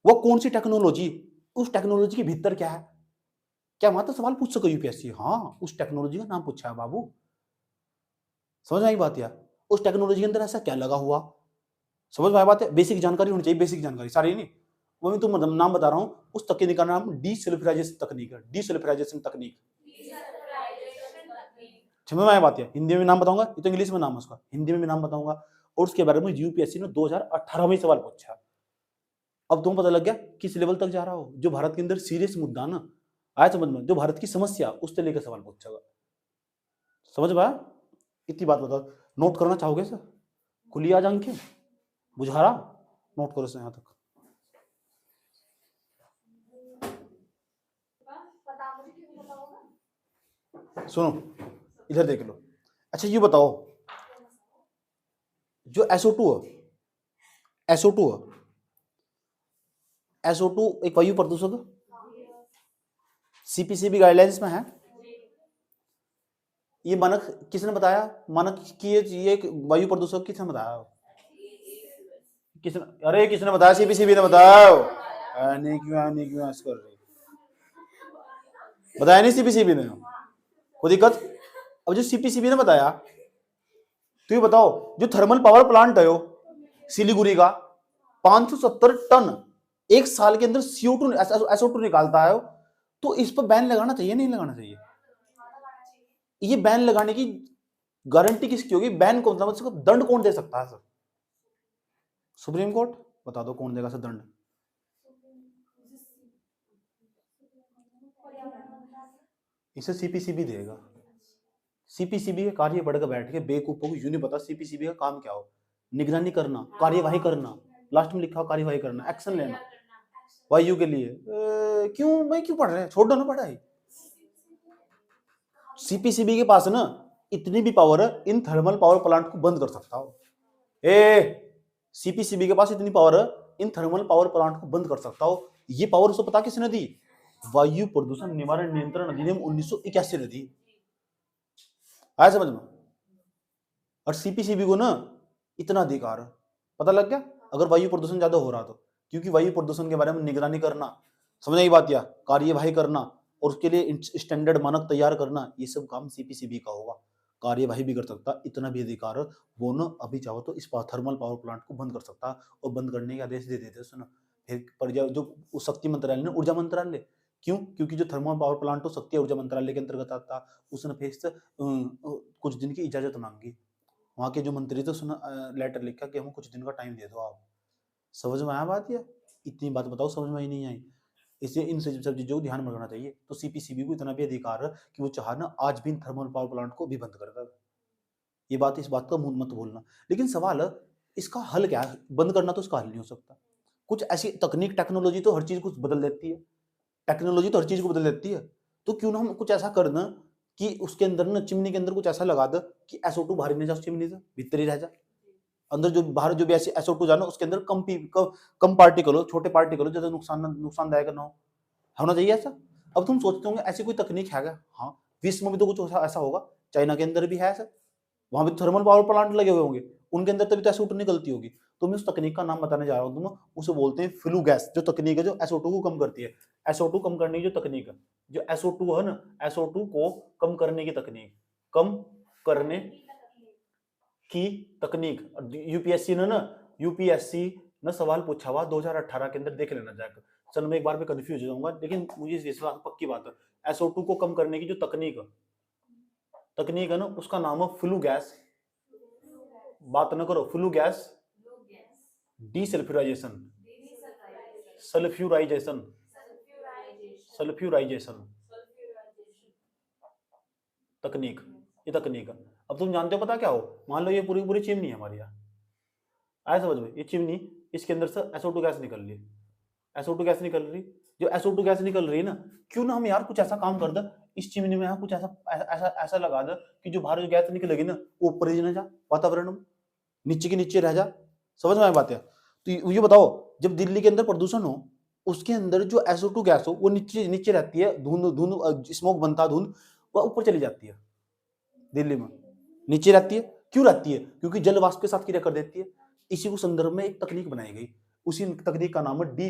वो कौन सी टेक्नोलॉजी, उस टेक्नोलॉजी के भीतर क्या है, क्या वहां तो सवाल पूछ सको UPSC? हाँ, उस टेक्नोलॉजी का नाम पूछा है बाबू, समझ में आई बात? या उस टेक्नोलॉजी के अंदर ऐसा क्या लगा हुआ, समझ में आई बात है? बेसिक जानकारी होनी चाहिए, बेसिक जानकारी, सारी नहीं, वो मैं तुम नाम बता रहा हूं, उस तकनीक का नाम डीसल्फ्यूराइजेशन तकनीक है, डीसल्फ्यूराइजेशन तकनीक। समझ में आई बात है? हिंदी में नाम बताऊंगा, ये तो इंग्लिश में नाम है उसका, हिंदी में भी नाम बताऊंगा, और उसके बारे में UPSC ने 2018 में सवाल पूछा। अब तुम पता लग गया किस लेवल तक जा रहा हो, जो भारत के अंदर सीरियस मुद्दा ना आया समझ में, जो भारत की समस्या, उससे लेकर सवाल पूछेगा, समझ में आया? इतनी बात बताओ, नोट करना चाहोगे सर? खुली आज आंखें, बुझा रहा, नोट करो से यहां तक। सुनो, इधर देख लो। अच्छा ये बताओ, जो SO2 है, SO2 एक वायु प्रदूषक, CPCB गाइडलाइंस में है। ये मानक किसने बताया, मानक की ये वायु प्रदूषक किसने बताया, किसने, अरे किसने बताया? CPCB ने बताया, नहीं क्यों ऐसा कर रही, बताया नहीं CPCB ने, कोई दिक्कत? अब जो CPCB ने बताया, तो ये बताओ, जो थर्मल पावर प्लांट है वो सिलीगुड़ी का 570 टन एक साल के अंदर SO2 निकालता है, तो इस पर बैन लगाना चाहिए, नहीं लगाना चाहिए? ये बैन लगाने की गारंटी किसकी होगी, बैन कौन, मतलब दंड कौन दे सकता है सर? सुप्रीम कोर्ट, बता दो कौन देगा सर दंड? इसे CPCB देगा। CPCB के कार्य बढ़कर बैठ के बेवकूफों को यूं नहीं पता CPCB का काम क्या हो, निगरानी करना, कार्यवाही करना, लास्ट में लिखा हो कार्यवाही करना, एक्शन लेना वायु के लिए। क्यों पढ़ रहे हैं, छोड़ दो ना पढ़ाई। CPCB के पास ना इतनी भी पावर है, इन थर्मल पावर प्लांट को बंद कर सकता हो। CPCB के पास इतनी पावर है, इन थर्मल पावर प्लांट को बंद कर सकता हो। ये पावर उसको पता किसने दी? वायु प्रदूषण निवारण नियंत्रण अधिनियम 1981 ने दी। आया समझ में? और CPCB को ना इतना अधिकार है, पता लग गया? अगर वायु प्रदूषण ज्यादा हो रहा तो क्योंकि वायु प्रदूषण के बारे में निगरानी करना, समझ आई बात, या कार्यवाही करना और उसके लिए स्टैंडर्ड मानक तैयार करना, ये सब काम सीपीसीबी का होगा। कार्यवाही भी कर सकता, इतना भी अधिकार वो न अभी चाहो तो इस थर्मल पावर प्लांट को बंद कर सकता और बंद करने के आदेश दे देते। सुनो, फिर पर जो शक्ति मंत्रालय ने, ऊर्जा मंत्रालय, क्यों? क्योंकि जो थर्मल पावर प्लांट तो शक्ति ऊर्जा मंत्रालय के अंतर्गत आता, उसने फिर कुछ दिन की इजाजत मांगी। वहां के जो मंत्री थे उसने लेटर लिखा कि हमें कुछ दिन का टाइम दे दो आप। समझ में आया बात? या इतनी बात बताओ समझ में ही नहीं आई? इसलिए इन सब चीजों को ध्यान में रखना चाहिए। तो सीपीसीबी को इतना भी अधिकार है कि वो चाहे ना आज भी थर्मल पावर प्लांट को भी बंद कर दे। ये बात, इस बात का मुंह मत बोलना। लेकिन सवाल है इसका हल क्या है? बंद करना तो इसका हल नहीं हो सकता। कुछ ऐसी तकनीक, टेक्नोलॉजी तो हर चीज को बदल देती है। टेक्नोलॉजी तो हर चीज को बदल देती है। तो क्यों ना हम कुछ ऐसा कर दें कि उसके अंदर ना, चिमनी के अंदर कुछ ऐसा लगा दे कि SO2 बाहर नहीं जा, चिमनी से भीतर ही रह जा। अंदर जो बाहर जो भी ऐसे SO2 जाना, उसके अंदर कम पार्टिकल हो, छोटे पार्टिकल हो, ज्यादा नुकसानदायक ना हो। होना चाहिए ऐसा। अब तुम सोचते होंगे ऐसी कोई तकनीक है क्या? हाँ, विश्व में भी तो कुछ ऐसा होगा। चाइना के अंदर भी है ऐसा, वहां भी थर्मल पावर प्लांट लगे हुए होंगे, उनके अंदर तभी तो SO2 निकलती होगी। तो मैं उस तकनीक का नाम बताने जा रहा हूँ तुम्हें, उसे बोलते हैं फ्लू गैस। जो तकनीक है जो SO2 को कम करती है, SO2 कम करने की जो तकनीक है, जो SO2 है ना, SO2 को कम करने की तकनीक, कम करने की तकनीक। यूपीएससी ने सवाल पूछा हुआ 2018 के अंदर, देख लेना जाकर। चल मैं एक बार में कंफ्यूज हो जाऊंगा, लेकिन मुझे इस बात पक्की बात है, SO2 को कम करने की जो तकनीक है ना, उसका नाम है फ्लू गैस। बात न करो, फ्लू गैस डीसल्फ्यूराइजेशन, सल्फ्यूराइजेशन, सल्फ्यूराइजेशन तकनीक, ये तकनीक है। अब तुम जानते हो पता क्या हो? मान लो ये पूरी पूरी चिमनी है हमारी यहाँ, आया समझ में? ये चिमनी, इसके अंदर से SO2 गैस निकल रही, SO2 गैस निकल रही। जो SO2 गैस निकल रही है ना, क्यों ना हम यार कुछ ऐसा काम कर दे, इस चिमनी में कुछ ऐसा लगा दे कि जो बाहर जो गैस निकलेगी ना, वो ऊपर ही ना जा, वातावरण में नीचे के नीचे रह जा। समझ में आई बात है? तो ये बताओ, जब दिल्ली के अंदर प्रदूषण हो, उसके अंदर जो SO2 गैस हो वो नीचे नीचे रहती है, धुंध स्मोक बनता, धुंध वह ऊपर चली जाती है, दिल्ली में नीचे रहती है। क्यों रहती है? क्योंकि जल वाष्प के साथ क्रिया कर देती है। इसी को संदर्भ में एक तकनीक बनाई गई, उसी तकनीक का नाम है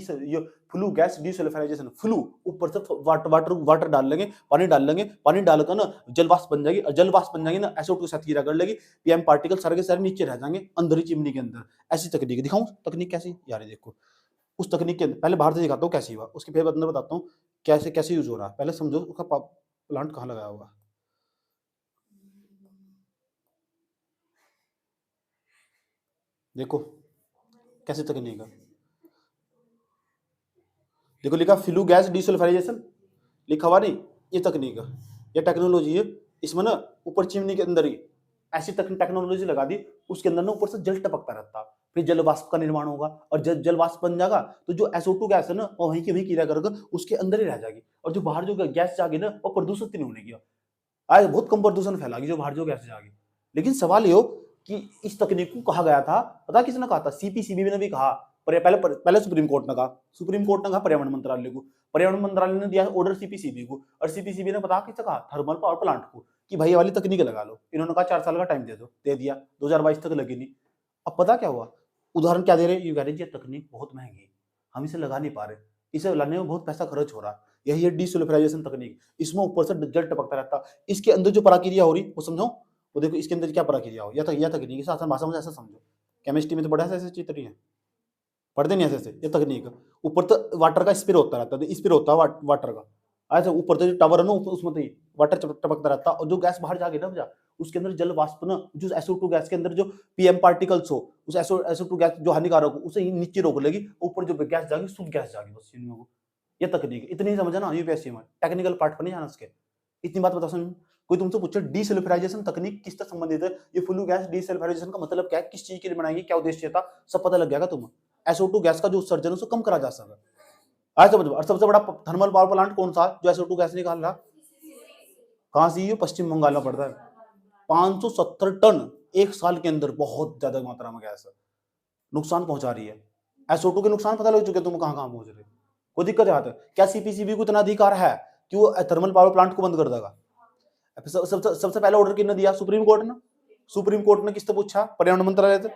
फ्लू गैस डीसल्फ्यूराइजेशन। फ्लू, ऊपर से वाटर डाल लेंगे, पानी डाल लेंगे, पानी डालकर ना जल वाष्प बन जाएगी, और जल वाष्प बन जाएगी ना SO2 के साथ क्रिया कर लेगी, PM पार्टिकल सारे के सारे नीचे रह जाएंगे अंदर ही चिमनी के अंदर। ऐसी तकनीक दिखाऊं? तकनीक कैसी यार? देखो उस तकनीक के अंदर पहले बाहर से दिखाता हूँ कैसी हुआ, उसके फिर अंदर बताता हूँ कैसे कैसे यूज हो रहा है। पहले समझो उसका प्लांट कहाँ लगाया होगा। देखो कैसी तकनीक है, देखो लिखा फ्लू गैस डीसल्फ्यूराइजेशन, लिखा हुआ नहीं, ये तकनीक है, ये टेक्नोलॉजी है। इसमें ना ऊपर चिमनी के अंदर ही ऐसी टेक्नोलॉजी लगा दी, उसके अंदर ना ऊपर से जल टपकता रहता, फिर जल वाष्प का निर्माण होगा, और जल वाष्प बन जाएगा तो जो SO2 गैस है ना, वो वहीं की वहीं क्रिया करके उसके अंदर ही रह जाएगी, और जो बाहर जो गैस जाएगी ना, वो प्रदूषित नहीं होने की, आज बहुत कम प्रदूषण फैलाएगी जो बाहर जो गैस जाएगी। लेकिन सवाल ये हो कि इस तकनीक को कहा गया था, पता किसने कहा था? सीपीसीबी ने भी कहा, पहले सुप्रीम कोर्ट ने कहा पर्यावरण मंत्रालय को, पर्यावरण मंत्रालय ने दिया ऑर्डर सीपीसीबी को, और सीपीसीबी ने पता किससे कहा? थर्मल पावर प्लांट को, कि भाई ये वाली तकनीक लगा लो। इन्होंने कहा 4 साल का टाइम दे दो, दे दिया, 2022 तक लगी नहीं। अब पता क्या हुआ? उदाहरण क्या दे रहे? ये कह रहे ये तकनीक बहुत महंगी है, हम इसे लगा नहीं पा रहे, इसे लाने में बहुत पैसा खर्च हो रहा है। यही है डीसल्फ्यूराइजेशन तकनीक, इसमें ऊपर से जल टपकता रहता, इसके अंदर जो प्रक्रिया हो रही वो समझो, वो देखो इसके अंदर क्या प्रक्रिया हो, या तकनीक इसे आसान भाषा में ऐसा समझो, केमिस्ट्री में तो बड़ा ऐसे चित्र है, पढ़ते नहीं ऐसे। ये तकनीक ऊपर तो वाटर का स्प्रे होता रहता है, स्प्रे होता है वाटर का, ऐसा ऊपर तो जो टावर है ना उसमें तो वाटर टपकता रहता, और जो गैस बाहर जाके ना उसके अंदर जल वाष्प ना, जो SO2 गैस के अंदर जो PM पार्टिकल्स हो, उस SO2 गैस जो हानिकारक हो उसे नीचे रोक लेगी, ऊपर जो गैस जाएगी शुद्ध गैस जाएगी बस इन लोगों को। ये तकनीक इतनी ही समझना यूपीएससी में, टेक्निकल पार्ट पर नहीं जाना इसके, इतनी बात बता। समझ कोई तुमसे पूछे डीसल्फ्यूराइजेशन तकनीक किससे संबंधित है, ये फ्लू गैस डीसल्फ्यूराइजेशन का मतलब क्या है, किस चीज के लिए बनाई, क्या उद्देश्य था, सब पता लग जाएगा तुम्हें। SO2 गैस का जो उत्सर्जन उसे कम करा जा सके, आज समझ। और सबसे बड़ा थर्मल पावर प्लांट कौन सा जो SO2 गैस निकाल रहा? कहां से? ये पश्चिम बंगाल में पड़ता है। 570 टन एक साल के अंदर, बहुत ज्यादा मात्रा में गैस नुकसान पहुंचा रही है। SO2 के नुकसान पता लग चुके तुम कहां कहां पहुंच रहे, कोई दिक्कत है? क्या सीपीसीबी को इतना अधिकार है कि वो थर्मल पावर प्लांट को बंद कर देगा? सबसे पहले ऑर्डर किसने दिया? सुप्रीम कोर्ट ने। सुप्रीम कोर्ट ने किससे पूछा? पर्यावरण मंत्रालय से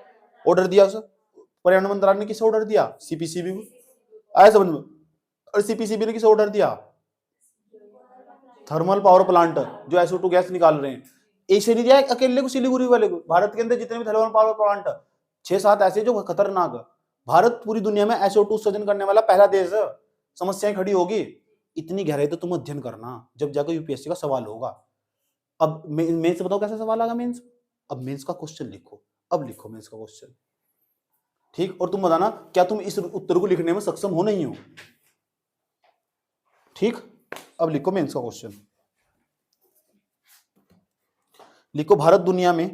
ऑर्डर दिया उसे, पर्यावरण मंत्रालय ने किसे ऑर्डर दिया? सीपीसीबी को। आया समझ में? और सीपीसीबी ने किसे ऑर्डर दिया? थर्मल पावर प्लांट जो SO2 गैस निकाल रहे हैं, एशिया नहीं दिया अकेले को, सिलीगुड़ी वाले को। भारत के अंदर जितने भी थर्मल पावर प्लांट 6-7 ऐसे जो खतरनाक। भारत पूरी दुनिया में SO2 उत्सर्जन करने वाला पहला देश है। समस्याएं खड़ी होगी, इतनी गहराई तो तुम अध्ययन करना, जब जाकर यूपीएससी का सवाल होगा। अब मेंस बताओ कैसा सवाल आएगा मेंस। अब मेंस का क्वेश्चन लिखो, अब लिखो मेंस का क्वेश्चन, ठीक। और तुम बताना क्या तुम इस उत्तर को लिखने में सक्षम हो नहीं हो, ठीक। अब लिखो मेंस का क्वेश्चन, लिखो भारत दुनिया में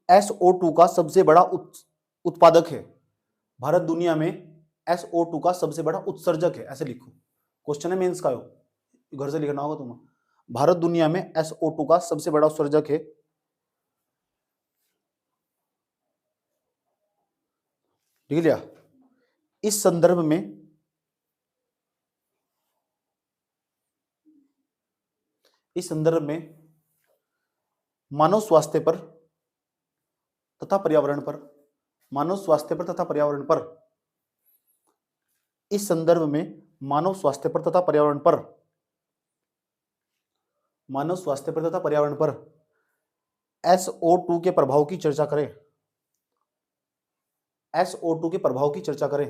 SO2 का सबसे बड़ा उत्पादक है। भारत दुनिया में SO2 का सबसे बड़ा उत्सर्जक है, ऐसे लिखो। क्वेश्चन है मेंस का, घर से लिखना होगा तुम्हें। भारत दुनिया में SO2 का सबसे बड़ा उत्सर्जक है। लिख लिया? इस संदर्भ में मानव स्वास्थ्य पर तथा पर्यावरण पर, इस संदर्भ में मानव स्वास्थ्य पर तथा पर्यावरण पर SO2 के प्रभाव की चर्चा करें। SO2 के प्रभाव की चर्चा करें।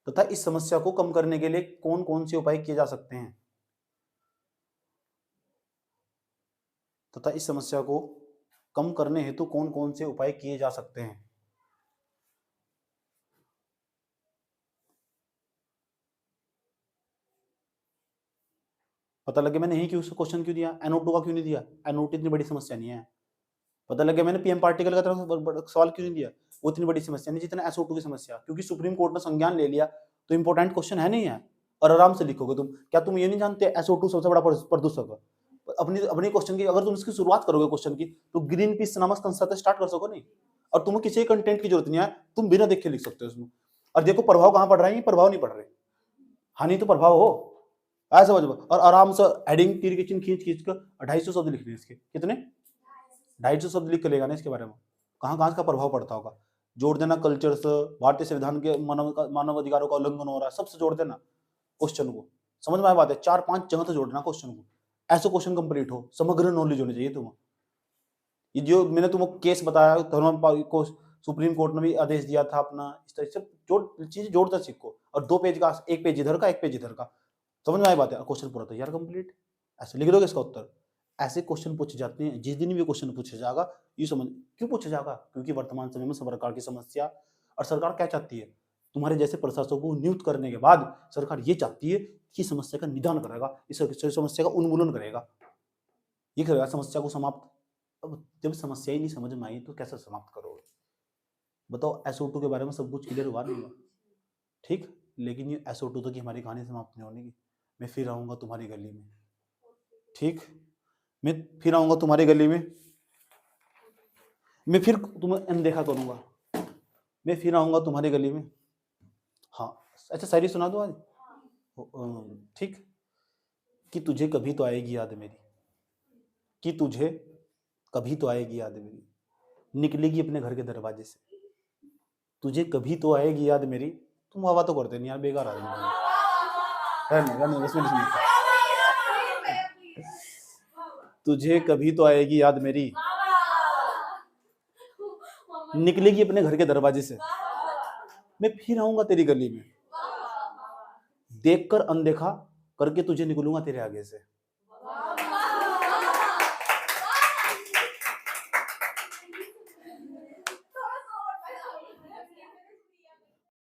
तथा इस समस्या को कम करने के लिए कौन कौन से उपाय किए जा सकते हैं। तथा इस समस्या को कम करने हेतु कौन कौन से उपाय किए जा सकते हैं। पता लगे मैंने यही क्यों क्वेश्चन क्यों दिया, NO2 का क्यों नहीं दिया? NO2 इतनी बड़ी समस्या नहीं है। पता लगे मैंने PM पार्टिकल का तरफ सवाल क्यों नहीं दिया, वो इतनी बड़ी समस्या नहीं जितना SO2 की समस्या, क्योंकि सुप्रीम कोर्ट ने संज्ञान ले लिया तो इंपॉर्टेंट क्वेश्चन है नहीं है, और आराम से लिखोगे तुम। क्या तुम ये नहीं जानते SO2 सबसे बड़ा प्रदूषक है? अपनी क्वेश्चन की अगर तुम इसकी शुरुआत करोगे क्वेश्चन की, तो ग्रीन पीस नामक संस्था से स्टार्ट कर सको नहीं, और तुम्हें किसी कंटेंट की जरूरत नहीं है, तुम बिना देखे लिख सकते हो उसमें। और देखो प्रभाव कहां पड़ रहा है, ये प्रभाव नहीं पड़ रहे, हानि तो प्रभाव हो, ऐसा समझ। और आराम से हेडिंग तीर के चिन्ह खींच कर 250 शब्द लिखने इसके, कितने 250 शब्द लिख कर लेगा ना इसके बारे में, कहां कहां का प्रभाव पड़ता होगा। जोड़ देना कल्चर से, भारतीय संविधान के मानव अधिकारों का उल्लंघन हो रहा है, सबसे जोड़ देना क्वेश्चन को। समझ में आया बात है? 4-5 जगह से जोड़ना क्वेश्चन को, ऐसे क्वेश्चन कंप्लीट हो, समग्र नॉलेज होनी चाहिए तुम्हें। ये जो मैंने तुमको केस बताया, को सुप्रीम कोर्ट ने भी आदेश दिया था अपना, इस तरह से चीजें जोड़ता सीखो। और 2 पेज का, 1 पेज इधर का 1 पेज इधर का, समझ में आई बात है? क्वेश्चन पूरा तैयार कंप्लीट, ऐसे लिख दोगे इसका उत्तर। ऐसे क्वेश्चन पूछे जाते हैं, जिस दिन भी क्वेश्चन पूछा जाएगा ये समझ, क्यों पूछा जाएगा? क्योंकि वर्तमान समय में सब प्रकार की समस्या, और सरकार क्या चाहती है, तुम्हारे जैसे प्रशासकों को नियुक्त करने के बाद सरकार ये चाहती है कि समस्या का निदान करेगा, इस समस्या का उन्मूलन करेगा, ये करेगा समस्या को समाप्त। अब जब समस्या ही नहीं समझ में आई तो कैसे समाप्त करोगे? बताओ, SO2 के बारे में सब कुछ क्लियर हुआ नहीं हुआ? ठीक, लेकिन ये SO2 तक की हमारी कहानी समाप्त नहीं होने की। मैं फिर आऊंगा तुम्हारी गली में, ठीक, मैं फिर आऊंगा तुम्हारी गली में, मैं फिर तुम्हें अनदेखा करूंगा, मैं फिर आऊंगा तुम्हारी गली में। हाँ, अच्छा शायरी सुना दो आज, ठीक। कि तुझे कभी तो आएगी याद मेरी, कि तुझे कभी तो आएगी याद मेरी, निकलेगी अपने घर के दरवाजे से, तुझे कभी तो आएगी याद मेरी। तुम हवा तो करते नहीं यार, बेकार आदमी है। तुझे कभी तो आएगी याद मेरी, निकलेगी अपने घर के दरवाजे से, मैं फिर आऊंगा तेरी गली में, देखकर अनदेखा करके तुझे निकलूंगा तेरे आगे से।